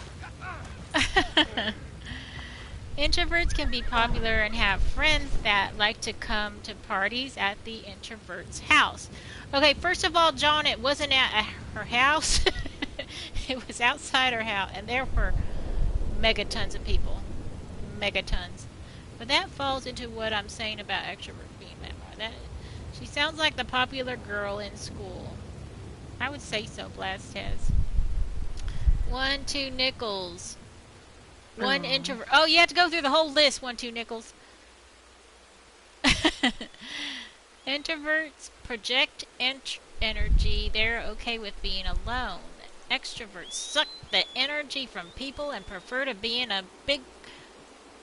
Introverts can be popular and have friends that like to come to parties at the introvert's house. Okay, first of all, John, it wasn't at her house. It was outside her house, and there were megatons of people. Megatons. But that falls into what I'm saying about extrovert being that way. She sounds like the popular girl in school. I would say so, Blast has. 1, 2 nickels. One Oh. introvert. Oh, you have to go through the whole list. 1, 2 nickels. Introverts project energy. They're okay with being alone. Extroverts suck the energy from people and prefer to be in a big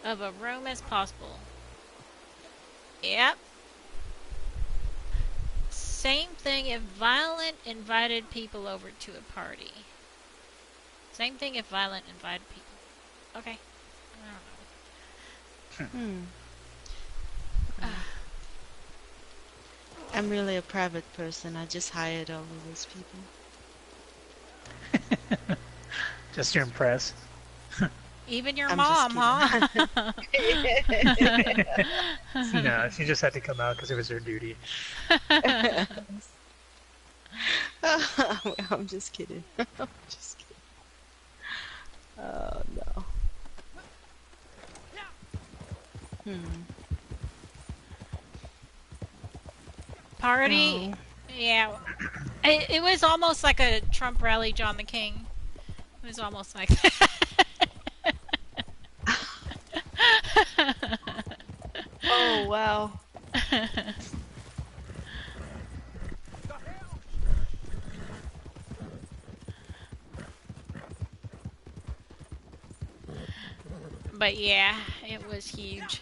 of a room as possible. Yep. Same thing if Violent invited people over to a party. Same thing if Violent invited people. Okay. I Hmm. don't know. I'm really a private person. I just hired all of those people. Just to impress. Even your I'm just mom, kidding. huh? No, she just had to come out because it was her duty. I'm just kidding. I'm just kidding. Oh no. Hmm. Party? Oh. Yeah. It was almost like a Trump rally, John the King. It was almost like that. Oh wow. But yeah, it was huge.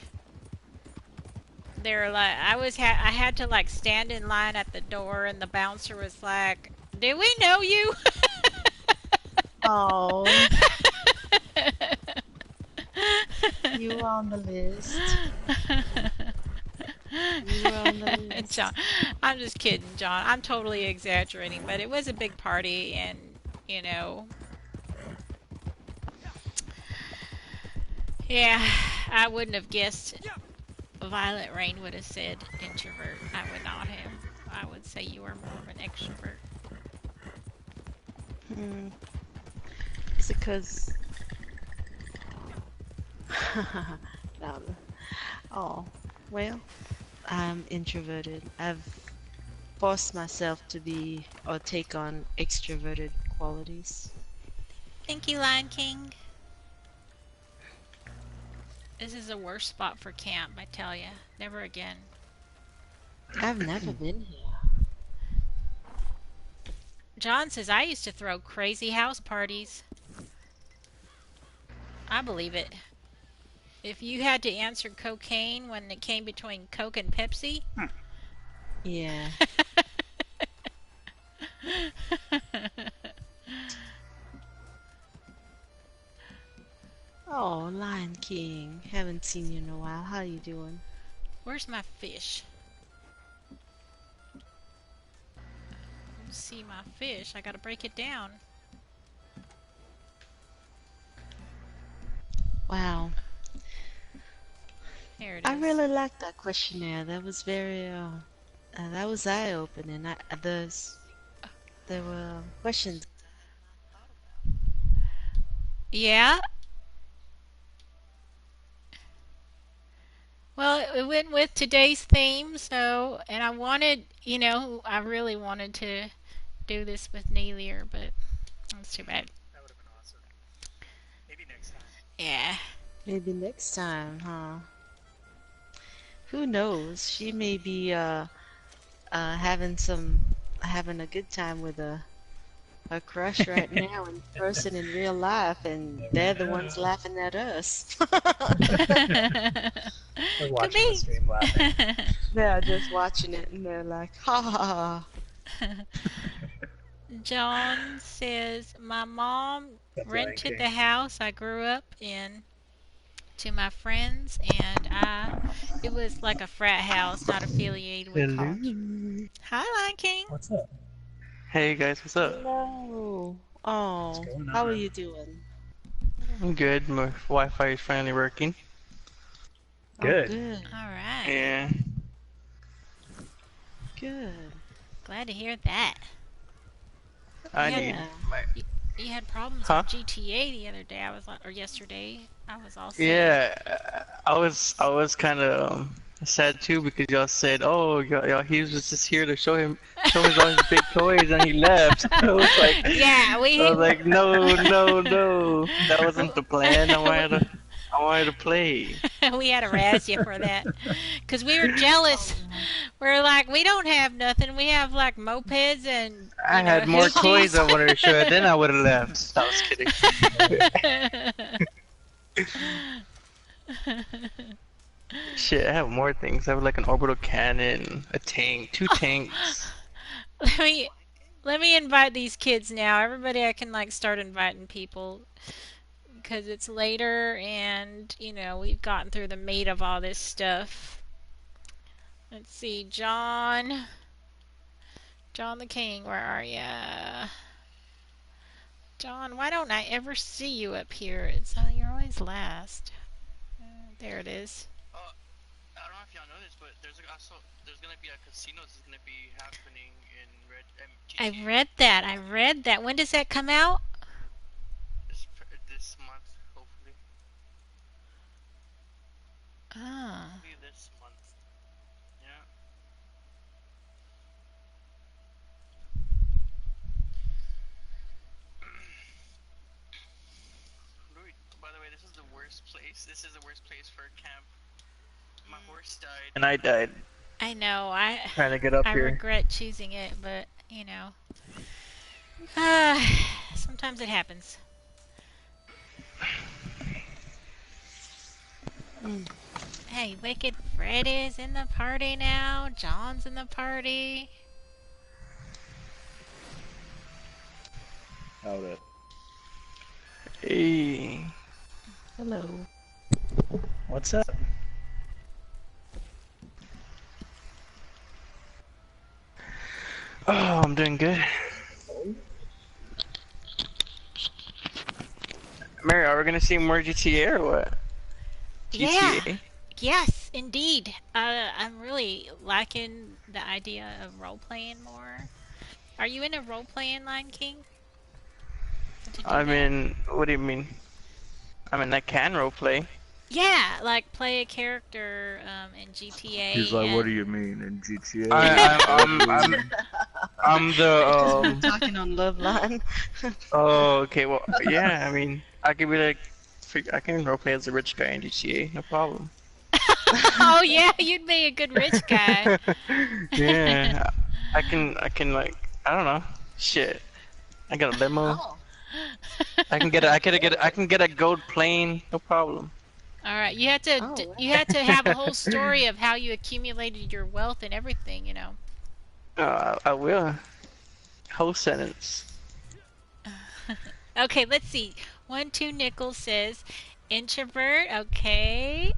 They were like, I had to like stand in line at the door, and the bouncer was like, "Do we know you?" Oh, you were on the list. You were on the John, list. I'm just kidding, John. I'm totally exaggerating, but it was a big party, and you know, yeah, I wouldn't have guessed. Violet Rain would have said introvert. I would not have. I would say you are more of an extrovert. Hmm. Is it because? No. Oh, well, I'm introverted. I've forced myself to be or take on extroverted qualities. Thank you, Lion King. This is the worst spot for camp, I tell ya. Never again. I've never been here. John says I used to throw crazy house parties. I believe it. If you had to answer cocaine when it came between Coke and Pepsi. Yeah. Oh, Lion King. Haven't seen you in a while. How you doing? Where's my fish? Let's see my fish. I gotta break it down. Wow. There it I is. really liked that questionnaire. That was very that was eye-opening. There were questions. Yeah. Well, it went with today's theme, so, and I wanted, I really wanted to do this with Neelier, but that's too bad. That would have been awesome. Maybe next time. Yeah. Maybe next time, huh? Who knows? She may be having a good time with a crush right now in person in real life, and they're the ones Yeah. laughing at us. We're Could watching the be. stream laughing. They're just watching it and they're like, ha ha ha. John says, my mom That's Lion rented King. the house I grew up in to my friends, and it was like a frat house, not affiliated with college. Hello. Hi, Lion King. What's up? Hey guys, what's up? Hello. What's Oh, going how are on? you doing? I'm good. My Wi-Fi is finally working. Oh, Good. good, All right. Yeah. good. Glad to hear that. I Yeah. need Yeah. my. You had problems Huh? with GTA the other day. I was like, or yesterday. I was all sad. Yeah. I was kind of sad too because y'all said, "Oh, y'all, he was just here to show his all his big toys, and he left." Yeah, I we was like, no, no, no. That wasn't the plan. I wanted to play. we had to razz you for that because we were jealous. Oh, We're like, we don't have nothing. We have like mopeds and I had more toys hoochies. I wanted to show, then I would have left. I was kidding. Shit, I have more things. I have like an orbital cannon, a tank, two tanks. let me let me invite these kids now. Everybody, I can like start inviting people because it's later and we've gotten through the meat of all this stuff. Let's see, John the King, where are ya? John, why don't I ever see you up here? You're always last. There it is. I don't know if y'all know this, but there's gonna be a casino that's gonna be happening in I GTA read that. I read that. When does that come out? this month, hopefully. Oh. Hopefully this month. Yeah. By the way, this is the worst place. This is the worst place for a camp. My horse died. And I died I know. I trying to get up I here. regret choosing it, but sometimes it happens. mm. Hey, Wicked Freddy's in the party now. John's in the party. Howdy. Hey. Hello. What's up? Oh, I'm doing good. Mary, are we gonna see more GTA or what? Yeah. GTA? Yes, indeed. I'm really liking the idea of role playing more. Are you into role playing, Lion King? To do I that? mean, what do you mean? I mean, I can roleplay. Yeah, like play a character in He's GTA like, what and do you mean in GTA? I, I'm, I'm, I'm, Probably. I'm the, Because we were talking on Loveline. oh, okay, well, yeah, I mean, I could be like, I can roleplay as a rich guy in GTA, no problem. oh yeah, you'd be a good rich guy. Yeah, I can like, I don't know, shit. I got a limo. Oh. I can get a gold plane, no problem. All right, you had to Oh, you had to have a whole story of how you accumulated your wealth and everything. I will. Whole sentence. Okay, let's see. 1 2 Nichols says introvert. Okay,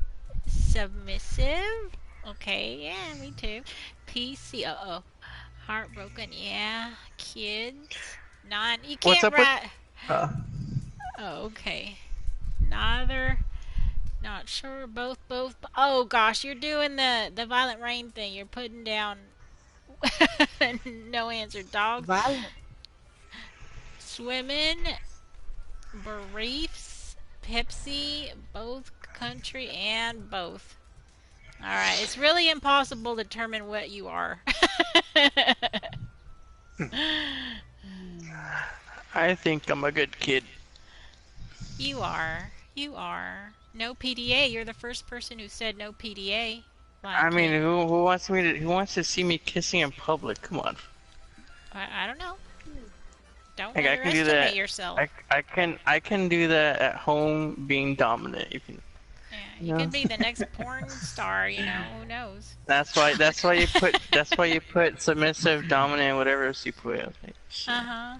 submissive. Okay, yeah, me too. PC. Uh-oh. Heartbroken. Yeah. Kids. None. You What's can't up with? write. Uh, Oh, okay. Neither. Not sure. Both. Both. Oh gosh, you're doing the violent rain thing. You're putting down. No answer. Dogs. Violent. Swimming. Briefs. Pepsi. Both country and both. All right. It's really impossible to determine what you are. I think I'm a good kid. You are. You are. No PDA. You're the first person who said no PDA. Lion I mean, King. who wants to see me kissing in public? Come on. I don't know. Don't Like I can do underestimate that. yourself. I can do that at home, being dominant. You can, Yeah, you you know. could be the next porn star. Who knows? That's why you put submissive, dominant, whatever else you put. Like, shit. Uh huh.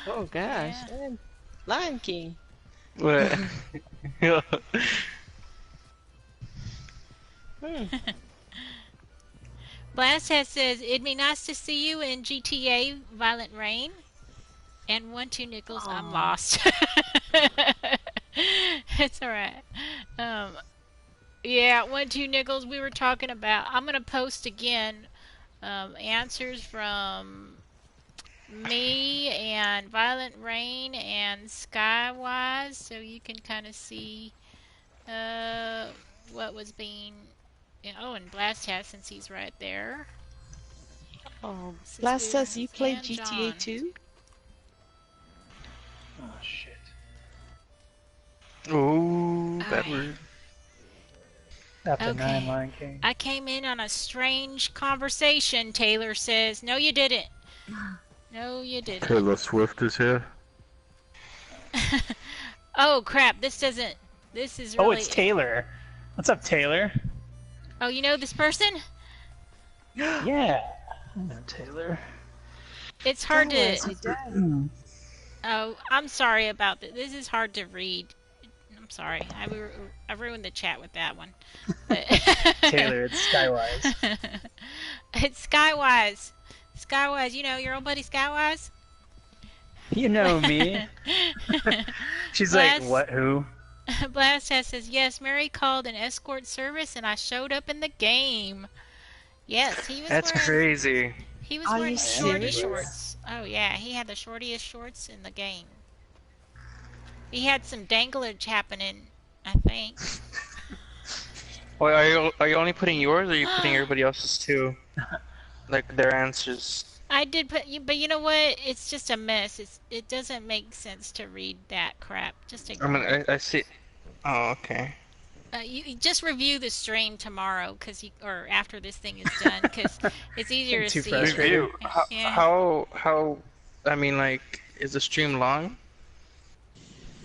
Oh gosh. Yeah. Lion King. What? Hmm. Blasthead says it'd be nice to see you in GTA Violent Rain. And 1-2 Nickels, I'm Aw. lost. It's alright. Um, yeah, 1-2 Nickels, we were talking about. I'm gonna post again answers from me and Violent Rain and Skywise, so you can kind of see uh, what was being. Oh, and Blast has, since he's right there. Oh, Since Blast we says you play and GTA John. 2? Oh shit. Ooh, All bad right. word. After 9, Okay. Lion King. I came in on a strange conversation, Taylor says. No, you didn't. No, you didn't. Taylor Swift is here. Oh, crap. This doesn't. This is Oh, really. it's Taylor. What's up, Taylor? Oh, you know this person? Yeah. I know Taylor. It's hard to. Skywise, you died. Oh, I'm sorry about this. This is hard to read. I'm sorry. I ruined the chat with that one. Taylor, it's Skywise. It's Skywise. Skywise, your old buddy Skywise? You know me. She's like, Blast, what, who? Blast says, yes, Mary called an escort service and I showed up in the game. Yes, he was That's wearing crazy. he was Are wearing you shorty serious? shorts. Oh yeah, he had the shortiest shorts in the game. He had some danglage happening, I think. Wait, are you only putting yours, or are you putting everybody else's too? Like their answers. I did put you, but you know what? It's just a mess. It doesn't make sense to read that crap. Just I mean, ignore it. I see. Oh, okay. You just review the stream tomorrow, or after this thing is done, because it's easier to Too see. frustrated. Review. Yeah. How? I mean, like, is the stream long?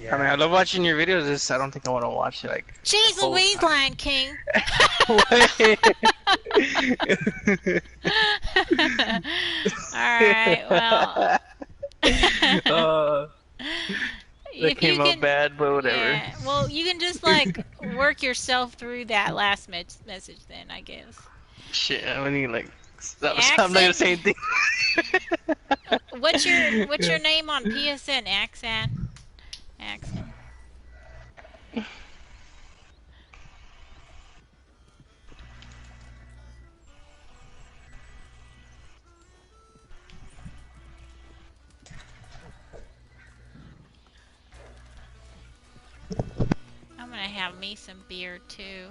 Yeah. I mean, I love watching your videos. Just I don't think I want to watch it like. Jeez the whole Louise, time. Lion King. Alright, well. That If came you out can, bad, but whatever. yeah, well, you can just like work yourself through that last message then, I guess. Shit, I mean, like, I'm not gonna say anything. What's your name on PSN, Axan? Axan. I'm gonna have me some beer too.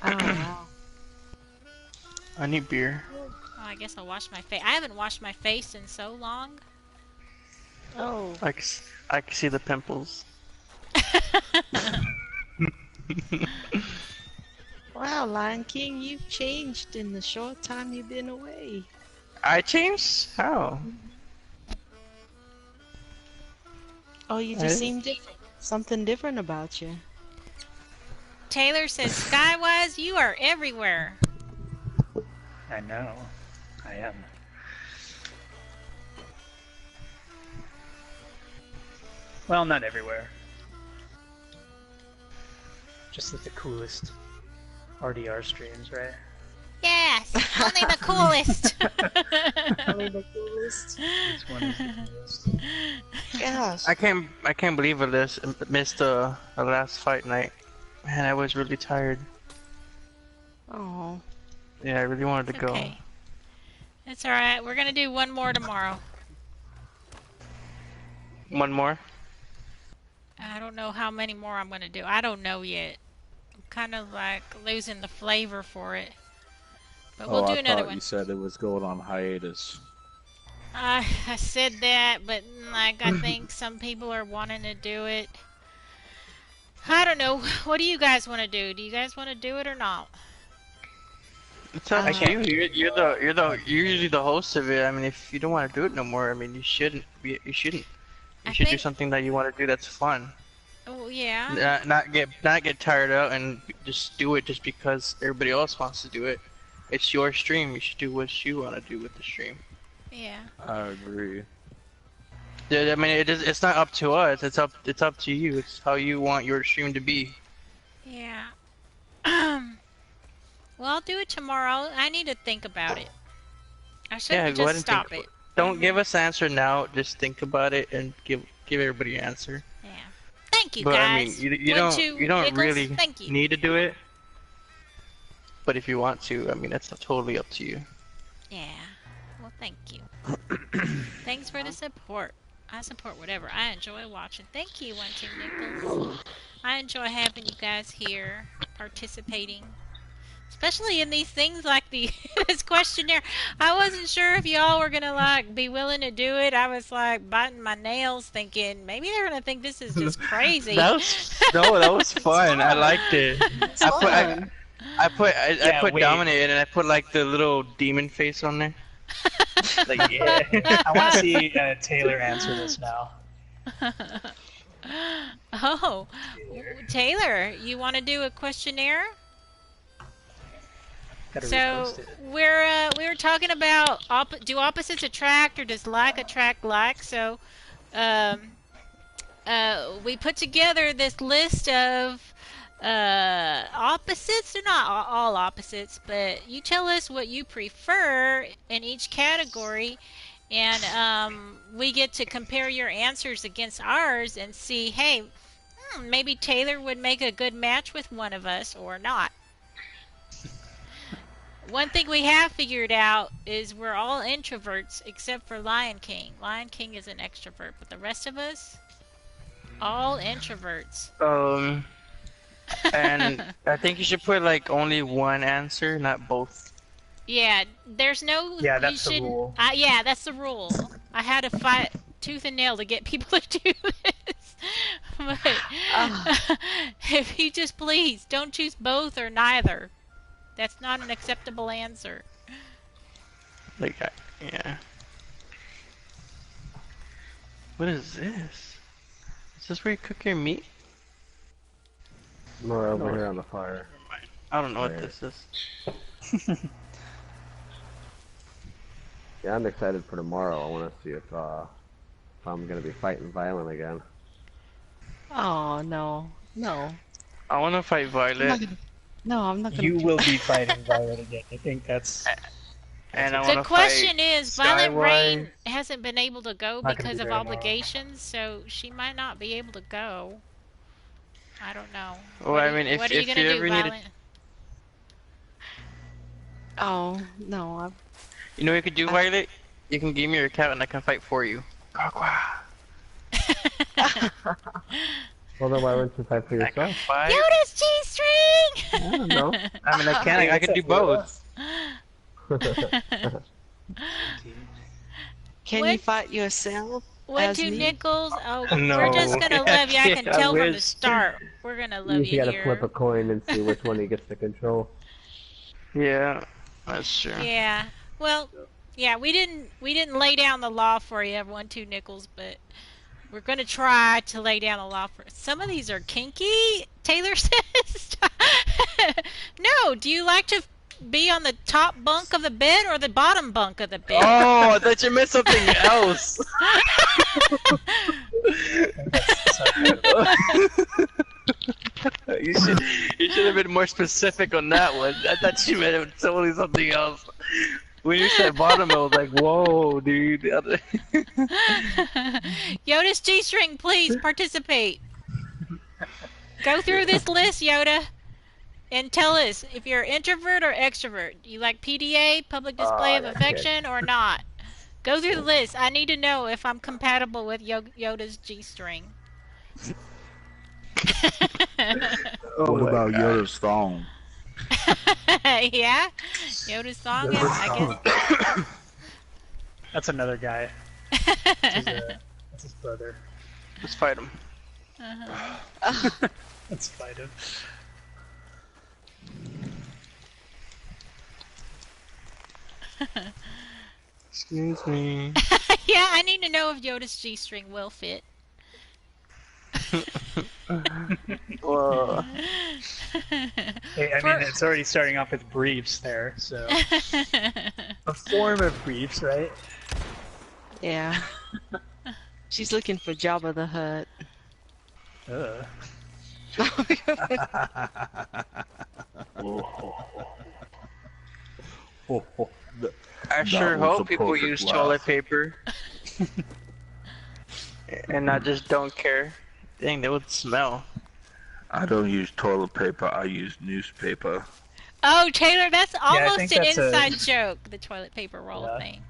Oh, wow. I need beer. Oh, I guess I'll wash my face. I haven't washed my face in so long. Oh, I can see the pimples. wow, Lion King, you've changed in the short time you've been away. I changed? How? Oh, you just seem different. Something different about you. Taylor says, Skywise, you are everywhere. I know. I am. Well, not everywhere. Just like the coolest. RDR streams, right? Yes, only the coolest. Only the coolest. This one is the coolest. Yes. I can't believe I missed the last fight night. Man, I was really tired. Oh. Yeah, I really wanted to It's go. okay. It's alright. We're gonna do one more tomorrow. One more? I don't know how many more I'm gonna do. I don't know yet. I'm kind of like losing the flavor for it. But we'll do I another thought one. you said it was going on hiatus. I said that, but like I think some people are wanting to do it. I don't know. What do you guys want to do? Do you guys want to do it or not? It's up I to can't- you. You're usually the host of it. I mean, if you don't want to do it no more, I mean, you shouldn't. You shouldn't. You I should do think- something that you want to do that's fun. Oh yeah. Not get tired out and just do it just because everybody else wants to do it. It's your stream. You should do what you want to do with the stream. Yeah. I agree. I mean, it's not up to us. It's up to you. It's how you want your stream to be. Yeah. Well, I'll do it tomorrow. I need to think about it. I shouldn't go ahead just and stop think it. Don't give us an answer now. Just think about it and give everybody an answer. Yeah. Thank you, But guys. I mean, you One, don't two, you don't Nichols, really thank you. need to do it. But if you want to, I mean, that's totally up to you. Yeah. Well, thank you. Thanks for the support. I support whatever. I enjoy watching. Thank you, One Two Nichols. I enjoy having you guys here participating. Especially in these things like this questionnaire. I wasn't sure if y'all were gonna like be willing to do it. I was like biting my nails thinking maybe they're gonna think this is just crazy. That was fun. I liked it. I put wait. dominate in and I put like the little demon face on there. Like, yeah. I want to see Taylor answer this now. Oh, Taylor, you want to do a questionnaire? Gotta So repost it. we were talking about do opposites attract or does like attract like? So we put together this list of opposites. They're not all opposites, but you tell us what you prefer in each category, and we get to compare your answers against ours and see, hey, maybe Taylor would make a good match with one of us or not. One thing we have figured out is we're all introverts except for Lion King. Lion King is an extrovert, but the rest of us, all introverts. And I think you should put like only one answer, not both. Yeah, there's no. Yeah, you that's the shouldn't- rule. Yeah, that's the rule. I had to fight tooth and nail to get people to do this. But if you just please don't choose both or neither. That's not an acceptable answer. Like, yeah. What is this? Is this where you cook your meat? More over here on the fire. I don't know what There. this is. Yeah, I'm excited for tomorrow. I want to see if I'm gonna be fighting violent again. Oh no, no, I want to fight I'm not Violet, gonna, no, I'm not gonna. You will be fighting Violet again. I think that's. and I want The to question fight is, Violet Skywise. Rain hasn't been able to go Not gonna because be of there tomorrow. obligations, so she might not be able to go. I don't know. Well, What I are- mean, if what are you you gonna do, ever need Violet? Oh no, you know what you could do, Violet? You can give me your cat and I can fight for you. Quack, quack. Well, then why wouldn't you fight for I can yourself? fight. Yoda's G-string! I don't know. I mean, I can. I can do both. can What? you fight yourself? One, As two me? Nickels. Oh, No. we're just gonna love you. I can Yeah, tell from the wish. start. We're gonna love You you gotta here. flip a coin and see which one he gets to control. Yeah, that's true. Yeah. Well, yeah, we didn't lay down the law for you, 1, 2 Nickels, but we're gonna try to lay down the law for. Some of these are kinky. Taylor says. No. Do you like to be on the top bunk of the bed or the bottom bunk of the bed? Oh, I thought you meant something else. You should have been more specific on that one. I thought you meant totally something else. When you said bottom, I was like, whoa, dude. Yoda's G-string, please participate. Go through this list, Yoda, and tell us if you're introvert or extrovert. Do you like PDA, public display I of got affection, or not? Go through the list. I need to know if I'm compatible with Yoda's G-string. Oh What my about God. Yoda's thong? Yeah? Yoda's song, I guess. That's another guy. That's his brother. Let's fight him. Let's fight him. Excuse me. Yeah, I need to know if Yoda's G-string will fit. Whoa. Hey, I mean, it's already starting off with briefs there, so a form of briefs, right? Yeah. She's looking for Jabba the Hutt. Ugh. I sure was a hope people perfect use laugh. toilet paper. And not just don't care. Dang, that would smell. I don't use toilet paper. I use newspaper. Oh, Taylor, that's almost think an that's inside joke, the toilet paper roll Yeah. thing.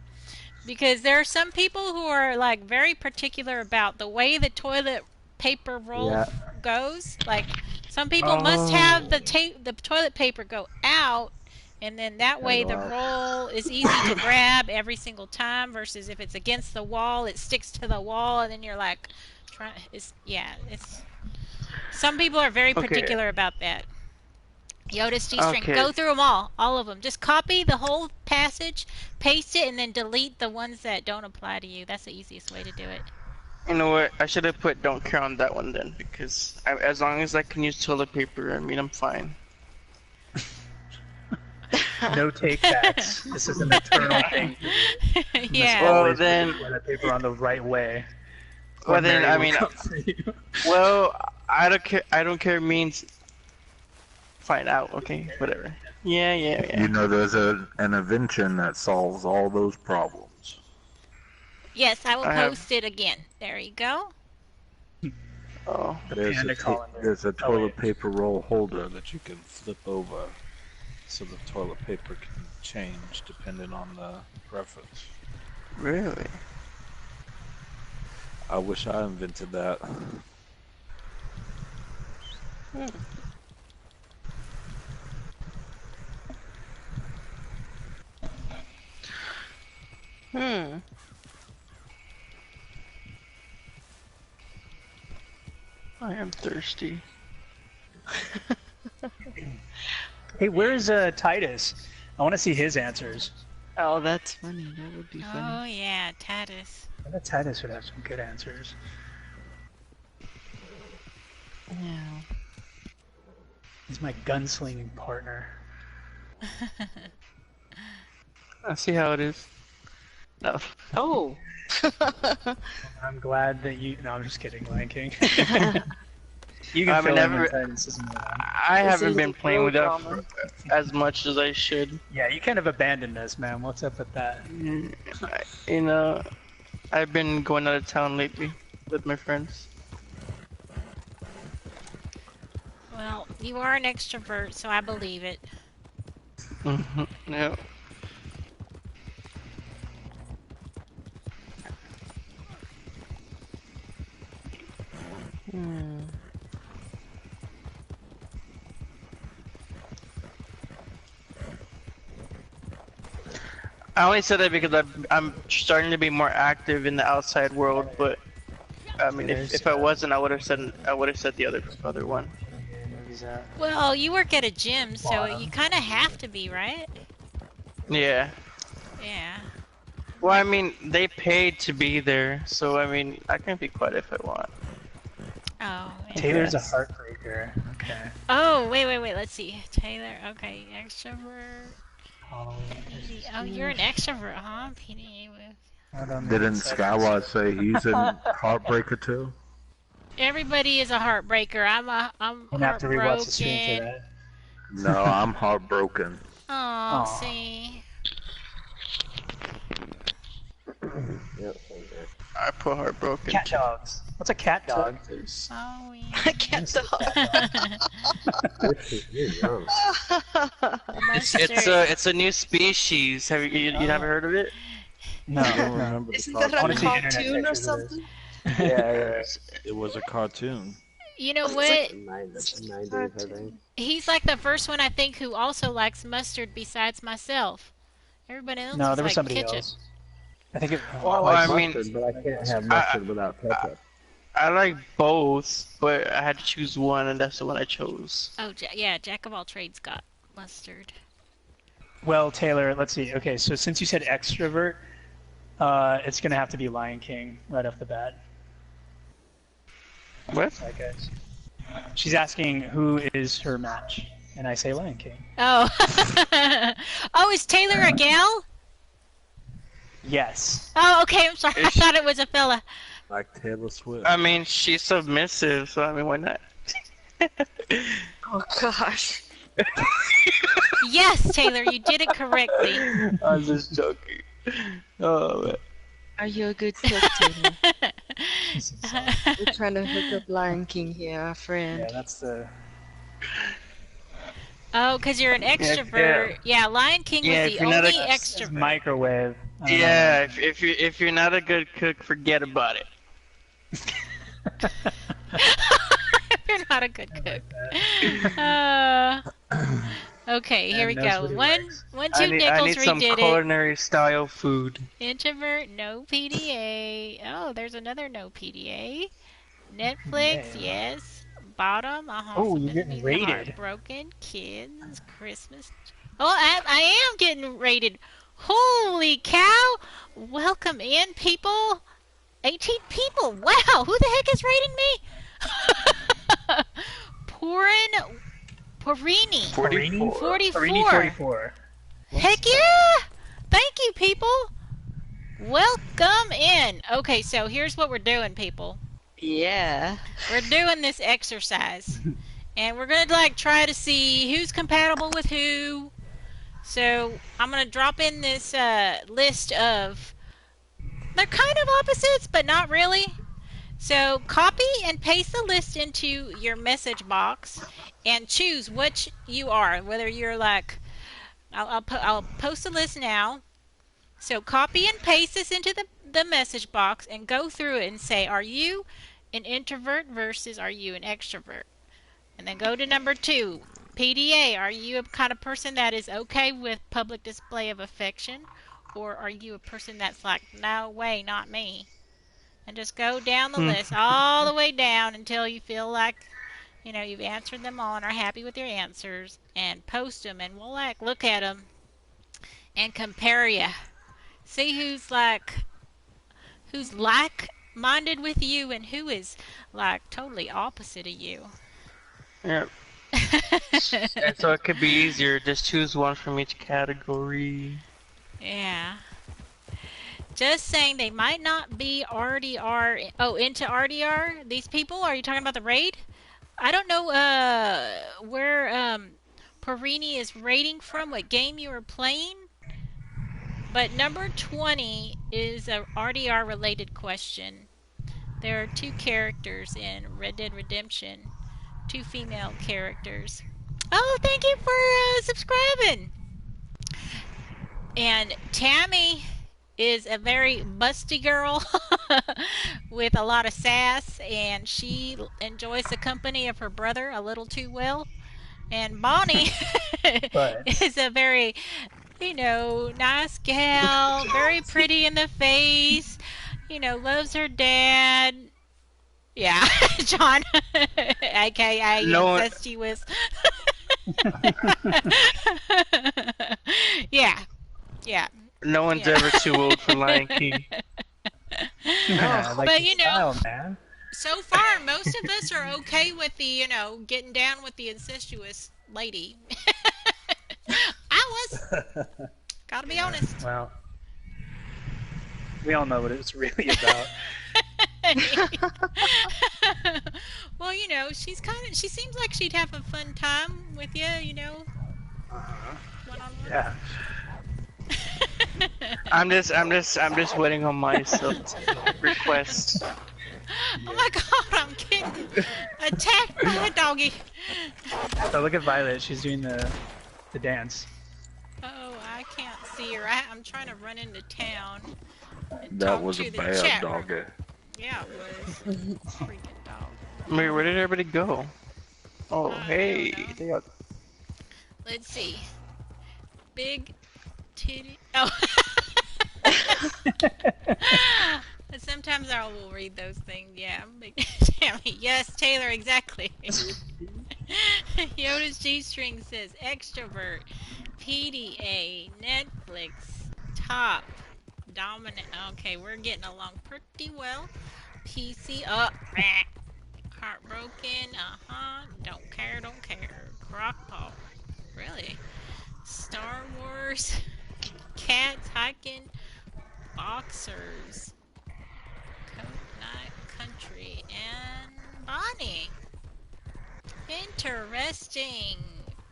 Because there are some people who are like very particular about the way the toilet paper roll Yeah. goes. Like some people must have the toilet paper go out, and then that way go the out. roll is easy to grab every single time. Versus if it's against the wall, it sticks to the wall, and then you're like, it's. Some people are very Okay. particular about that. Yoda's G-string. Okay. Go through them all of them. Just copy the whole passage, paste it, and then delete the ones that don't apply to you. That's the easiest way to do it. You know what? I should have put don't care on that one then, because as long as I can use toilet paper, I mean, I'm fine. No take backs. This is an eternal thing. You must Yeah. Well, always put then- your toilet paper on the right way. Well, Or then, Mary I will mean, come for you. well, I don't care. I don't care means find out. Okay, whatever. Yeah. You know, there's an invention that solves all those problems. Yes, I will I have- post it again. There you go. Oh, There's panda a, colander. there's a Oh, toilet wait. paper roll holder that you can flip over so the toilet paper can change depending on the preference. really? I wish I invented that. Hmm. I am thirsty. Hey, where is Titus? I want to see his answers. Oh, that's funny. That would be Oh funny. yeah, Tatus. I bet Titus would have some good answers. Yeah. He's my gunslinging partner. I see how it is. No. Oh. I'm glad that you. No, I'm just kidding, Lion King. You can I mean, fill in when never- Titus isn't around. I This haven't is been playing with that drama. as much as I should. Yeah, you kind of abandoned us, man. What's up with that? You know, I've been going out of town lately with my friends. Well, you are an extrovert, so I believe it. Yeah. Hmm. I only said that because I'm starting to be more active in the outside world, but I mean, if I wasn't, I would have said the other one. Well, you work at a gym, so you kind of have to be, right? Yeah. Yeah. Well, I mean, they paid to be there, so I mean, I can be quiet if I want. Oh. Taylor's a yes. heartbreaker. Okay. Oh, wait. Let's see. Taylor. Okay, extrovert. Halloween. PD. Oh, you're an extrovert, huh? PDA with. I don't know Didn't what's that. Skywatch say he's in Heartbreaker too? Everybody is a heartbreaker. I'm I'm gonna have to rewatch the stream for heartbroken. that. No, I'm heartbroken. Oh, Aw. see. Yep, same here. I put heartbroken. Cat dogs. What's a cat dog? Oh, Cat Honestly, dog. cat dog. You're young. Mustard. It's a new species. Have you never heard of it? No, You don't no. remember the Isn't that a Honestly, cartoon? internet cartoon or pictures of this. something? Yeah. It was a cartoon. You know It's what? like 90s, I think. He's like the first one I think who also likes mustard besides myself. Everybody else No, is there was like somebody ketchup. else. I think it. Well, I I like mean, mustard, but I can't have mustard without ketchup. I like both, but I had to choose one, and that's the one I chose. Oh, yeah, Jack of all trades got mustard. Well, Taylor, let's see. Okay, so since you said extrovert, it's gonna have to be Lion King right off the bat. What? Sorry, guys. She's asking who is her match, and I say Lion King. Oh. Oh, is Taylor a gal? Yes. Oh, okay, I'm sorry. I Is she- thought it was a fella. Like Taylor Swift. I mean, she's submissive, so I mean, why not? Oh gosh. Yes, Taylor, you did it correctly. I was just joking. Oh man. Are you a good cook, Taylor? We're trying to hook up Lion King here, our friend. Yeah, that's the. Oh, because you're an extrovert. Yeah, Lion King Yeah, was if the you're not only a- extrovert. Microwave. I don't Yeah, if you're not a good cook, forget about it. You're not a good cook. know. Okay, here we knows go. what he One, likes. two I nickels need some redid it. culinary style food. Introvert, no PDA. Oh, there's another no PDA. Netflix, Yeah. yes. Bottom, Oh, you're getting rated. Heartbroken, kids, Christmas. Oh, I am getting rated. Holy cow! Welcome in, people. 18 people. Wow, who the heck is rating me? Porini. 44. 44. Arini 44. Heck yeah! Thank you, people. Welcome in. Okay, so here's what we're doing, people. Yeah. We're doing this exercise, and we're gonna try to see who's compatible with who. So I'm gonna drop in this list of. They're kind of opposites, but not really. So copy and paste the list into your message box, and choose which you are. Whether you're like, I'll post the list now. So copy and paste this into the message box and go through it and say, are you an introvert versus are you an extrovert? And then go to number 2, PDA. Are you a kind of person that is okay with public display of affection? Or are you a person that's like, no way, not me? And just go down the list all the way down until you feel like, you've answered them all and are happy with your answers, and post them, and we'll look at them and compare you. See who's like-minded with you and who is like totally opposite of you. Yeah. And so it could be easier. Just choose one from each category. Yeah. Just saying they might not be RDR. Oh, into RDR? These people? Are you talking about the raid? I don't know where Perini is rating from, what game you were playing. But number 20 is a RDR related question. There are 2 characters in Red Dead Redemption. 2 female characters. Oh, thank you for subscribing. And Tammy is a very busty girl with a lot of sass, and she enjoys the company of her brother a little too well. And Bonnie But- is a very, nice gal, very pretty in the face, loves her dad. Yeah, John, aka No. incestuous. Yeah. No one's Yeah. ever too old for Lion King. Yeah, I like But, the style, man. So far, most of us are okay with the, getting down with the incestuous lady. I was. Gotta be honest. Well, we all know what it's really about. Well, she seems like she'd have a fun time with you, one on Yeah. I'm just waiting on my request. Oh my god, I'm getting attacked by a doggy. So look at Violet. She's doing the dance. Oh, I can't see her. I'm trying to run into town and That talk was a to the bad chat room. doggy. Yeah, it was. Freaking dog. Wait, where did everybody go? Oh, I hey, don't know. they got. Let's see. Big titty. Oh. Sometimes I will read those things. Yeah. Big Tammy. Yes, Taylor, exactly. Yoda's G-string says extrovert, PDA, Netflix, top, dominant. Okay, we're getting along pretty well. PC up. Heartbroken. Don't care, don't care. Crockpot. Really? Star Wars. Cats hiking. Boxers. Coat Night Country. And Bonnie. Interesting.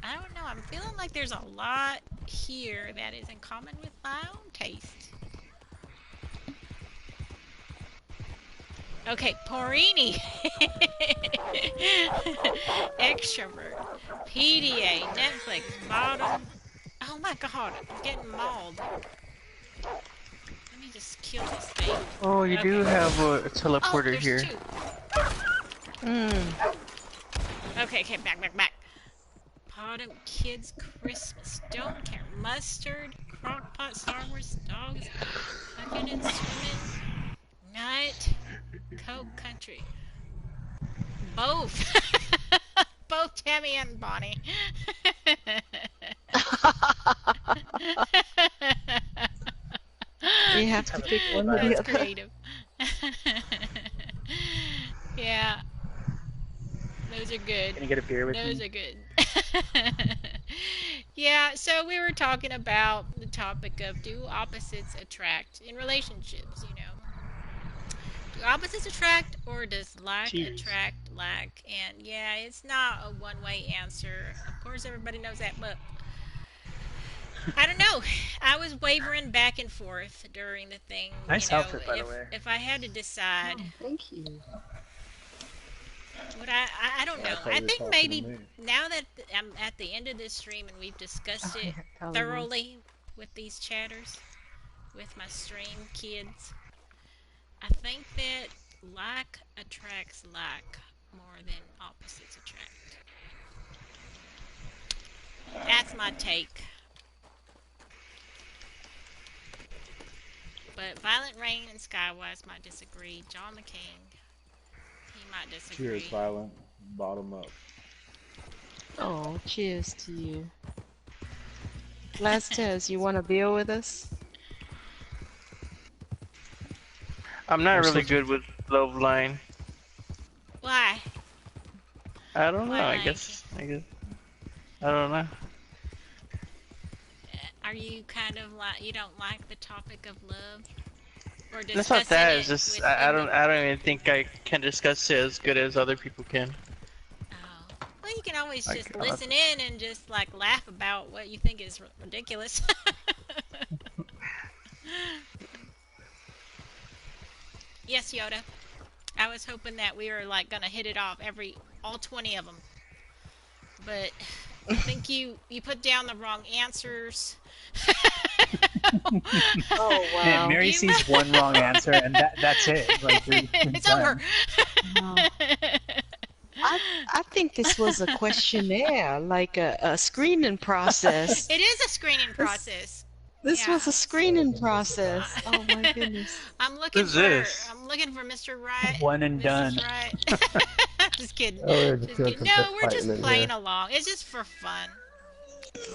I don't know. I'm feeling like there's a lot here that is in common with my own taste. Okay, Porini. Extrovert. PDA. Netflix. Bottom. Oh my god, I'm getting mauled. Let me just kill this thing. Oh, you do Okay. have a Oh, teleporter there's here. two. Okay, back. Bottom Kids Christmas. Don't care. Mustard. Crockpot. Star Wars. Dogs. Hugging and swimming. Night. Coke Country. Both. Both Tammy and Bonnie. You have to pick one or the That's other. creative. Yeah, those are good. Can you get a beer with Those me? are good. Yeah, so we were talking about the topic of do opposites attract in relationships, Do opposites attract or does like Cheers. attract like? And yeah, it's not a one-way answer. Of course, everybody knows that, but I don't know. I was wavering back and forth during the thing, Nice outfit, by the if way. if I had to decide, Oh, thank you. would I don't Yeah, I know. thought I you were think talking to maybe me. now that I'm at the end of this stream and we've discussed Oh, it yeah, probably was. thoroughly with these chatters, with my stream kids, I think that like attracts like more than opposites attract. That's my take. But Violent Rain and Skywise might disagree. John the King, he might Cheers, disagree. Violent. Bottom up. Oh, cheers to you. Last Tez, you want to beer with us? I'm not We're really still good with Loveline. Why? I don't know. Why, I Mike? guess. I don't know. Are you kind of like you don't like the topic of love or It's not discussing that. it It's just with I in don't. the? I don't even think I can discuss it as good as other people can. Oh, well, you can always I just cannot. listen in and just like laugh about what you think is ridiculous. Yes, Yoda. I was hoping that we were like gonna hit it off all 20 of them, but I think you put down the wrong answers. Oh, Man, wow. Mary You- sees one wrong answer, and that's it. Like you're it's done. over. Wow. I think this was a questionnaire, like a screening process. It is a screening process. This Yeah. was a screening process. Oh my goodness. I'm looking Who's for this? Mr. Right. One and done. Mrs. Right. Just kidding. Oh, we're Just doing kidding. some No, fist we're just fighting in playing here. along. It's just for fun.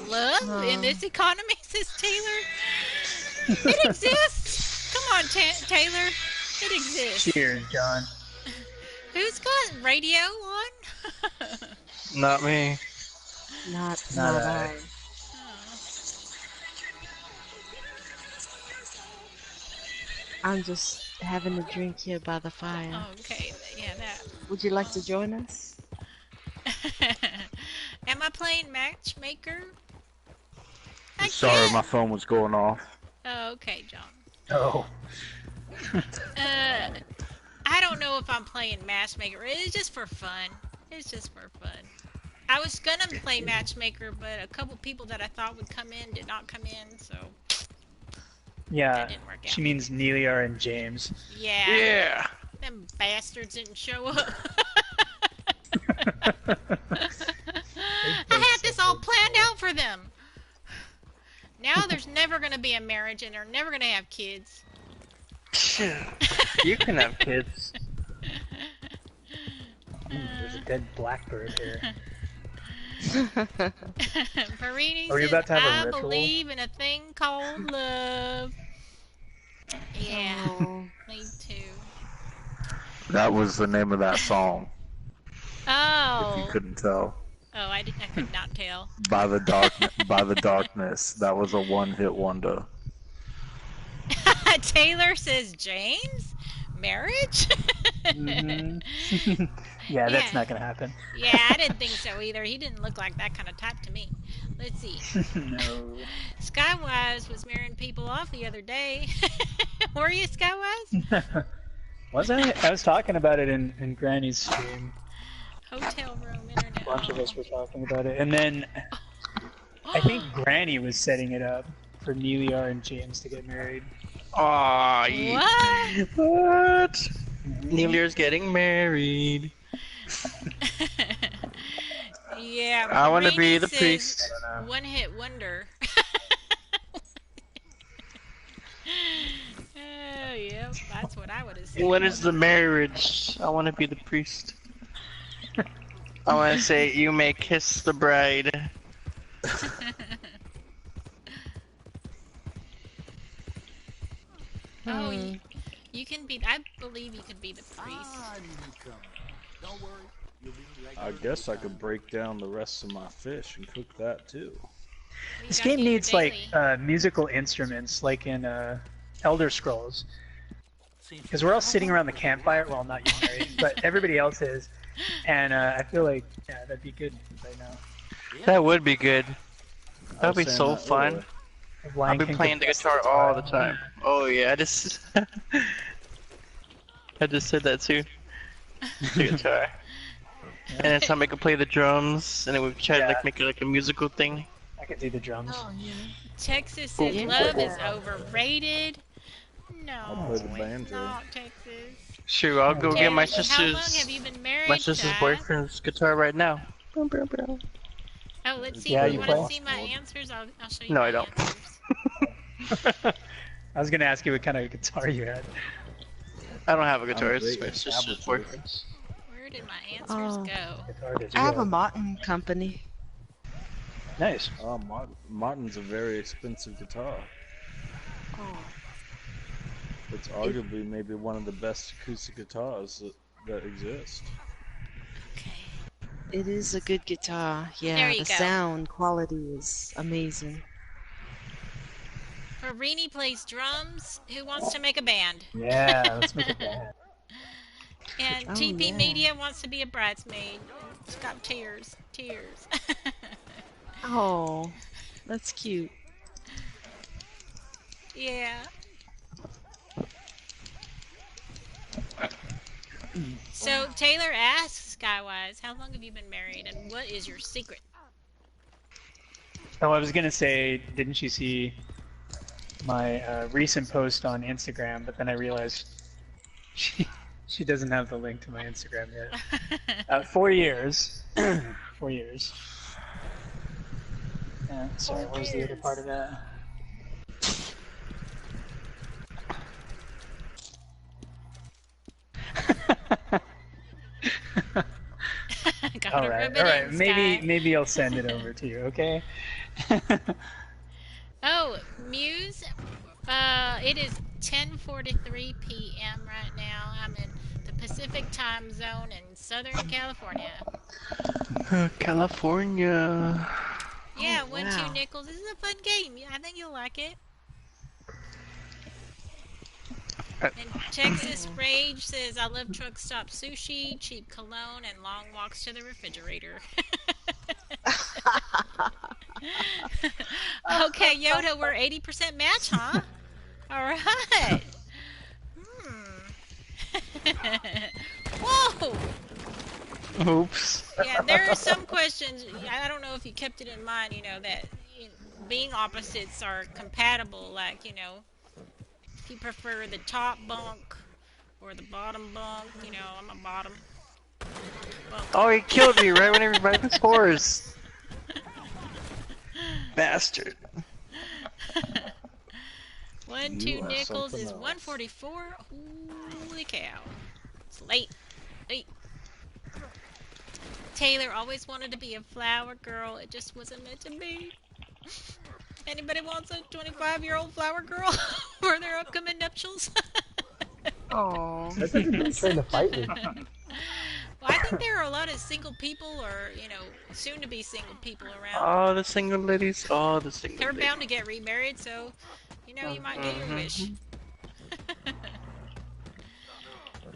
Love in this economy, says Taylor. It exists. Come on, Taylor. It exists. Cheers, John. Who's got radio on? Not me. Not Not I. I'm just having a drink here by the fire. Oh, okay, yeah, that. Would you like to join us? Am I playing matchmaker? I Sorry, my can't. phone was going off. Oh, okay, John. Oh. I don't know if I'm playing matchmaker. It's just for fun. It's just for fun. I was gonna play matchmaker, but a couple people that I thought would come in did not come in, so Yeah, that didn't work out. she means Neliar and James. Yeah. Yeah. Them bastards didn't show up. I had this all planned out for them. Now there's never gonna be a marriage and they're never gonna have kids. You can have kids. There's a dead blackbird here. Parini Are you says, about to have a I ritual? believe in a thing called love. Yeah, Oh. me too. That was the name of that song, if Oh. you couldn't tell. Oh, I could not tell. By the darkness. That was a one-hit wonder. Taylor says James? Marriage? Mhm. Yeah, that's Yeah. not gonna happen. Yeah, I didn't think so either. He didn't look like that kind of type to me. Let's see. No. Skywise was marrying people off the other day. Were you, Skywise? Was I? I was talking about it in Granny's stream. Hotel room, A internet. bunch of us were talking about it, and then I think Granny was setting it up for Neliar and James to get married. Aw, What? What? Neliar's getting married. Yeah, I want to be Rainey the says priest. One hit wonder. Oh, yeah, that's what I would have said. When is the marriage? I want to be the priest. I want to say, you may kiss the bride. Oh, you can be. I believe you could be the priest. I guess I could break down the rest of my fish and cook that too. You This gotta game do your needs like daily. musical instruments, like in Elder Scrolls. Because we're all sitting around the campfire. Well, not you, Mary, but everybody else is. And I feel like that'd be good right now. That would be good. I That'd was be saying so that fun. earlier. If I'll Lion be King playing could the bust guitar all the time. Oh yeah, I just I just said that too. The guitar. And then somebody could play the drums, and then we try to like make it like a musical thing. I could do the drums. Texas says Yeah. love is overrated. I'll No, play the it's banjo. not, Texas. Sure, I'll go get my Terry, how long have sister's you been married? my sister's Chad? boyfriend's guitar right now. Oh, let's see. Yeah, you you want to play? see my answers? I'll show you. No, my I don't. Answers. I was gonna ask you what kind of guitar you had. I don't have a guitar. I'm It's great my with sister's tablet boyfriend's. Where did my answers Oh. go? Guitar did I you have a Martin company. Nice. Oh, Martin's a very expensive guitar. Oh. It's arguably maybe one of the best acoustic guitars that exist. Okay. It is a good guitar. There Yeah, you the go. sound quality is amazing. Farini plays drums. Who wants to make a band? Yeah, let's make it band. And Oh, TP yeah. Media wants to be a bridesmaid. It's got tears. Tears. Oh, that's cute. Yeah. So Taylor asks Skywise, how long have you been married and what is your secret? Oh, I was gonna say, didn't you see my recent post on Instagram? But then I realized she doesn't have the link to my Instagram yet. 4 years. 4 years. Sorry, what was the other part of that? Got all a right, ribbon all right. in Maybe Sky. maybe I'll send it over to you. Okay. Oh, Muse. It is 10:43 p.m. right now. I'm in the Pacific time zone in Southern California. California. Yeah, Oh, 1 wow. 2 nickels. This is a fun game. I think you'll like it. And Texas Rage says, I love truck stop sushi, cheap cologne, and long walks to the refrigerator. Okay, Yoda, we're 80% match, huh? All right. Whoa! Oops. Yeah, there are some questions. I don't know if you kept it in mind, that being opposites are compatible. Like, if you prefer the top bunk or the bottom bunk, I'm a bottom bunker. Oh, he killed me right when everybody was horse. Bastard. You 1-2 are nickels something is else. 144. Holy cow. It's late. Late. Taylor always wanted to be a flower girl. It just wasn't meant to be. Anybody wants a 25-year-old flower girl for their upcoming nuptials? Oh. That's like a dude trying to fight me. Well, I think there are a lot of single people or, soon to be single people around. Oh, the single ladies. Oh, the single They're ladies. bound to get remarried, so, you might get your wish.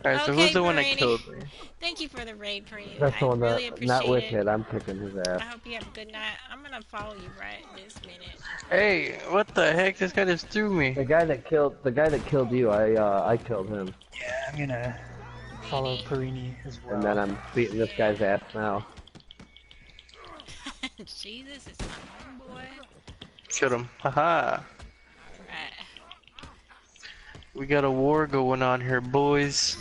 Alright, so who's Okay, the one that Marini. killed me? Thank you for the raid, Marini. That's the I one really that, not appreciate it. Wicked, I'm kicking his I ass. hope you have a good night. I'm gonna follow you right this minute. Hey, what the heck? This guy just threw me. The guy that killed you, I killed him. Yeah, I'm gonna follow Perini as well. And then I'm beating this guy's ass now. Jesus, it's my homeboy. Killed him. Haha. Right. We got a war going on here, boys.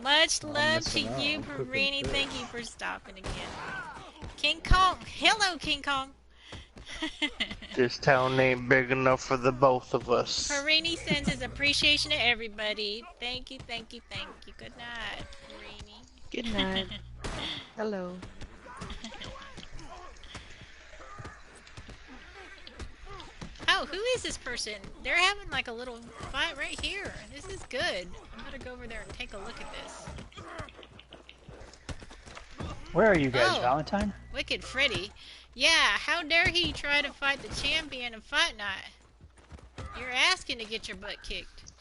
Much love to missing out. you, I'm cooking Perini. too. Thank you for stopping again. King Kong. Hello, King Kong. This town ain't big enough for the both of us. Perini sends his appreciation to everybody. Thank you, thank you, thank you. Good night, Perini. Good night. Hello. Oh, who is this person? They're having like a little fight right here. This is good. I'm gonna go over there and take a look at this. Where are you guys, Oh. Valentine? Wicked Freddy. Yeah, how dare he try to fight the champion of Fight Night? You're asking to get your butt kicked.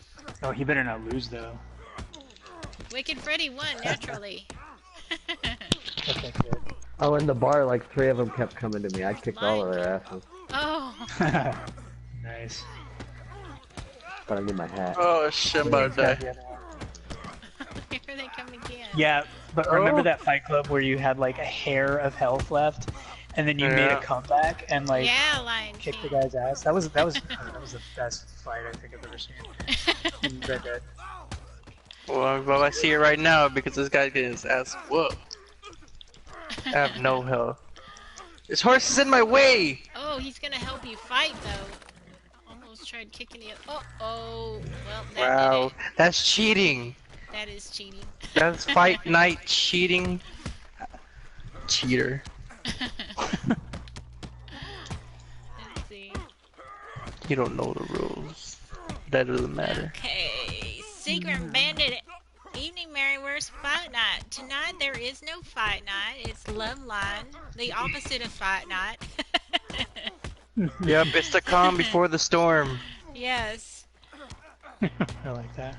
Oh, he better not lose though. Wicked Freddy won naturally. Okay, good. Oh, in the bar, like 3 of them kept coming to me. I kicked all of their asses. Oh. Nice. But I need my hat. Oh shit, I'm about to die. Here they come again. Yeah, but remember Oh. that fight club where you had like a hair of health left, and then you made Yeah. a comeback and like Yeah, Lion kicked the King. guy's ass? That was the best fight I think I've ever seen in Red Dead. Well, I see it right now because this guy's getting his ass whooped. I have no health. This horse is in my way! Oh, he's gonna help you fight though. Almost tried kicking the. Oh. Well, that Wow, did that's cheating. it. That is cheating. That's fight night cheating. Cheater. Let's see. You don't know the rules. That doesn't matter. Okay, Secret Bandit Evening Mary, where's Fight Night? Tonight there is no Fight Night. It's Loveline, the opposite of Fight Night. Yep, it's the calm before the storm. Yes. I like that.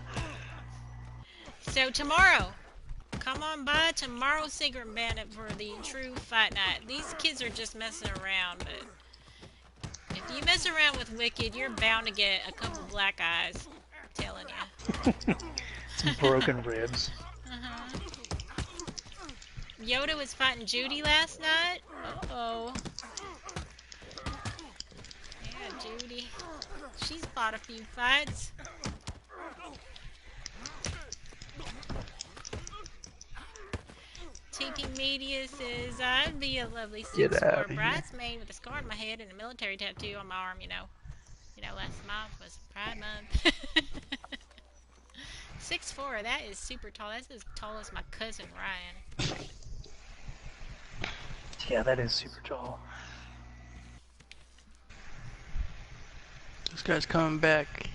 So tomorrow, come on by tomorrow, Secret Bandit, for the true Fight Night. These kids are just messing around, but if you mess around with Wicked, you're bound to get a couple black eyes. I'm telling you. Some broken ribs. Yoda was fighting Judy last night. Uh-oh. Yeah, Judy. She's fought a few fights. TT Media says, I'd be a lovely Get 6'4" outta here. bridesmaid with a scar on my head and a military tattoo on my arm, you know. Last month was Pride Month. 6'4", that is super tall. That's as tall as my cousin Ryan. Yeah, that is super tall. This guy's coming back.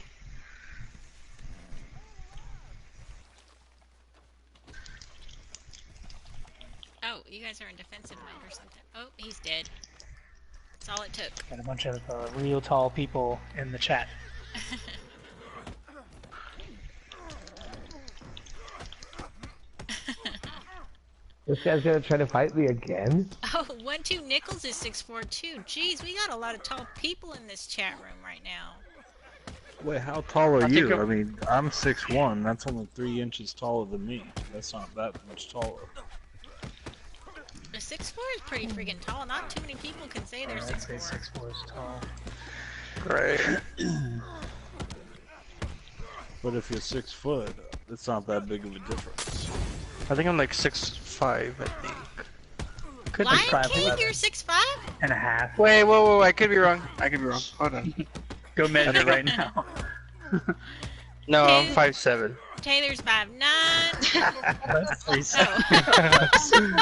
Oh, you guys are in defensive mode or something. Oh, he's dead. That's all it took. Got a bunch of real tall people in the chat. This guy's gonna try to fight me again? Oh, 1-2 Nichols is 6'4" too. Jeez, we got a lot of tall people in this chat room right now. Wait, how tall are I think you? I'm- I mean, I'm 6'1". That's only 3 inches taller than me. That's not that much taller. The 6'4" is pretty freaking tall. Not too many people can say they're I'd say 6'4". 6'4" is tall. Right. But if you're 6 foot, it's not that big of a difference. I think I'm like 6'5", I think. Could be. Lion 5'11". King, you're 6'5"? And a half. Wait, whoa, I could be wrong. I could be wrong. Hold on. Go measure right now. No, I'm Dude. 5'7". Taylor's 5'9". That's 3'7".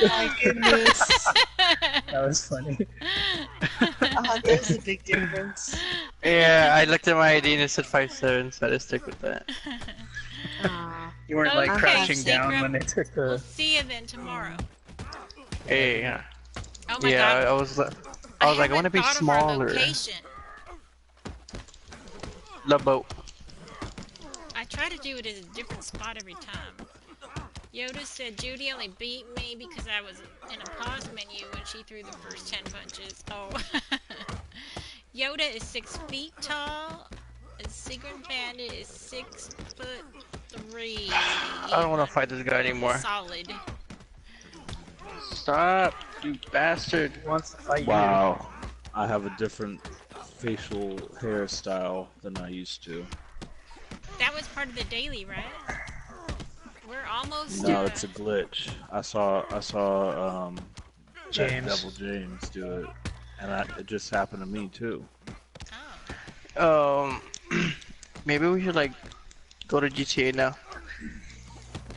My goodness. That was funny. There's a big difference. Yeah, I looked at my ID and it said 5'7", so I had to stick with that. You weren't like Okay, crouching down Secret. when they took We'll the. see you then tomorrow. Hey, yeah. Oh my Yeah, god. I was like, I want to haven't be thought of our smaller. location. The boat. I try to do it at a different spot every time. Yoda said Judy only beat me because I was in a pause menu when she threw the first 10 punches. Oh. Yoda is 6 feet tall. And Secret Bandit is 6'3". I don't want to fight this guy anymore. Solid. Stop, you bastard. Who wants to fight Wow. I have a different facial hairstyle than I used to. That was part of the daily, right? We're almost No, it's a glitch. I saw James. Devil James do it, and it just happened to me too. Oh. Maybe we should like go to GTA now.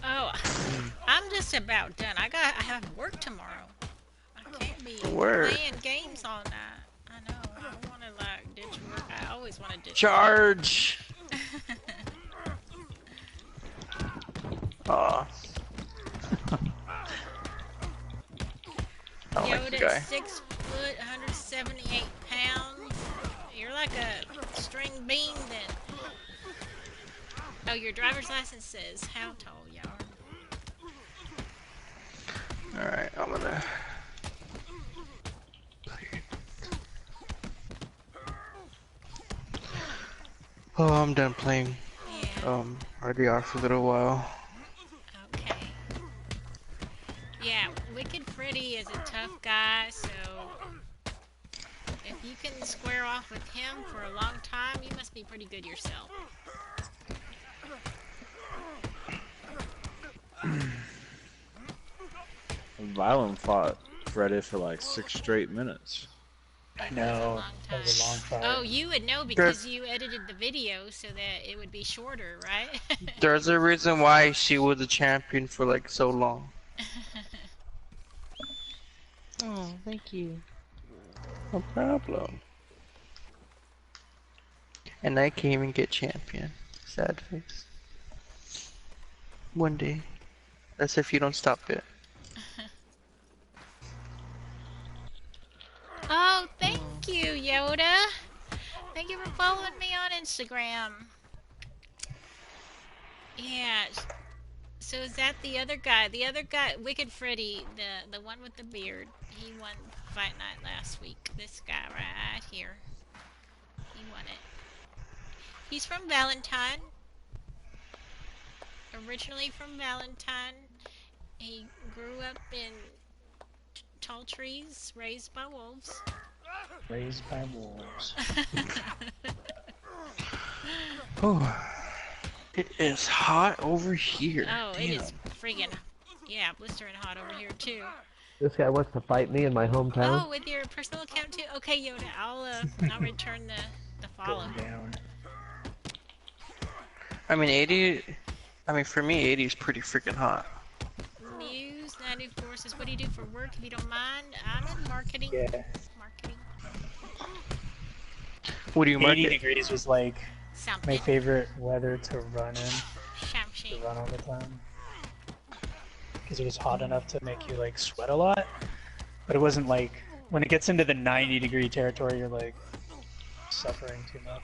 Oh, I'm just about done. I have work tomorrow. I can't be Work. playing games all night. I know. I don't want to like ditch work. I always want to ditch Charge. Aw. I don't like the Yoda, guy. 6 foot, 178 pounds. You're like a string bean then. Oh, your driver's license says how tall you are. Alright, I'm gonna. Oh, I'm done playing Yeah. RDR for a little while. Okay. Yeah, Wicked Freddy is a tough guy, so if you can square off with him for a long time, you must be pretty good yourself. Violent fought Freddy for like 6 straight minutes. I know. Long That was a long time. fight. Oh, you would know because you edited the video so that it would be shorter, right? There's a reason why she was a champion for like so long. Oh, thank you. No problem. And I can't even get champion. Sad face. One day. That's if you don't stop it. Oh, thank you, Yoda. Thank you for following me on Instagram. Yeah. So is that the other guy? The other guy, Wicked Freddy, the one with the beard. He won Fight Night last week. This guy right here. He won it. He's from Valentine. Originally from Valentine. He grew up in tall trees raised by wolves. Raised by wolves. Oh, it is hot over here. Oh, Damn. it is friggin', yeah, blistering hot over here too. This guy wants to fight me in my hometown? Oh, with your personal account too? Okay, Yoda, I'll return the follow. Going down. I mean, 80. I mean, for me, 80 is pretty freaking hot. Muse 94 says, what do you do for work if you don't mind? I'm in marketing. Yeah. Marketing. What do you 80 market? degrees was like Something. my favorite weather to run in, Shamshi. to run all the time. Because it was hot enough to make you like sweat a lot, but it wasn't like when it gets into the 90-degree territory, you're like suffering too much.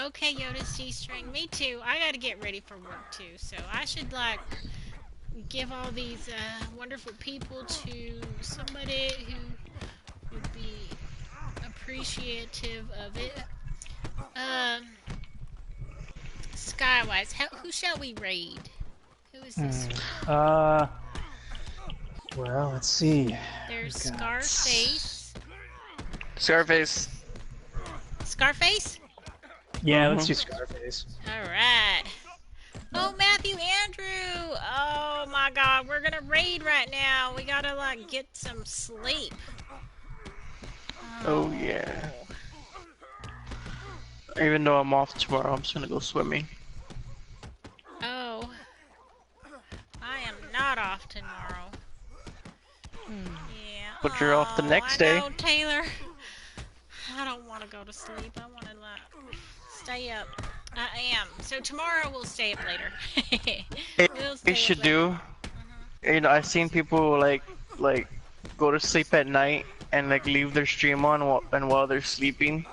Okay, Yoda's G-string. Me too. I gotta get ready for work too, so I should like give all these wonderful people to somebody who would be appreciative of it. Um, Skywise, who shall we raid? Who is this one? Well, let's see. There's We've got- Scarface. Scarface. Scarface? Yeah, let's do Scarface. All right. Oh, Matthew Andrew. Oh my God, we're gonna raid right now. We gotta like get some sleep. Oh yeah. Even though I'm off tomorrow, I'm just gonna go swimming. Oh. I am not off tomorrow. Yeah. But you're off the next I day. know, Taylor. I don't want to go to sleep. I want to like stay up. I am. So tomorrow we'll stay up later. We'll stay They up should later. do. You know, I've seen people like go to sleep at night and like leave their stream on while they're sleeping,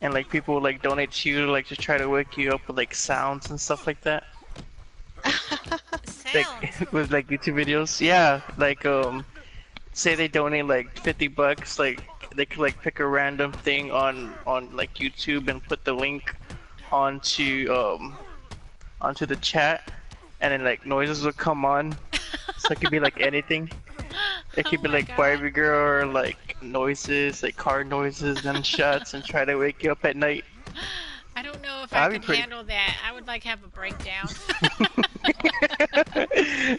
and like people like donate to you like to try to wake you up with like sounds and stuff like that. Sounds. Like with like YouTube videos. Yeah, like say they donate like $50, like they could like pick a random thing on like YouTube and put the link onto the chat, and then like noises will come on. So it could be like anything. It could Oh be my like God. Barbie girl or like noises, like car noises, gunshots, and try to wake you up at night. I don't know if I That'd be could pretty- handle that. I would like have a breakdown.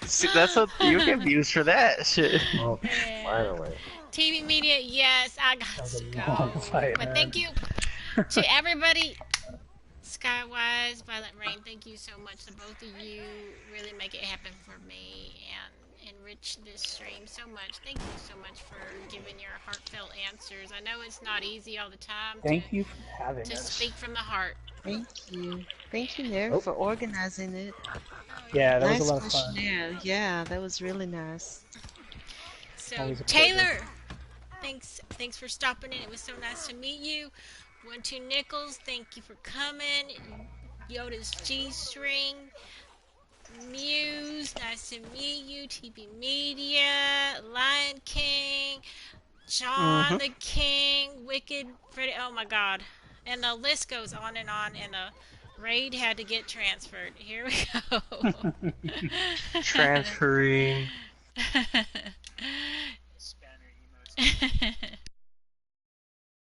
See, that's what you get views for that shit. Oh, Yeah. finally. TV media, yes, I got That was to a long go. fight, But man. thank you to everybody. Skywise, Violet Rain, thank you so much. The both of you really make it happen for me and enrich this stream so much. Thank you so much for giving your heartfelt answers. I know it's not easy all the time Thank you for having to us. speak from the heart. Thank you. Thank you, Nick, Oh. for organizing it. Yeah, that Nice was a lot of fun. questionnaire. Yeah, that was really nice. So Always a pleasure. Taylor, thanks for stopping in. It was so nice to meet you. 12 Nickels, thank you for coming. Yoda's G-string. Muse, nice to meet you. TP Media, Lion King, John the King, Wicked Freddy. Oh my God. And the list goes on, and the raid had to get transferred. Here we go. Transferring. Spanner emotes.